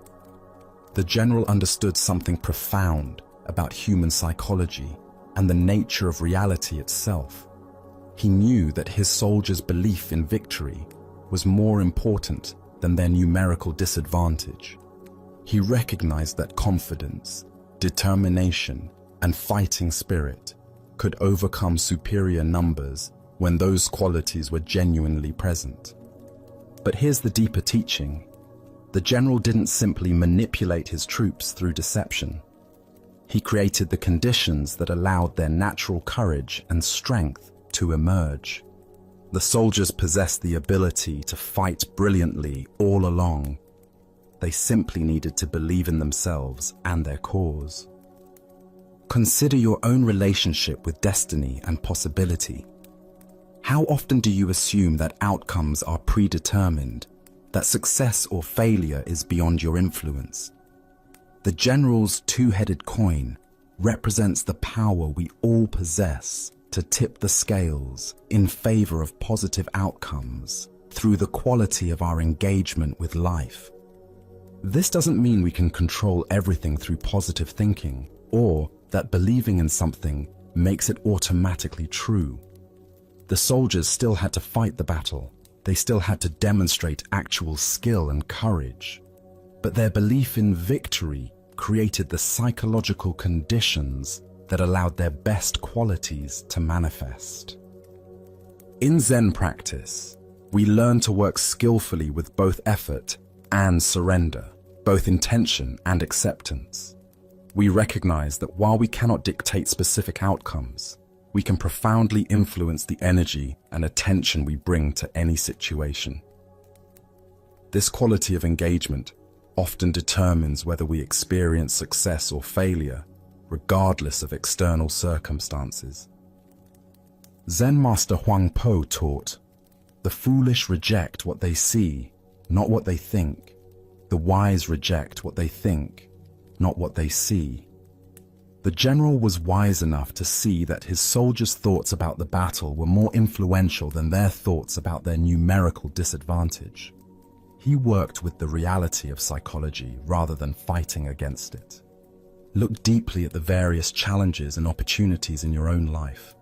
The general understood something profound about human psychology and the nature of reality itself. He knew that his soldiers' belief in victory was more important than their numerical disadvantage. He recognized that confidence, determination, and fighting spirit could overcome superior numbers when those qualities were genuinely present. But here's the deeper teaching. The general didn't simply manipulate his troops through deception. He created the conditions that allowed their natural courage and strength to emerge. The soldiers possessed the ability to fight brilliantly all along. They simply needed to believe in themselves and their cause. Consider your own relationship with destiny and possibility. How often do you assume that outcomes are predetermined, that success or failure is beyond your influence? The general's two-headed coin represents the power we all possess to tip the scales in favor of positive outcomes through the quality of our engagement with life. This doesn't mean we can control everything through positive thinking, or that believing in something makes it automatically true. The soldiers still had to fight the battle. They still had to demonstrate actual skill and courage. But their belief in victory created the psychological conditions that allowed their best qualities to manifest. In Zen practice, we learn to work skillfully with both effort and surrender, both intention and acceptance. We recognize that while we cannot dictate specific outcomes, we can profoundly influence the energy and attention we bring to any situation. This quality of engagement often determines whether we experience success or failure, regardless of external circumstances. Zen master Huang Po taught, "The foolish reject what they see, not what they think. The wise reject what they think, not what they see." The general was wise enough to see that his soldiers' thoughts about the battle were more influential than their thoughts about their numerical disadvantage. He worked with the reality of psychology rather than fighting against it. Look deeply at the various challenges and opportunities in your own life.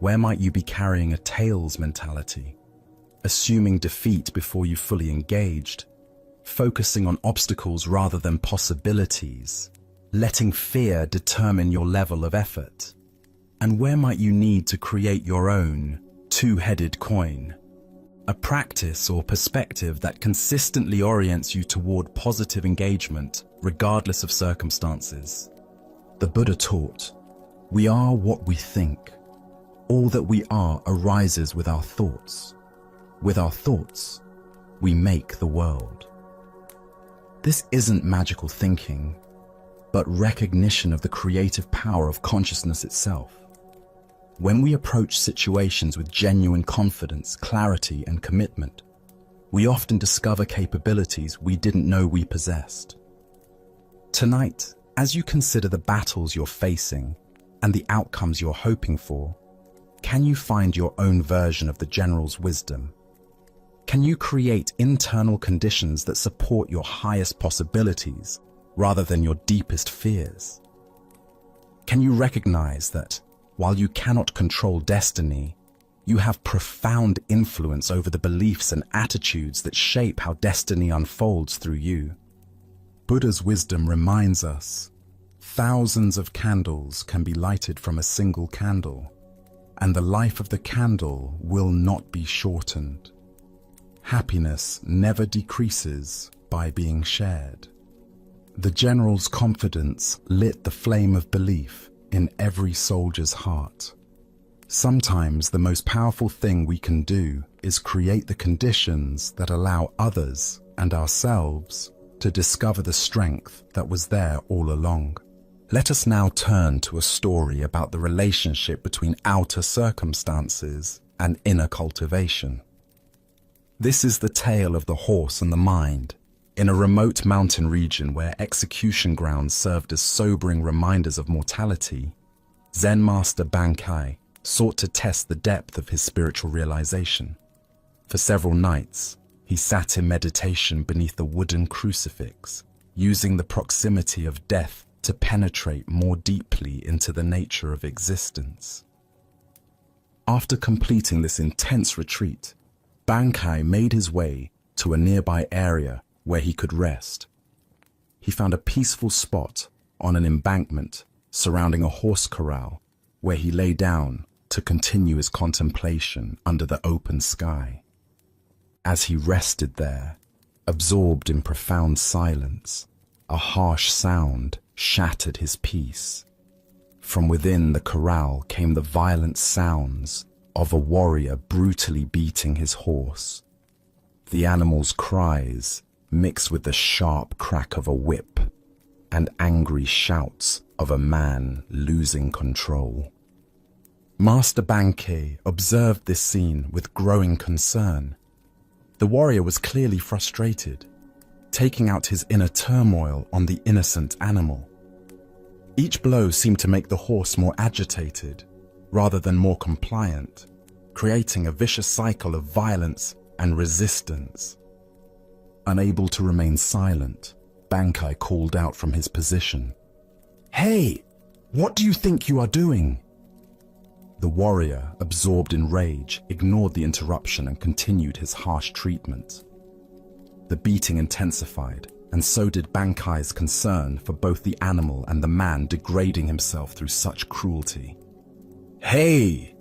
Where might you be carrying a tails mentality, assuming defeat before you fully engaged, focusing on obstacles rather than possibilities, letting fear determine your level of effort? And where might you need to create your own two-headed coin, a practice or perspective that consistently orients you toward positive engagement, regardless of circumstances? The Buddha taught, "We are what we think. All that we are arises with our thoughts. With our thoughts, we make the world." This isn't magical thinking, but recognition of the creative power of consciousness itself. When we approach situations with genuine confidence, clarity, and commitment, we often discover capabilities we didn't know we possessed. Tonight, as you consider the battles you're facing and the outcomes you're hoping for, can you find your own version of the general's wisdom? Can you create internal conditions that support your highest possibilities rather than your deepest fears? Can you recognize that while you cannot control destiny, you have profound influence over the beliefs and attitudes that shape how destiny unfolds through you? Buddha's wisdom reminds us, thousands of candles can be lighted from a single candle, and the life of the candle will not be shortened. Happiness never decreases by being shared. The general's confidence lit the flame of belief in every soldier's heart. Sometimes the most powerful thing we can do is create the conditions that allow others and ourselves to discover the strength that was there all along. Let us now turn to a story about the relationship between outer circumstances and inner cultivation. This is the tale of the horse and the mind. In a remote mountain region where execution grounds served as sobering reminders of mortality, Zen master Bankai sought to test the depth of his spiritual realization. For several nights, he sat in meditation beneath a wooden crucifix, using the proximity of death to penetrate more deeply into the nature of existence. After completing this intense retreat, Bankai made his way to a nearby area where he could rest. He found a peaceful spot on an embankment surrounding a horse corral where he lay down to continue his contemplation under the open sky. As he rested there, absorbed in profound silence, a harsh sound shattered his peace. From within the corral came the violent sounds of a warrior brutally beating his horse. The animal's cries mixed with the sharp crack of a whip and angry shouts of a man losing control. Master Bankai observed this scene with growing concern. The warrior was clearly frustrated, taking out his inner turmoil on the innocent animal. Each blow seemed to make the horse more agitated, rather than more compliant, creating a vicious cycle of violence and resistance. Unable to remain silent, Bankai called out from his position, "Hey, what do you think you are doing?" The warrior, absorbed in rage, ignored the interruption and continued his harsh treatment. The beating intensified, and so did Bankai's concern for both the animal and the man degrading himself through such cruelty. "Hey!"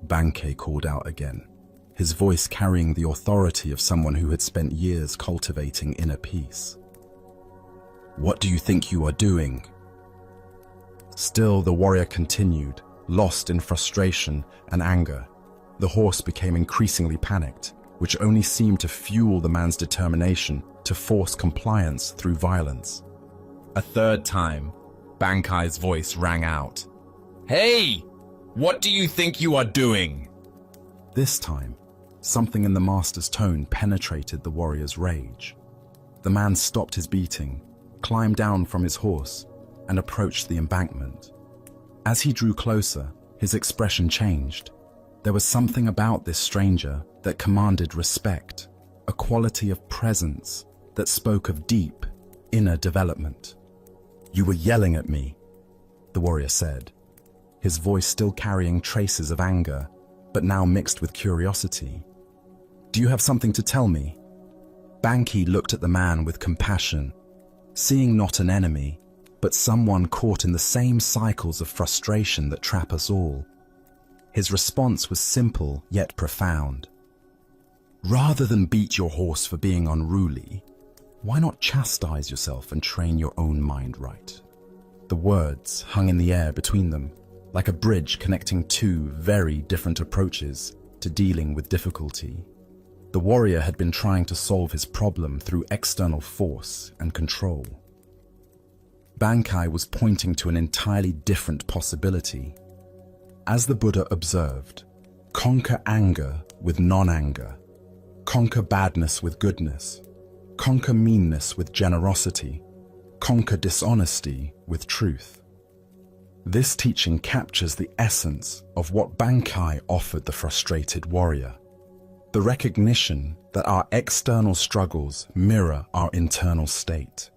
Bankai called out again, his voice carrying the authority of someone who had spent years cultivating inner peace. "What do you think you are doing?" Still, the warrior continued, lost in frustration and anger. The horse became increasingly panicked, which only seemed to fuel the man's determination to force compliance through violence. A third time, Bankai's voice rang out. "Hey! What do you think you are doing?" This time, something in the master's tone penetrated the warrior's rage. The man stopped his beating, climbed down from his horse, and approached the embankment. As he drew closer, his expression changed. There was something about this stranger that commanded respect, a quality of presence that spoke of deep, inner development. "You were yelling at me," the warrior said, his voice still carrying traces of anger, but now mixed with curiosity. "Do you have something to tell me?" Banki looked at the man with compassion, seeing not an enemy, but someone caught in the same cycles of frustration that trap us all. His response was simple yet profound. "Rather than beat your horse for being unruly, why not chastise yourself and train your own mind right?" The words hung in the air between them, like a bridge connecting two very different approaches to dealing with difficulty. The warrior had been trying to solve his problem through external force and control. Bankai was pointing to an entirely different possibility. As the Buddha observed, conquer anger with non-anger, conquer badness with goodness, conquer meanness with generosity, conquer dishonesty with truth. This teaching captures the essence of what Bankai offered the frustrated warrior. The recognition that our external struggles mirror our internal state.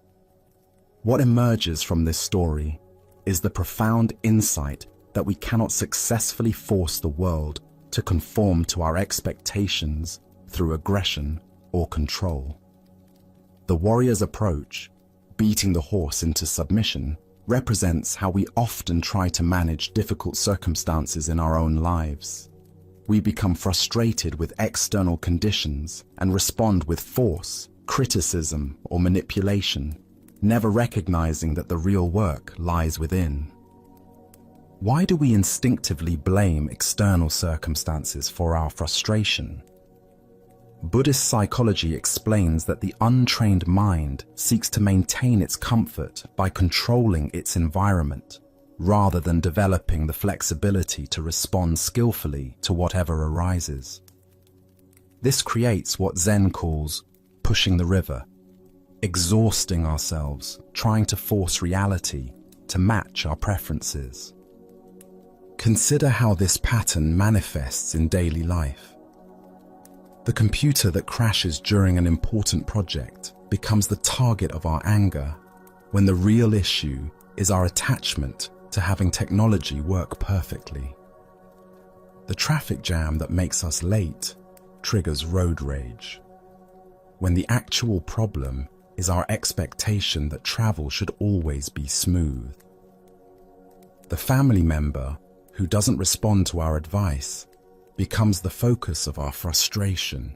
What emerges from this story is the profound insight that we cannot successfully force the world to conform to our expectations through aggression or control. The warrior's approach, beating the horse into submission, represents how we often try to manage difficult circumstances in our own lives. We become frustrated with external conditions and respond with force, criticism, or manipulation, never recognizing that the real work lies within. Why do we instinctively blame external circumstances for our frustration? Buddhist psychology explains that the untrained mind seeks to maintain its comfort by controlling its environment, rather than developing the flexibility to respond skillfully to whatever arises. This creates what Zen calls pushing the river, exhausting ourselves, trying to force reality to match our preferences. Consider how this pattern manifests in daily life. The computer that crashes during an important project becomes the target of our anger, when the real issue is our attachment to having technology work perfectly. The traffic jam that makes us late triggers road rage, when the actual problem is our expectation that travel should always be smooth. The family member who doesn't respond to our advice becomes the focus of our frustration,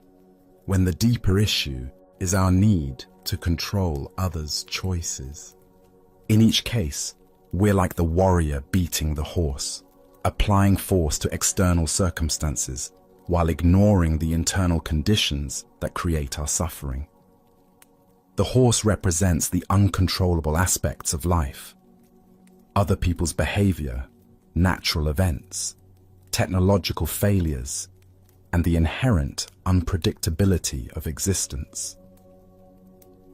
when the deeper issue is our need to control others' choices. In each case, we're like the warrior beating the horse, applying force to external circumstances while ignoring the internal conditions that create our suffering. The horse represents the uncontrollable aspects of life: other people's behavior, natural events, technological failures, and the inherent unpredictability of existence.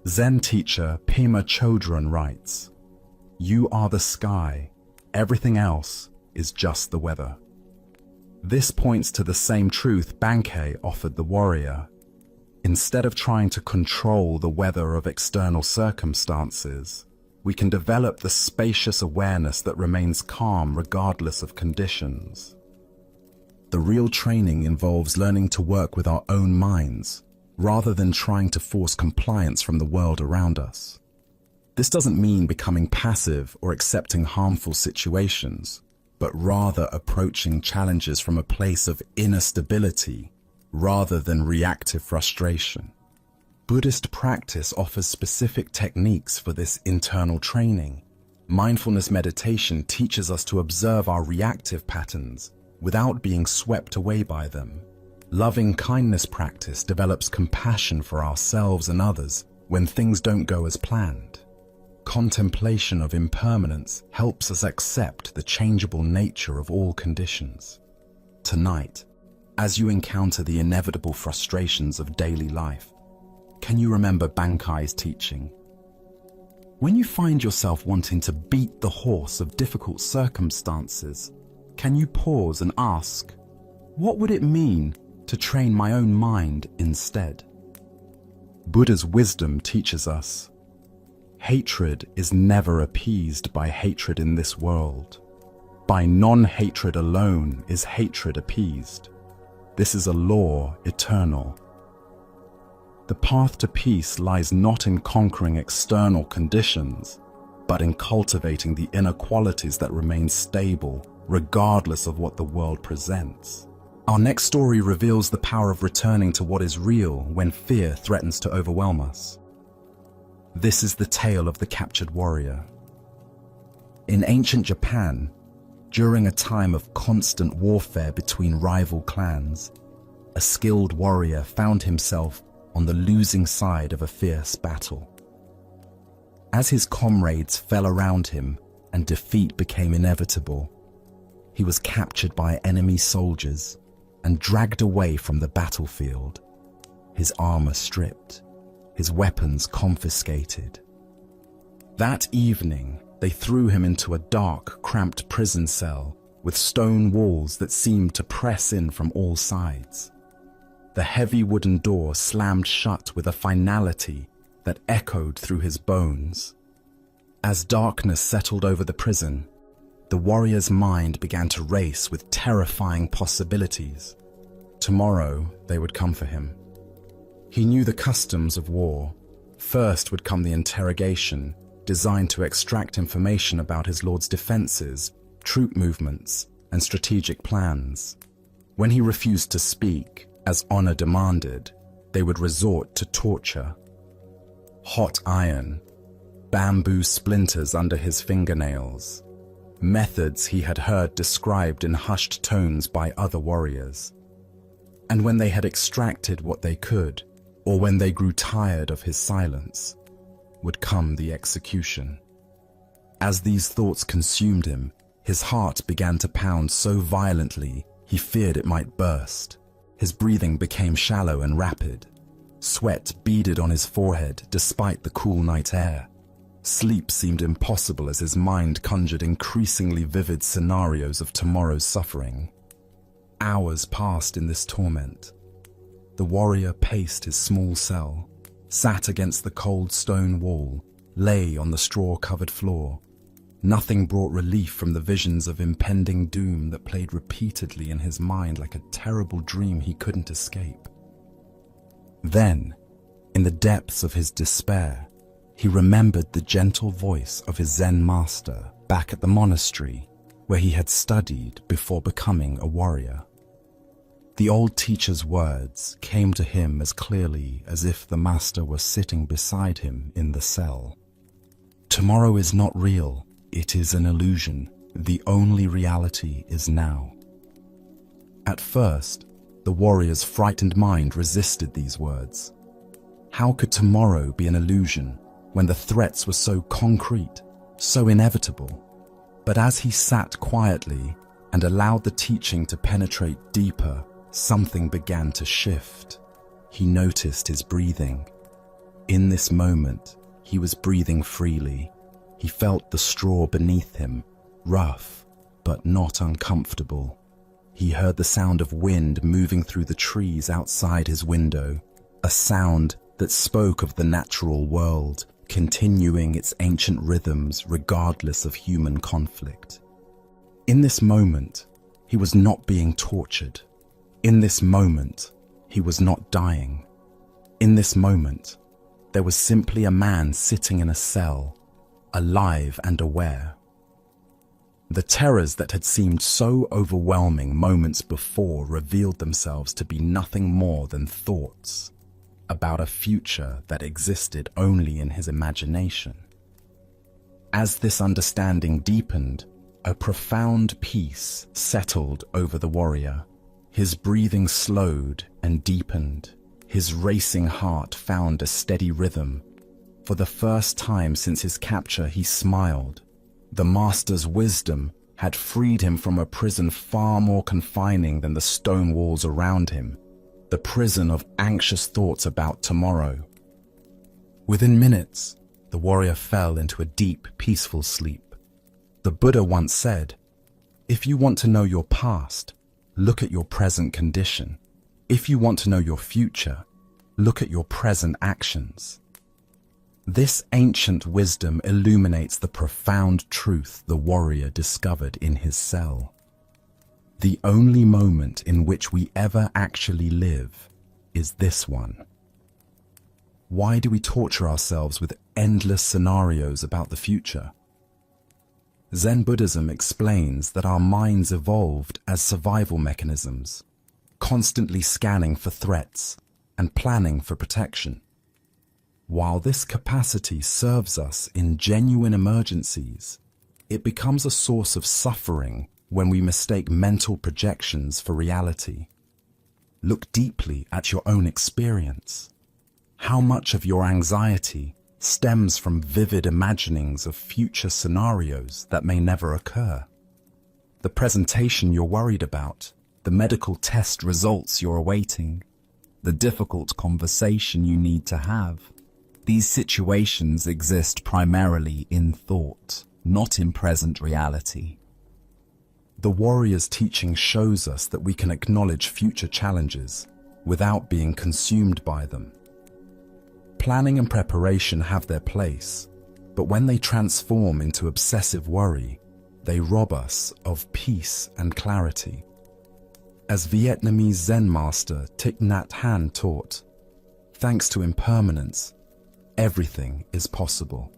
Zen teacher Pema Chodron writes, "You are the sky, everything else is just the weather." This points to the same truth Bankai offered the warrior. Instead of trying to control the weather of external circumstances, we can develop the spacious awareness that remains calm regardless of conditions. The real training involves learning to work with our own minds, rather than trying to force compliance from the world around us. This doesn't mean becoming passive or accepting harmful situations, but rather approaching challenges from a place of inner stability rather than reactive frustration. Buddhist practice offers specific techniques for this internal training, Mindfulness meditation teaches us to observe our reactive patterns without being swept away by them. Loving kindness practice develops compassion for ourselves and others when things don't go as planned. Contemplation of impermanence helps us accept the changeable nature of all conditions. Tonight, as you encounter the inevitable frustrations of daily life, can you remember Bankai's teaching? When you find yourself wanting to beat the horse of difficult circumstances, can you pause and ask, what would it mean to train my own mind instead? Buddha's wisdom teaches us, hatred is never appeased by hatred in this world. By non-hatred alone is hatred appeased. This is a law eternal. The path to peace lies not in conquering external conditions, but in cultivating the inner qualities that remain stable, regardless of what the world presents. Our next story reveals the power of returning to what is real when fear threatens to overwhelm us. This is the tale of the captured warrior. In ancient Japan, during a time of constant warfare between rival clans, a skilled warrior found himself on the losing side of a fierce battle. As his comrades fell around him and defeat became inevitable, he was captured by enemy soldiers and dragged away from the battlefield, his armor stripped, his weapons confiscated. That evening, they threw him into a dark, cramped prison cell with stone walls that seemed to press in from all sides. The heavy wooden door slammed shut with a finality that echoed through his bones. As darkness settled over the prison, the warrior's mind began to race with terrifying possibilities. Tomorrow, they would come for him. He knew the customs of war. First would come the interrogation, designed to extract information about his lord's defenses, troop movements, and strategic plans. When he refused to speak, as honor demanded, they would resort to torture. Hot iron, bamboo splinters under his fingernails, methods he had heard described in hushed tones by other warriors. And when they had extracted what they could, or when they grew tired of his silence, would come the execution. As these thoughts consumed him, his heart began to pound so violently he feared it might burst. His breathing became shallow and rapid. Sweat beaded on his forehead despite the cool night air. Sleep seemed impossible as his mind conjured increasingly vivid scenarios of tomorrow's suffering. Hours passed in this torment. The warrior paced his small cell, sat against the cold stone wall, lay on the straw-covered floor. Nothing brought relief from the visions of impending doom that played repeatedly in his mind like a terrible dream he couldn't escape. Then, in the depths of his despair, he remembered the gentle voice of his Zen master back at the monastery where he had studied before becoming a warrior. The old teacher's words came to him as clearly as if the master were sitting beside him in the cell. Tomorrow is not real. It is an illusion. The only reality is now. At first, the warrior's frightened mind resisted these words. How could tomorrow be an illusion when the threats were so concrete, so inevitable? But as he sat quietly and allowed the teaching to penetrate deeper, something began to shift. He noticed his breathing. In this moment, he was breathing freely. He felt the straw beneath him, rough, but not uncomfortable. He heard the sound of wind moving through the trees outside his window, a sound that spoke of the natural world, continuing its ancient rhythms regardless of human conflict. In this moment, he was not being tortured. In this moment, he was not dying. In this moment, there was simply a man sitting in a cell, alive and aware. The terrors that had seemed so overwhelming moments before revealed themselves to be nothing more than thoughts about a future that existed only in his imagination. As this understanding deepened, a profound peace settled over the warrior. His breathing slowed and deepened. His racing heart found a steady rhythm. For the first time since his capture, he smiled. The master's wisdom had freed him from a prison far more confining than the stone walls around him, the prison of anxious thoughts about tomorrow. Within minutes, the warrior fell into a deep, peaceful sleep. The Buddha once said, "If you want to know your past, look at your present condition. If you want to know your future, look at your present actions." This ancient wisdom illuminates the profound truth the warrior discovered in his cell. The only moment in which we ever actually live is this one. Why do we torture ourselves with endless scenarios about the future? Zen Buddhism explains that our minds evolved as survival mechanisms, constantly scanning for threats and planning for protection. While this capacity serves us in genuine emergencies, it becomes a source of suffering when we mistake mental projections for reality. Look deeply at your own experience. How much of your anxiety stems from vivid imaginings of future scenarios that may never occur? The presentation you're worried about, the medical test results you're awaiting, the difficult conversation you need to have. These situations exist primarily in thought, not in present reality. The warrior's teaching shows us that we can acknowledge future challenges without being consumed by them. Planning and preparation have their place, but when they transform into obsessive worry, they rob us of peace and clarity. As Vietnamese Zen master Thich Nhat Hanh taught, thanks to impermanence, everything is possible.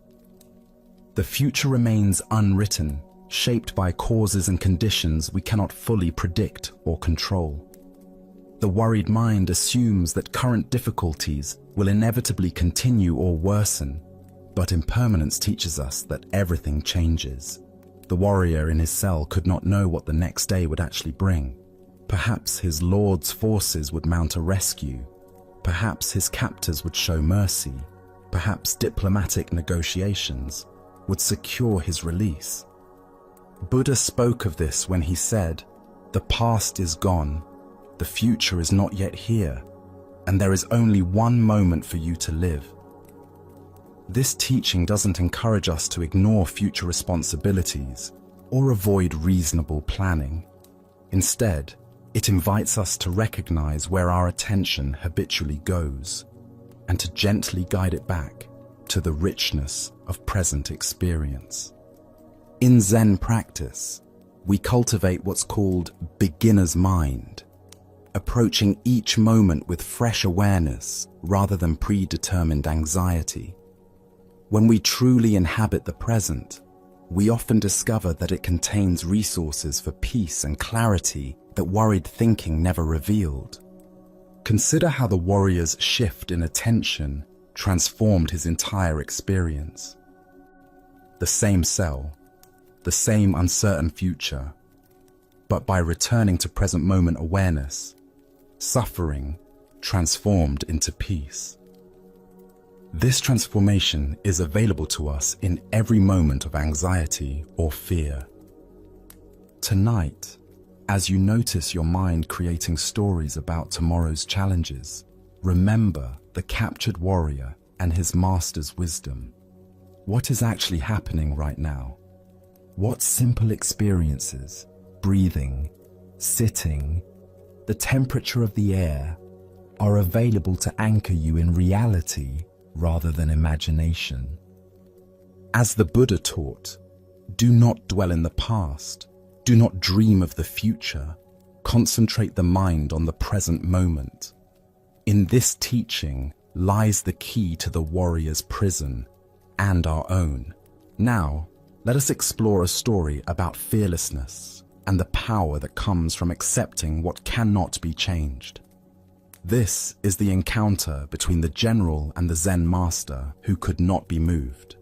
The future remains unwritten, shaped by causes and conditions we cannot fully predict or control. The worried mind assumes that current difficulties will inevitably continue or worsen, but impermanence teaches us that everything changes. The warrior in his cell could not know what the next day would actually bring. Perhaps his lord's forces would mount a rescue. Perhaps his captors would show mercy. Perhaps diplomatic negotiations would secure his release. Buddha spoke of this when he said, "The past is gone, the future is not yet here, and there is only one moment for you to live." This teaching doesn't encourage us to ignore future responsibilities or avoid reasonable planning. Instead, it invites us to recognize where our attention habitually goes, and to gently guide it back to the richness of present experience. In Zen practice, we cultivate what's called beginner's mind, approaching each moment with fresh awareness rather than predetermined anxiety. When we truly inhabit the present, we often discover that it contains resources for peace and clarity that worried thinking never revealed. Consider how the warrior's shift in attention transformed his entire experience. The same cell, the same uncertain future, but by returning to present moment awareness, suffering transformed into peace. This transformation is available to us in every moment of anxiety or fear. Tonight, as you notice your mind creating stories about tomorrow's challenges, remember the captured warrior and his master's wisdom. What is actually happening right now? What simple experiences, breathing, sitting, the temperature of the air, are available to anchor you in reality rather than imagination? As the Buddha taught, do not dwell in the past. Do not dream of the future. Concentrate the mind on the present moment. In this teaching lies the key to the warrior's prison and our own. Now, let us explore a story about fearlessness and the power that comes from accepting what cannot be changed. This is the encounter between the general and the Zen master who could not be moved.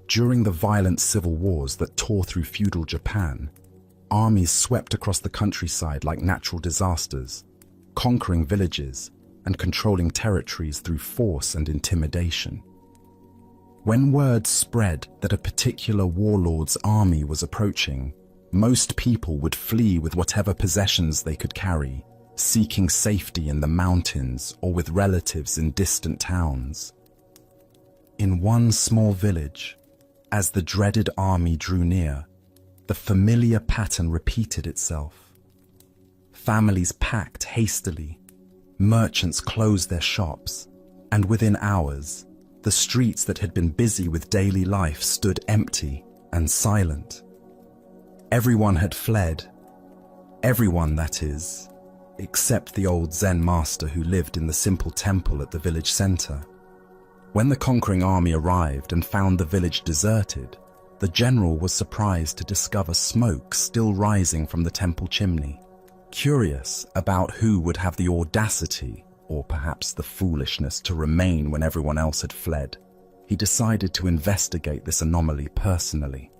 During the violent civil wars that tore through feudal Japan, armies swept across the countryside like natural disasters, conquering villages and controlling territories through force and intimidation. When word spread that a particular warlord's army was approaching, most people would flee with whatever possessions they could carry, seeking safety in the mountains or with relatives in distant towns. In one small village, as the dreaded army drew near, the familiar pattern repeated itself. Families packed hastily, merchants closed their shops, and within hours, the streets that had been busy with daily life stood empty and silent. Everyone had fled. Everyone, that is, except the old Zen master who lived in the simple temple at the village center. When the conquering army arrived and found the village deserted, the general was surprised to discover smoke still rising from the temple chimney. Curious about who would have the audacity, or perhaps the foolishness, to remain when everyone else had fled, he decided to investigate this anomaly personally.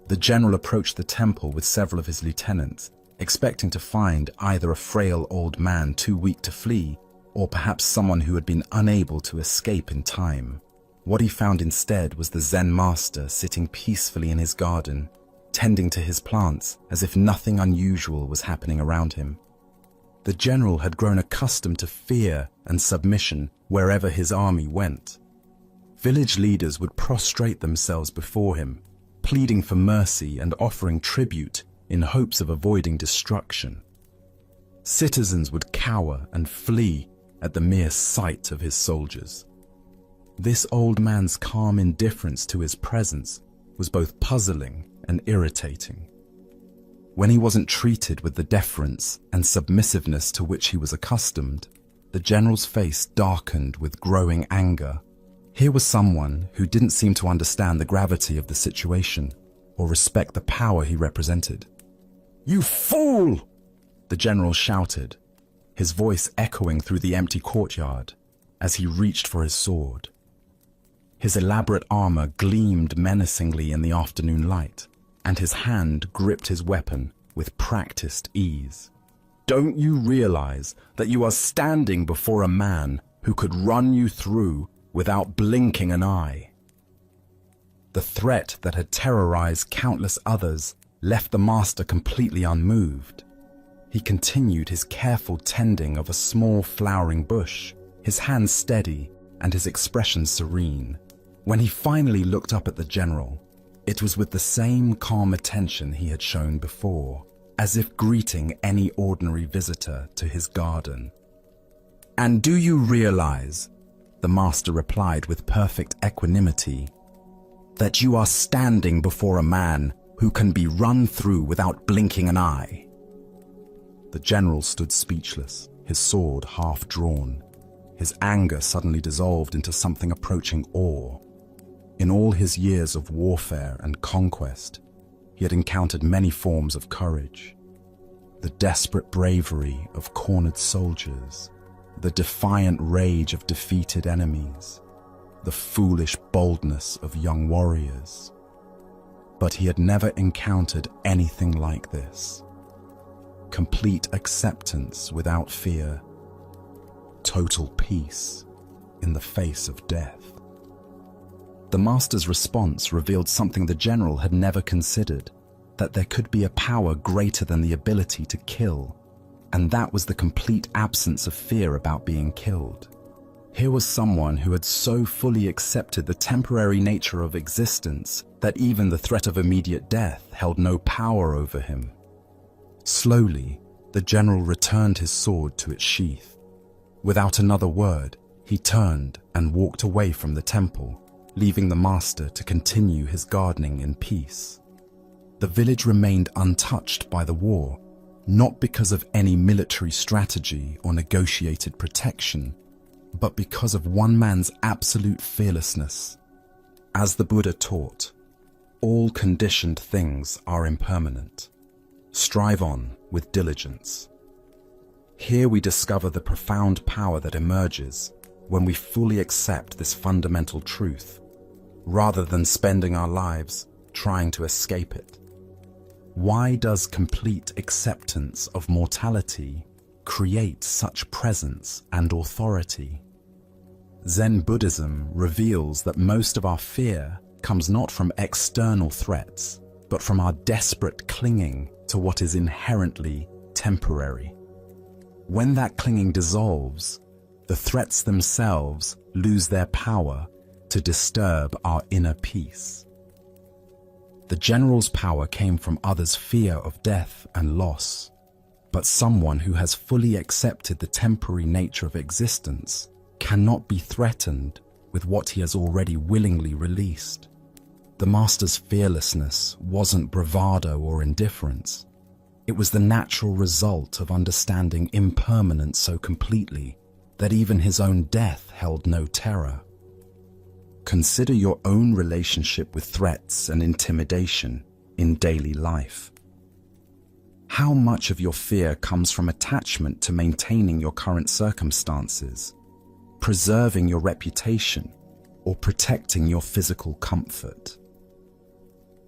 The general approached the temple with several of his lieutenants, expecting to find either a frail old man too weak to flee, or perhaps someone who had been unable to escape in time. What he found instead was the Zen master sitting peacefully in his garden, tending to his plants as if nothing unusual was happening around him. The general had grown accustomed to fear and submission wherever his army went. Village leaders would prostrate themselves before him, pleading for mercy and offering tribute in hopes of avoiding destruction. Citizens would cower and flee at the mere sight of his soldiers. This old man's calm indifference to his presence was both puzzling and irritating. When he wasn't treated with the deference and submissiveness to which he was accustomed, the general's face darkened with growing anger. Here was someone who didn't seem to understand the gravity of the situation or respect the power he represented. "You fool!" the general shouted, his voice echoing through the empty courtyard as he reached for his sword. His elaborate armor gleamed menacingly in the afternoon light, and his hand gripped his weapon with practiced ease. "Don't you realize that you are standing before a man who could run you through without blinking an eye?" The threat that had terrorized countless others left the master completely unmoved. He continued his careful tending of a small flowering bush, his hands steady and his expression serene. When he finally looked up at the general, it was with the same calm attention he had shown before, as if greeting any ordinary visitor to his garden. "And do you realize," the master replied with perfect equanimity, "that you are standing before a man who can be run through without blinking an eye?" The general stood speechless, his sword half drawn. His anger suddenly dissolved into something approaching awe. In all his years of warfare and conquest, he had encountered many forms of courage. The desperate bravery of cornered soldiers, the defiant rage of defeated enemies, the foolish boldness of young warriors. But he had never encountered anything like this. Complete acceptance without fear. Total peace in the face of death. The master's response revealed something the general had never considered, that there could be a power greater than the ability to kill, and that was the complete absence of fear about being killed. Here was someone who had so fully accepted the temporary nature of existence that even the threat of immediate death held no power over him. Slowly, the general returned his sword to its sheath. Without another word, he turned and walked away from the temple, leaving the master to continue his gardening in peace. The village remained untouched by the war, not because of any military strategy or negotiated protection, but because of one man's absolute fearlessness. As the Buddha taught, all conditioned things are impermanent. Strive on with diligence. Here we discover the profound power that emerges when we fully accept this fundamental truth. rather than spending our lives trying to escape it? Why does complete acceptance of mortality create such presence and authority? Zen Buddhism reveals that most of our fear comes not from external threats, but from our desperate clinging to what is inherently temporary. When that clinging dissolves, the threats themselves lose their power to disturb our inner peace. The general's power came from others' fear of death and loss, but someone who has fully accepted the temporary nature of existence cannot be threatened with what he has already willingly released. The master's fearlessness wasn't bravado or indifference. It was the natural result of understanding impermanence so completely that even his own death held no terror. Consider your own relationship with threats and intimidation in daily life. How much of your fear comes from attachment to maintaining your current circumstances, preserving your reputation, or protecting your physical comfort?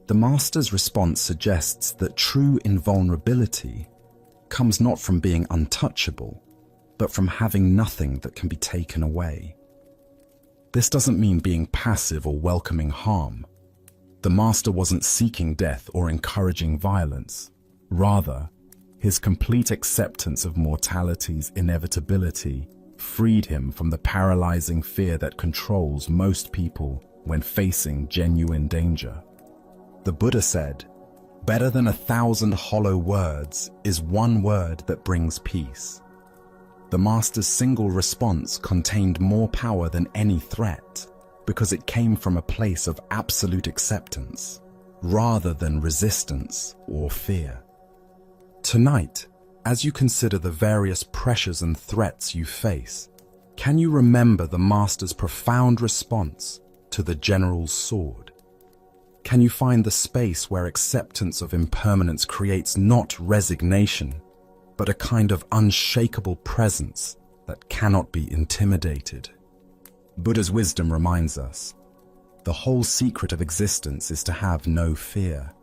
The master's response suggests that true invulnerability comes not from being untouchable, but from having nothing that can be taken away. This doesn't mean being passive or welcoming harm. The master wasn't seeking death or encouraging violence. Rather, his complete acceptance of mortality's inevitability freed him from the paralyzing fear that controls most people when facing genuine danger. The Buddha said, "Better than 1,000 hollow words is one word that brings peace." The master's single response contained more power than any threat because it came from a place of absolute acceptance rather than resistance or fear. Tonight, as you consider the various pressures and threats you face, can you remember the master's profound response to the general's sword? Can you find the space where acceptance of impermanence creates not resignation, but a kind of unshakable presence that cannot be intimidated? Buddha's wisdom reminds us, the whole secret of existence is to have no fear.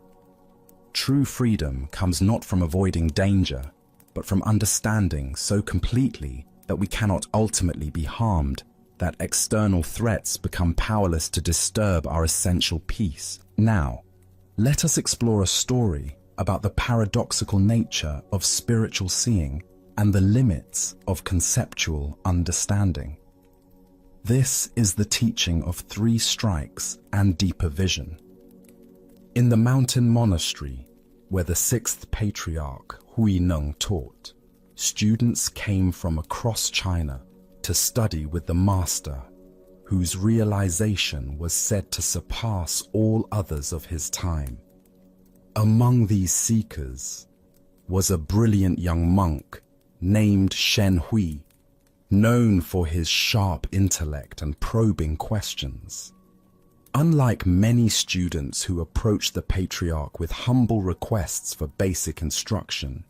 True freedom comes not from avoiding danger, but from understanding so completely that we cannot ultimately be harmed, that external threats become powerless to disturb our essential peace. Now, let us explore a story about the paradoxical nature of spiritual seeing and the limits of conceptual understanding. This is the teaching of 3 strikes and deeper vision. In the mountain monastery, where the 6th patriarch Hui Neng taught, students came from across China to study with the master, whose realization was said to surpass all others of his time. Among these seekers was a brilliant young monk named Shen Hui, known for his sharp intellect and probing questions. Unlike many students who approached the patriarch with humble requests for basic instruction,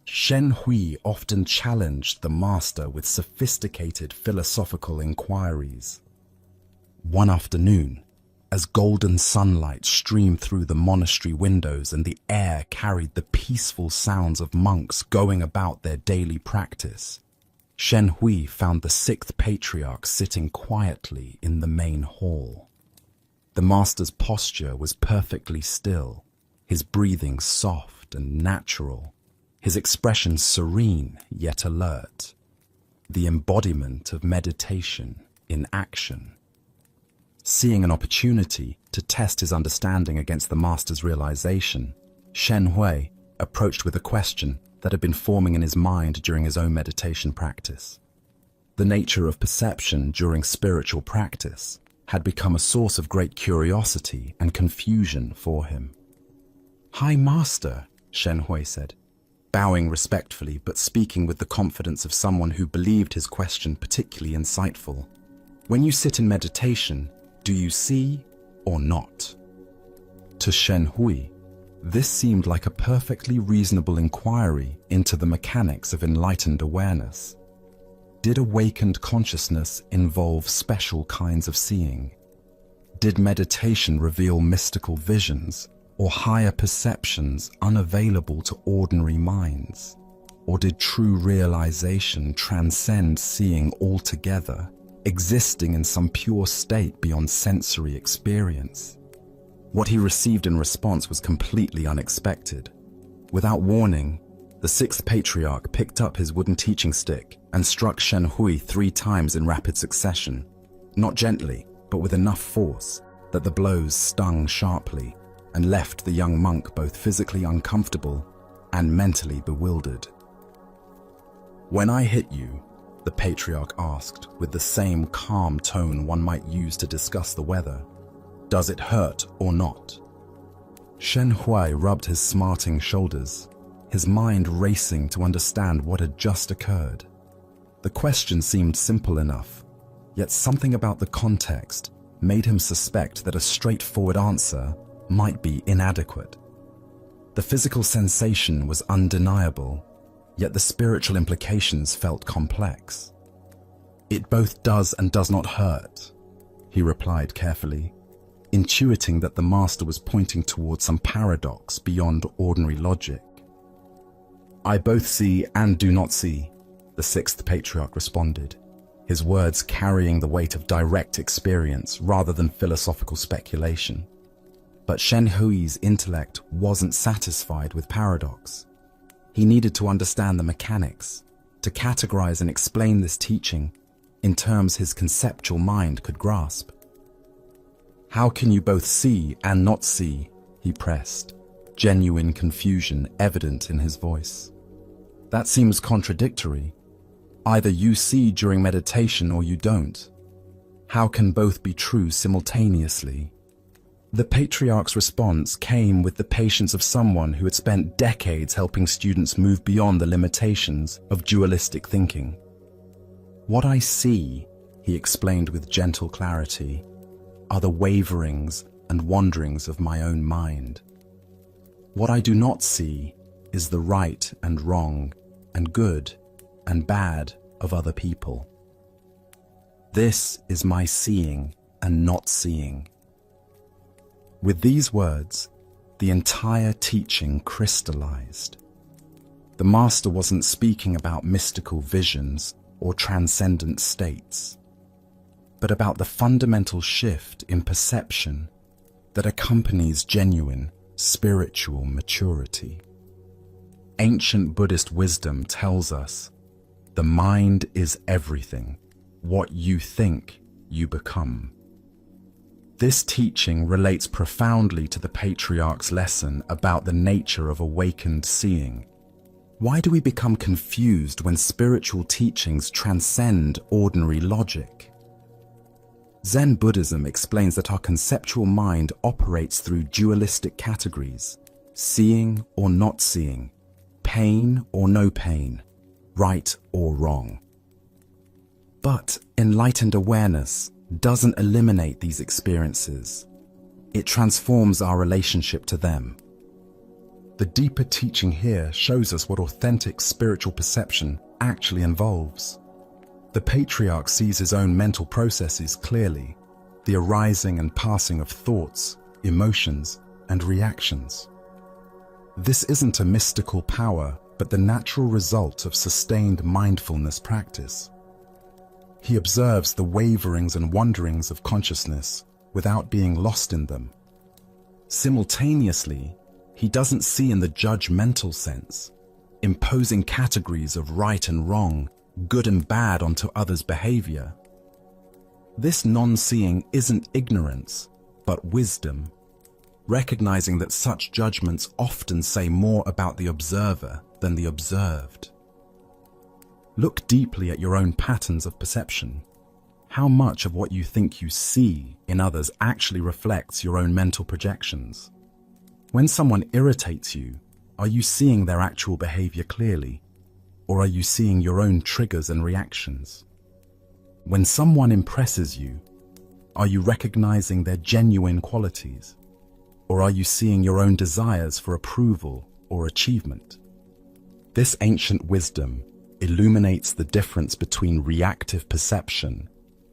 Shen Hui often challenged the master with sophisticated philosophical inquiries. One afternoon, as golden sunlight streamed through the monastery windows and the air carried the peaceful sounds of monks going about their daily practice, Shen Hui found the 6th patriarch sitting quietly in the main hall. The master's posture was perfectly still, his breathing soft and natural, his expression serene yet alert, the embodiment of meditation in action. Seeing an opportunity to test his understanding against the master's realization, Shen Hui approached with a question that had been forming in his mind during his own meditation practice. The nature of perception during spiritual practice had become a source of great curiosity and confusion for him. "Hi, Master," Shen Hui said, bowing respectfully but speaking with the confidence of someone who believed his question particularly insightful. "When you sit in meditation, do you see or not?" To Shen Hui, this seemed like a perfectly reasonable inquiry into the mechanics of enlightened awareness. Did awakened consciousness involve special kinds of seeing? Did meditation reveal mystical visions or higher perceptions unavailable to ordinary minds? Or did true realization transcend seeing altogether, existing in some pure state beyond sensory experience? What he received in response was completely unexpected. Without warning, the sixth patriarch picked up his wooden teaching stick and struck Shen Hui 3 times in rapid succession, not gently, but with enough force that the blows stung sharply and left the young monk both physically uncomfortable and mentally bewildered. "When I hit you," the patriarch asked with the same calm tone one might use to discuss the weather, "does it hurt or not?" Shen Hui rubbed his smarting shoulders, his mind racing to understand what had just occurred. The question seemed simple enough, yet something about the context made him suspect that a straightforward answer might be inadequate. The physical sensation was undeniable, yet the spiritual implications felt complex. "It both does and does not hurt," he replied carefully, intuiting that the master was pointing towards some paradox beyond ordinary logic. "I both see and do not see," the sixth patriarch responded, his words carrying the weight of direct experience rather than philosophical speculation. But Shen Hui's intellect wasn't satisfied with paradox. He needed to understand the mechanics, to categorize and explain this teaching in terms his conceptual mind could grasp. "How can you both see and not see?" he pressed, genuine confusion evident in his voice. "That seems contradictory. Either you see during meditation or you don't. How can both be true simultaneously?" The patriarch's response came with the patience of someone who had spent decades helping students move beyond the limitations of dualistic thinking. "What I see," he explained with gentle clarity, "are the waverings and wanderings of my own mind. What I do not see is the right and wrong and good and bad of other people. This is my seeing and not seeing." With these words, the entire teaching crystallized. The master wasn't speaking about mystical visions or transcendent states, but about the fundamental shift in perception that accompanies genuine spiritual maturity. Ancient Buddhist wisdom tells us, the mind is everything. What you think, you become. This teaching relates profoundly to the patriarch's lesson about the nature of awakened seeing. Why do we become confused when spiritual teachings transcend ordinary logic? Zen Buddhism explains that our conceptual mind operates through dualistic categories: seeing or not seeing, pain or no pain, right or wrong. But enlightened awareness doesn't eliminate these experiences. It transforms our relationship to them. The deeper teaching here shows us what authentic spiritual perception actually involves. The patriarch sees his own mental processes clearly, the arising and passing of thoughts, emotions, and reactions. This isn't a mystical power, but the natural result of sustained mindfulness practice. He observes the waverings and wanderings of consciousness without being lost in them. Simultaneously, he doesn't see in the judgmental sense, imposing categories of right and wrong, good and bad onto others' behavior. This non-seeing isn't ignorance, but wisdom, recognizing that such judgments often say more about the observer than the observed. Look deeply at your own patterns of perception. How much of what you think you see in others actually reflects your own mental projections? When someone irritates you, are you seeing their actual behavior clearly? Or are you seeing your own triggers and reactions? When someone impresses you, are you recognizing their genuine qualities? Or are you seeing your own desires for approval or achievement? This ancient wisdom illuminates the difference between reactive perception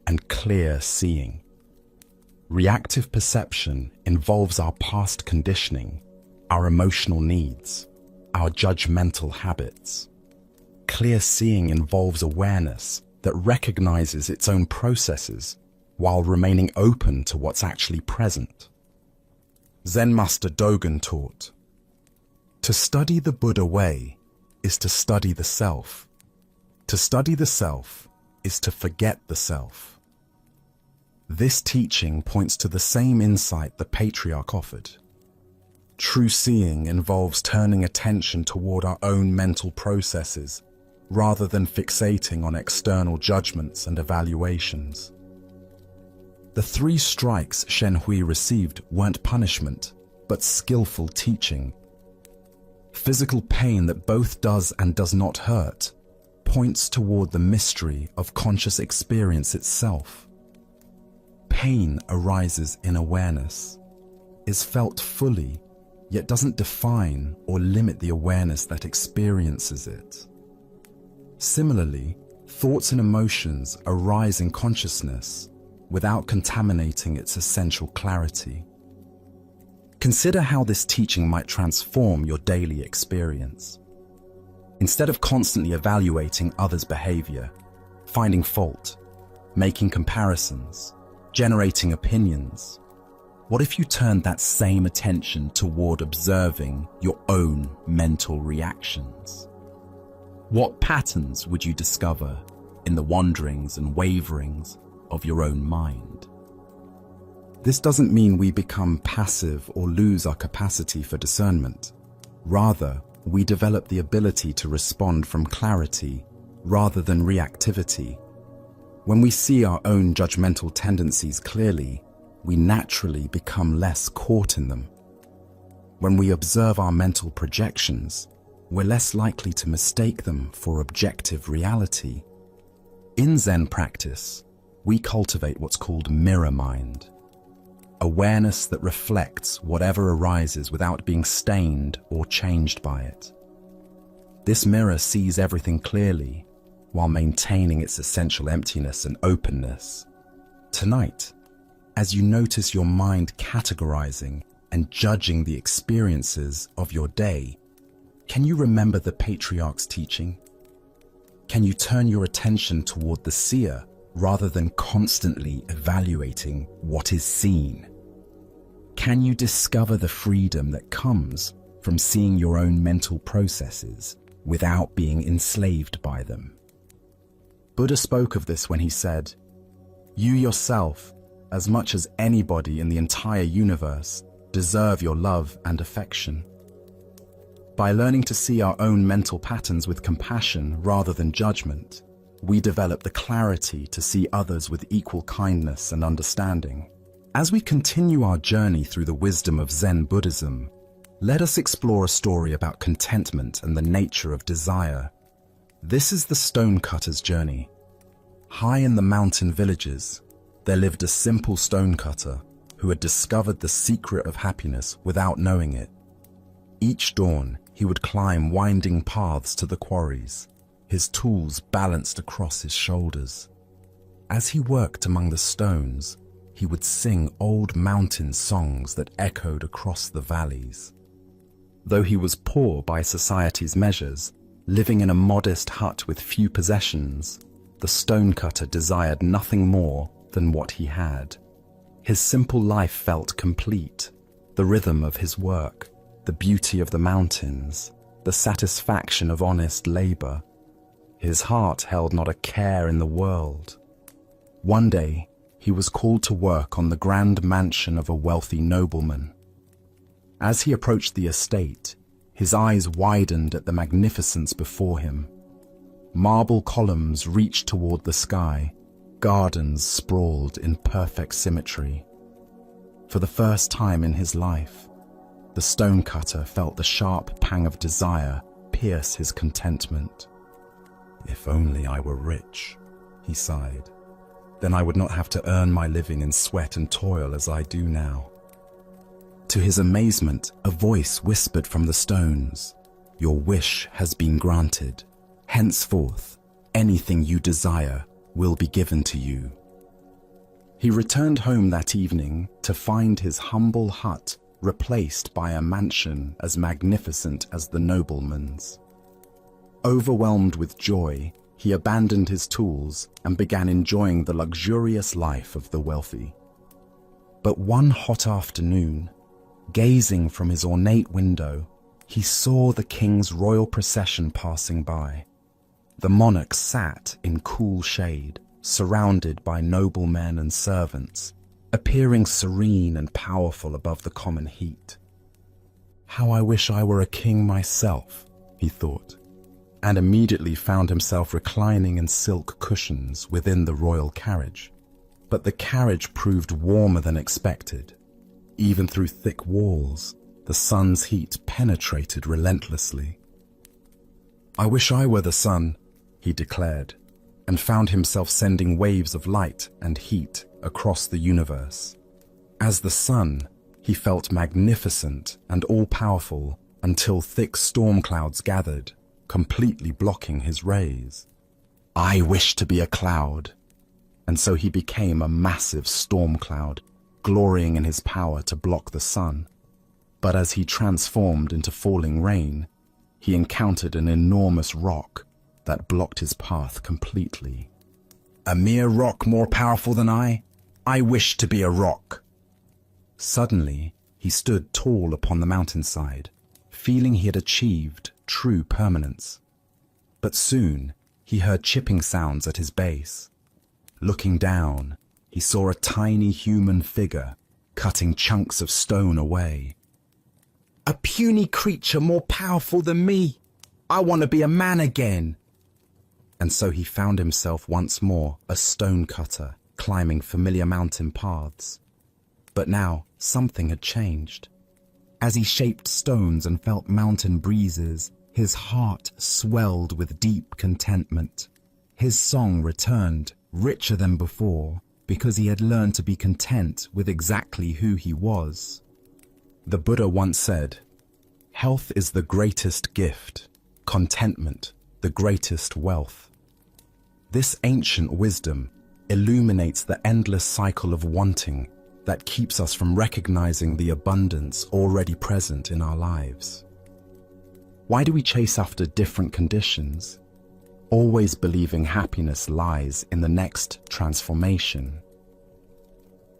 and clear seeing. Reactive perception involves our past conditioning, our emotional needs, our judgmental habits. Clear seeing involves awareness that recognizes its own processes while remaining open to what's actually present. Zen master Dogen taught, "To study the Buddha way is to study the self. To study the self is to forget the self." This teaching points to the same insight the patriarch offered. True seeing involves turning attention toward our own mental processes rather than fixating on external judgments and evaluations. The 3 strikes Shen Hui received weren't punishment, but skillful teaching. Physical pain that both does and does not hurt points toward the mystery of conscious experience itself. Pain arises in awareness, is felt fully, yet doesn't define or limit the awareness that experiences it. Similarly, thoughts and emotions arise in consciousness without contaminating its essential clarity. Consider how this teaching might transform your daily experience. Instead of constantly evaluating others' behavior, finding fault, making comparisons, generating opinions, what if you turned that same attention toward observing your own mental reactions? What patterns would you discover in the wanderings and waverings of your own mind? This doesn't mean we become passive or lose our capacity for discernment. Rather, we develop the ability to respond from clarity rather than reactivity. When we see our own judgmental tendencies clearly, we naturally become less caught in them. When we observe our mental projections, we're less likely to mistake them for objective reality. In Zen practice, we cultivate what's called mirror mind, awareness that reflects whatever arises without being stained or changed by it. This mirror sees everything clearly while maintaining its essential emptiness and openness. Tonight, as you notice your mind categorizing and judging the experiences of your day, can you remember the patriarch's teaching? Can you turn your attention toward the seer rather than constantly evaluating what is seen? Can you discover the freedom that comes from seeing your own mental processes without being enslaved by them? Buddha spoke of this when he said, "You yourself, as much as anybody in the entire universe, deserve your love and affection." By learning to see our own mental patterns with compassion rather than judgment, we develop the clarity to see others with equal kindness and understanding. As we continue our journey through the wisdom of Zen Buddhism, let us explore a story about contentment and the nature of desire. This is the stonecutter's journey. High in the mountain villages, there lived a simple stonecutter who had discovered the secret of happiness without knowing it. Each dawn, he would climb winding paths to the quarries, his tools balanced across his shoulders. As he worked among the stones, he would sing old mountain songs that echoed across the valleys. Though he was poor by society's measures, living in a modest hut with few possessions, the stonecutter desired nothing more than what he had. His simple life felt complete. The rhythm of his work, the beauty of the mountains, the satisfaction of honest labor. His heart held not a care in the world. One day, he was called to work on the grand mansion of a wealthy nobleman. As he approached the estate, his eyes widened at the magnificence before him. Marble columns reached toward the sky, gardens sprawled in perfect symmetry. For the first time in his life, the stonecutter felt the sharp pang of desire pierce his contentment. "If only I were rich," he sighed. "Then I would not have to earn my living in sweat and toil as I do now." To his amazement, a voice whispered from the stones, "Your wish has been granted. Henceforth, anything you desire will be given to you." He returned home that evening to find his humble hut replaced by a mansion as magnificent as the nobleman's. Overwhelmed with joy, he abandoned his tools and began enjoying the luxurious life of the wealthy. But one hot afternoon, gazing from his ornate window, he saw the king's royal procession passing by. The monarch sat in cool shade, surrounded by noblemen and servants, appearing serene and powerful above the common heat. "How I wish I were a king myself," he thought, and immediately found himself reclining in silk cushions within the royal carriage. But the carriage proved warmer than expected. Even through thick walls, the sun's heat penetrated relentlessly. "I wish I were the sun," he declared, and found himself sending waves of light and heat across the universe. As the sun, he felt magnificent and all-powerful until thick storm clouds gathered, completely blocking his rays. "I wish to be a cloud." And so he became a massive storm cloud, glorying in his power to block the sun. But as he transformed into falling rain, he encountered an enormous rock that blocked his path completely. "A mere rock more powerful than I? I wish to be a rock." Suddenly, he stood tall upon the mountainside, feeling he had achieved true permanence. But soon, he heard chipping sounds at his base. Looking down, he saw a tiny human figure cutting chunks of stone away. "A puny creature more powerful than me! I want to be a man again!" And so he found himself once more a stone cutter, climbing familiar mountain paths. But now something had changed. As he shaped stones and felt mountain breezes, his heart swelled with deep contentment. His song returned, richer than before, because he had learned to be content with exactly who he was. The Buddha once said, "Health is the greatest gift, contentment the greatest wealth." This ancient wisdom illuminates the endless cycle of wanting that keeps us from recognizing the abundance already present in our lives. Why do we chase after different conditions, always believing happiness lies in the next transformation?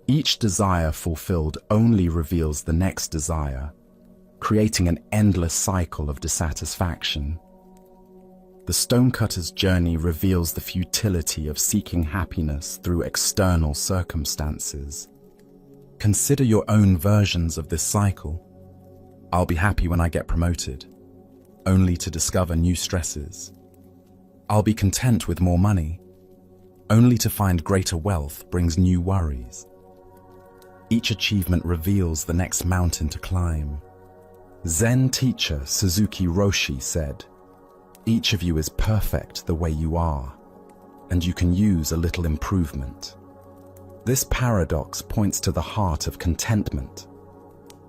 Each desire fulfilled only reveals the next desire, creating an endless cycle of dissatisfaction. The stonecutter's journey reveals the futility of seeking happiness through external circumstances. Consider your own versions of this cycle. "I'll be happy when I get promoted," only to discover new stresses. "I'll be content with more money," only to find greater wealth brings new worries. Each achievement reveals the next mountain to climb. Zen teacher Suzuki Roshi said, "Each of you is perfect the way you are, and you can use a little improvement." This paradox points to the heart of contentment,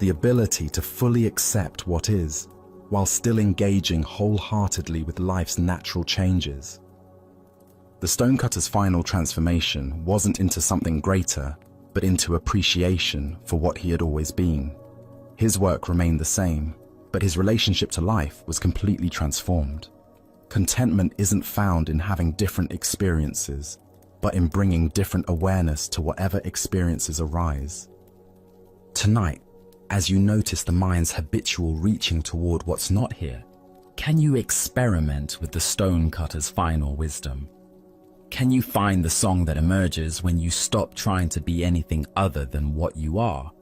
the ability to fully accept what is, while still engaging wholeheartedly with life's natural changes. The stonecutter's final transformation wasn't into something greater, but into appreciation for what he had always been. His work remained the same, but his relationship to life was completely transformed. Contentment isn't found in having different experiences, but in bringing different awareness to whatever experiences arise. Tonight, as you notice the mind's habitual reaching toward what's not here, can you experiment with the stonecutter's final wisdom? Can you find the song that emerges when you stop trying to be anything other than what you are?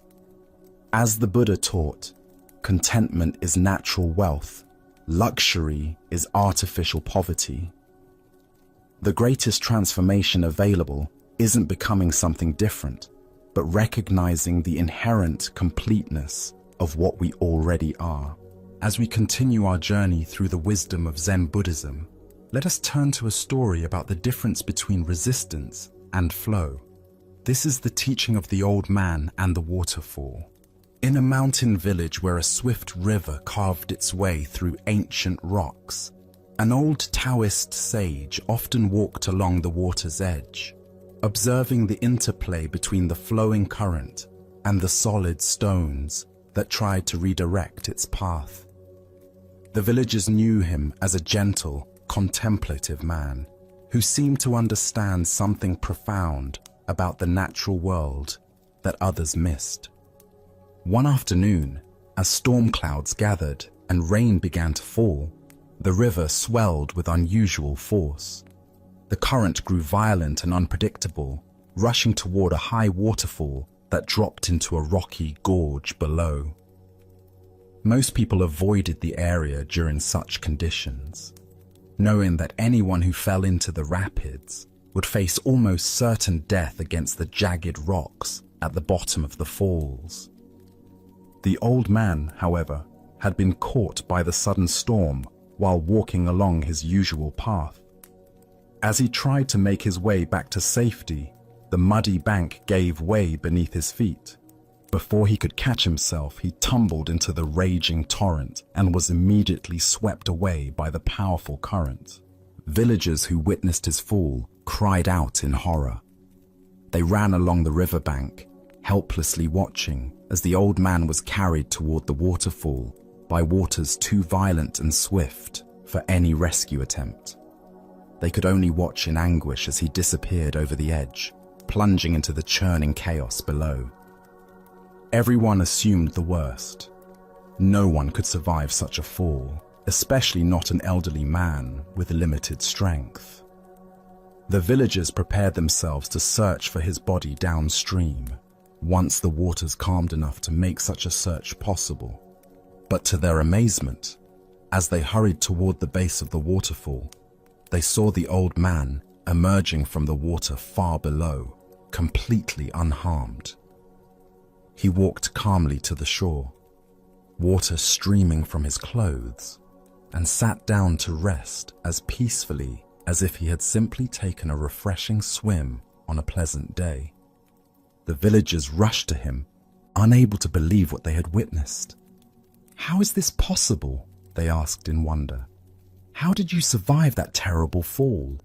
As the Buddha taught, contentment is natural wealth, luxury is artificial poverty. The greatest transformation available isn't becoming something different, but recognizing the inherent completeness of what we already are. As we continue our journey through the wisdom of Zen Buddhism, let us turn to a story about the difference between resistance and flow. This is the teaching of the old man and the waterfall. In a mountain village where a swift river carved its way through ancient rocks, an old Taoist sage often walked along the water's edge, observing the interplay between the flowing current and the solid stones that tried to redirect its path. The villagers knew him as a gentle, contemplative man who seemed to understand something profound about the natural world that others missed. One afternoon, as storm clouds gathered and rain began to fall, the river swelled with unusual force. The current grew violent and unpredictable, rushing toward a high waterfall that dropped into a rocky gorge below. Most people avoided the area during such conditions, knowing that anyone who fell into the rapids would face almost certain death against the jagged rocks at the bottom of the falls. The old man, however, had been caught by the sudden storm while walking along his usual path. As he tried to make his way back to safety, the muddy bank gave way beneath his feet. Before he could catch himself, he tumbled into the raging torrent and was immediately swept away by the powerful current. Villagers who witnessed his fall cried out in horror. They ran along the riverbank, helplessly watching as the old man was carried toward the waterfall by waters too violent and swift for any rescue attempt. They could only watch in anguish as he disappeared over the edge, plunging into the churning chaos below. Everyone assumed the worst. No one could survive such a fall, especially not an elderly man with limited strength. The villagers prepared themselves to search for his body downstream, once the waters calmed enough to make such a search possible. But to their amazement, as they hurried toward the base of the waterfall, they saw the old man emerging from the water far below, completely unharmed. He walked calmly to the shore, water streaming from his clothes, and sat down to rest as peacefully as if he had simply taken a refreshing swim on a pleasant day. The villagers rushed to him, unable to believe what they had witnessed. "How is this possible?" they asked in wonder. "How did you survive that terrible fall?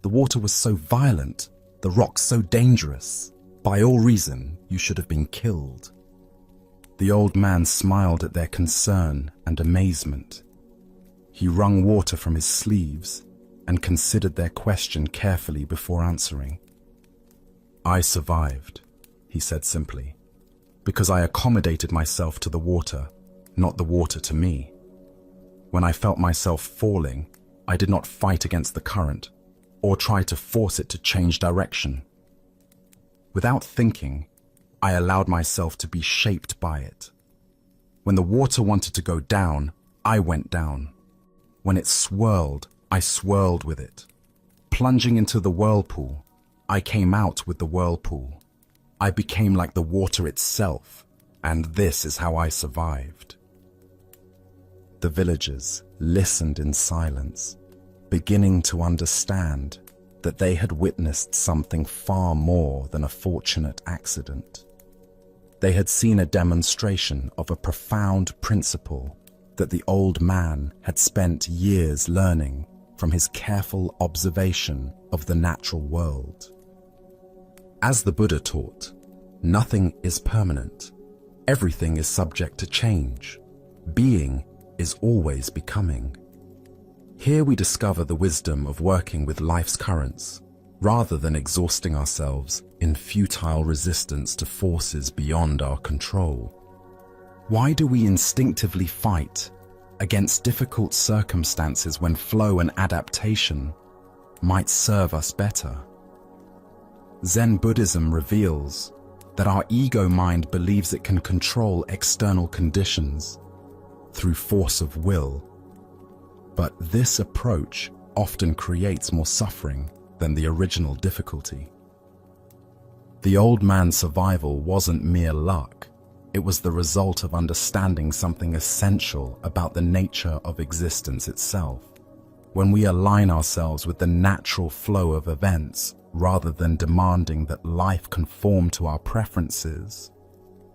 The water was so violent, the rocks so dangerous. By all reason, you should have been killed." The old man smiled at their concern and amazement. He wrung water from his sleeves and considered their question carefully before answering. "I survived," he said simply, "because I accommodated myself to the water, not the water to me. When I felt myself falling, I did not fight against the current or try to force it to change direction. Without thinking, I allowed myself to be shaped by it. When the water wanted to go down, I went down. When it swirled, I swirled with it. Plunging into the whirlpool, I came out with the whirlpool. I became like the water itself, and this is how I survived." The villagers listened in silence, beginning to understand that they had witnessed something far more than a fortunate accident. They had seen a demonstration of a profound principle that the old man had spent years learning from his careful observation of the natural world. As the Buddha taught, nothing is permanent. Everything is subject to change. Being is always becoming. Here we discover the wisdom of working with life's currents, rather than exhausting ourselves in futile resistance to forces beyond our control. Why do we instinctively fight against difficult circumstances when flow and adaptation might serve us better? Zen Buddhism reveals that our ego mind believes it can control external conditions through force of will. But this approach often creates more suffering than the original difficulty. The old man's survival wasn't mere luck. It was the result of understanding something essential about the nature of existence itself. When we align ourselves with the natural flow of events, rather than demanding that life conform to our preferences,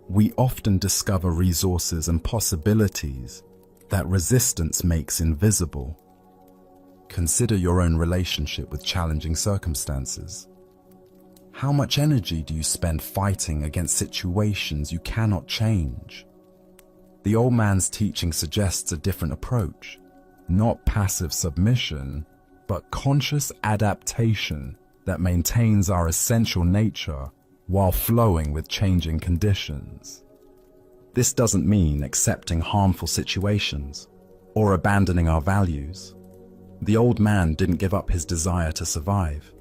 we often discover resources and possibilities that resistance makes invisible. Consider your own relationship with challenging circumstances. How much energy do you spend fighting against situations you cannot change? The old man's teaching suggests a different approach, not passive submission, but conscious adaptation that maintains our essential nature while flowing with changing conditions. This doesn't mean accepting harmful situations or abandoning our values. The old man didn't give up his desire to survive.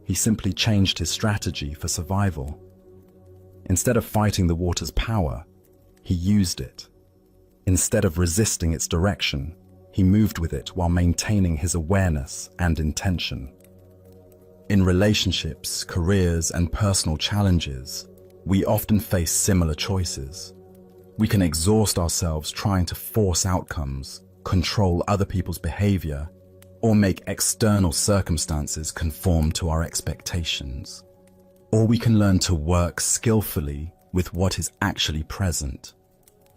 He simply changed his strategy for survival. Instead of fighting the water's power, he used it. Instead of resisting its direction, he moved with it while maintaining his awareness and intention. In relationships, careers, and personal challenges, we often face similar choices. We can exhaust ourselves trying to force outcomes, control other people's behavior, or make external circumstances conform to our expectations. Or we can learn to work skillfully with what is actually present,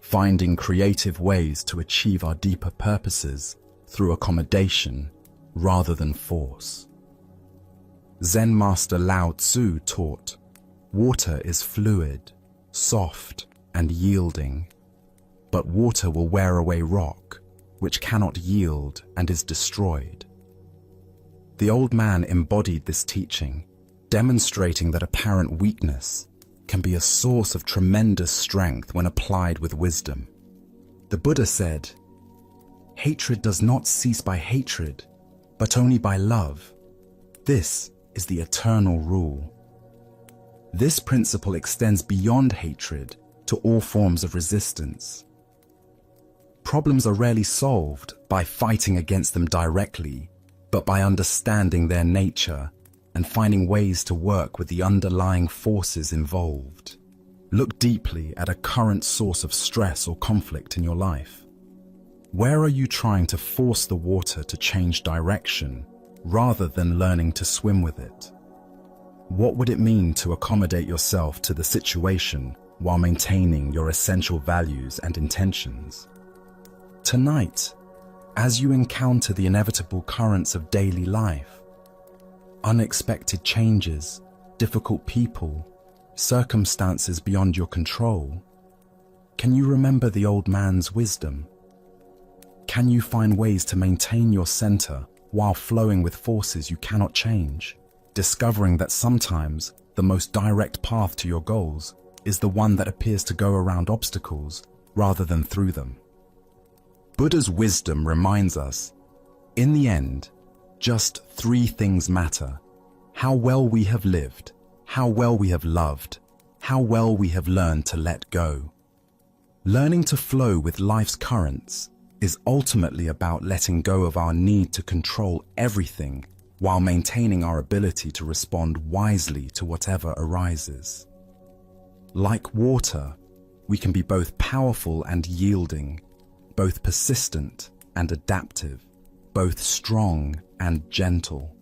finding creative ways to achieve our deeper purposes through accommodation rather than force. Zen master Lao Tzu taught, "Water is fluid, soft, and yielding, but water will wear away rock, which cannot yield and is destroyed." The old man embodied this teaching, demonstrating that apparent weakness can be a source of tremendous strength when applied with wisdom. The Buddha said, "Hatred does not cease by hatred, but only by love. This is the eternal rule." This principle extends beyond hatred to all forms of resistance. Problems are rarely solved by fighting against them directly, but by understanding their nature and finding ways to work with the underlying forces involved. Look deeply at a current source of stress or conflict in your life. Where are you trying to force the water to change direction rather than learning to swim with it? What would it mean to accommodate yourself to the situation while maintaining your essential values and intentions? Tonight, as you encounter the inevitable currents of daily life, unexpected changes, difficult people, circumstances beyond your control, can you remember the old man's wisdom? Can you find ways to maintain your center while flowing with forces you cannot change, discovering that sometimes the most direct path to your goals is the one that appears to go around obstacles rather than through them? Buddha's wisdom reminds us, in the end, just three things matter: how well we have lived, how well we have loved, how well we have learned to let go. Learning to flow with life's currents is ultimately about letting go of our need to control everything while maintaining our ability to respond wisely to whatever arises. Like water, we can be both powerful and yielding, both persistent and adaptive, both strong and gentle.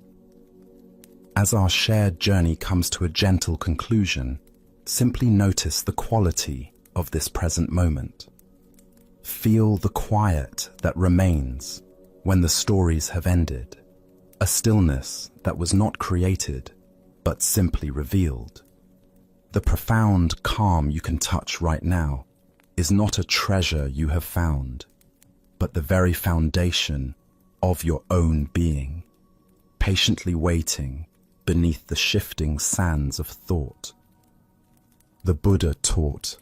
As our shared journey comes to a gentle conclusion, simply notice the quality of this present moment. Feel the quiet that remains when the stories have ended, a stillness that was not created, but simply revealed. The profound calm you can touch right now is not a treasure you have found, but the very foundation of your own being, patiently waiting beneath the shifting sands of thought. The Buddha taught,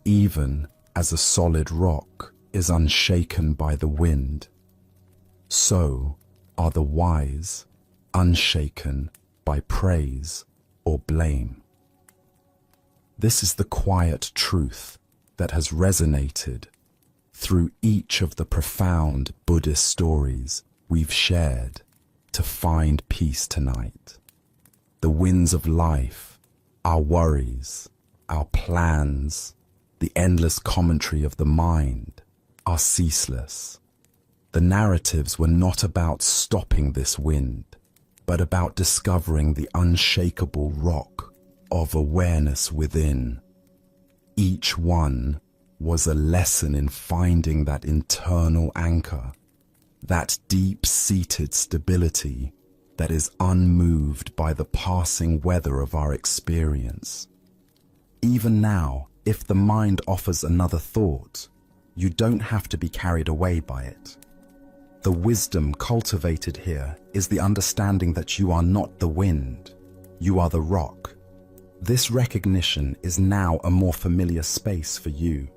even as a solid rock is unshaken by the wind, so are the wise unshaken by praise or blame. This is the quiet truth that has resonated through each of the profound Buddhist stories we've shared to find peace tonight. The winds of life, our worries, our plans, the endless commentary of the mind are ceaseless. The narratives were not about stopping this wind, but about discovering the unshakable rock of awareness within. Each one was a lesson in finding that internal anchor, that deep-seated stability that is unmoved by the passing weather of our experience. Even now, if the mind offers another thought, you don't have to be carried away by it. The wisdom cultivated here is the understanding that you are not the wind, you are the rock. This recognition is now a more familiar space for you,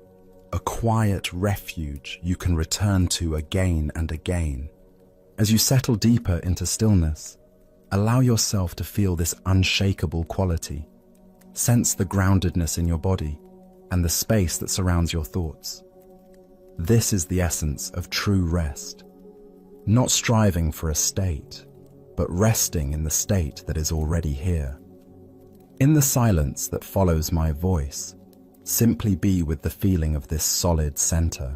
a quiet refuge you can return to again and again. As you settle deeper into stillness, allow yourself to feel this unshakable quality. Sense the groundedness in your body and the space that surrounds your thoughts. This is the essence of true rest. Not striving for a state, but resting in the state that is already here. In the silence that follows my voice, simply be with the feeling of this solid center,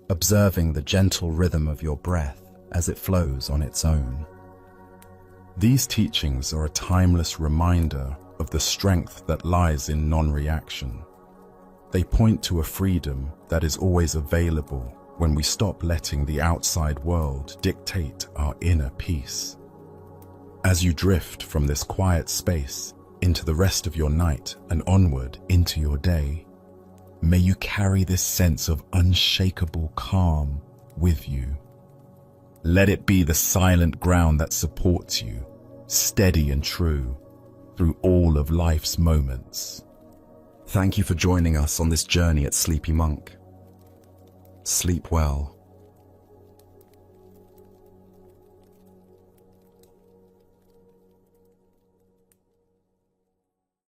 observing the gentle rhythm of your breath as it flows on its own. These teachings are a timeless reminder of the strength that lies in non-reaction. They point to a freedom that is always available when we stop letting the outside world dictate our inner peace. As you drift from this quiet space into the rest of your night and onward into your day, may you carry this sense of unshakable calm with you. Let it be the silent ground that supports you, steady and true, through all of life's moments. Thank you for joining us on this journey at Sleepy Monk. Sleep well.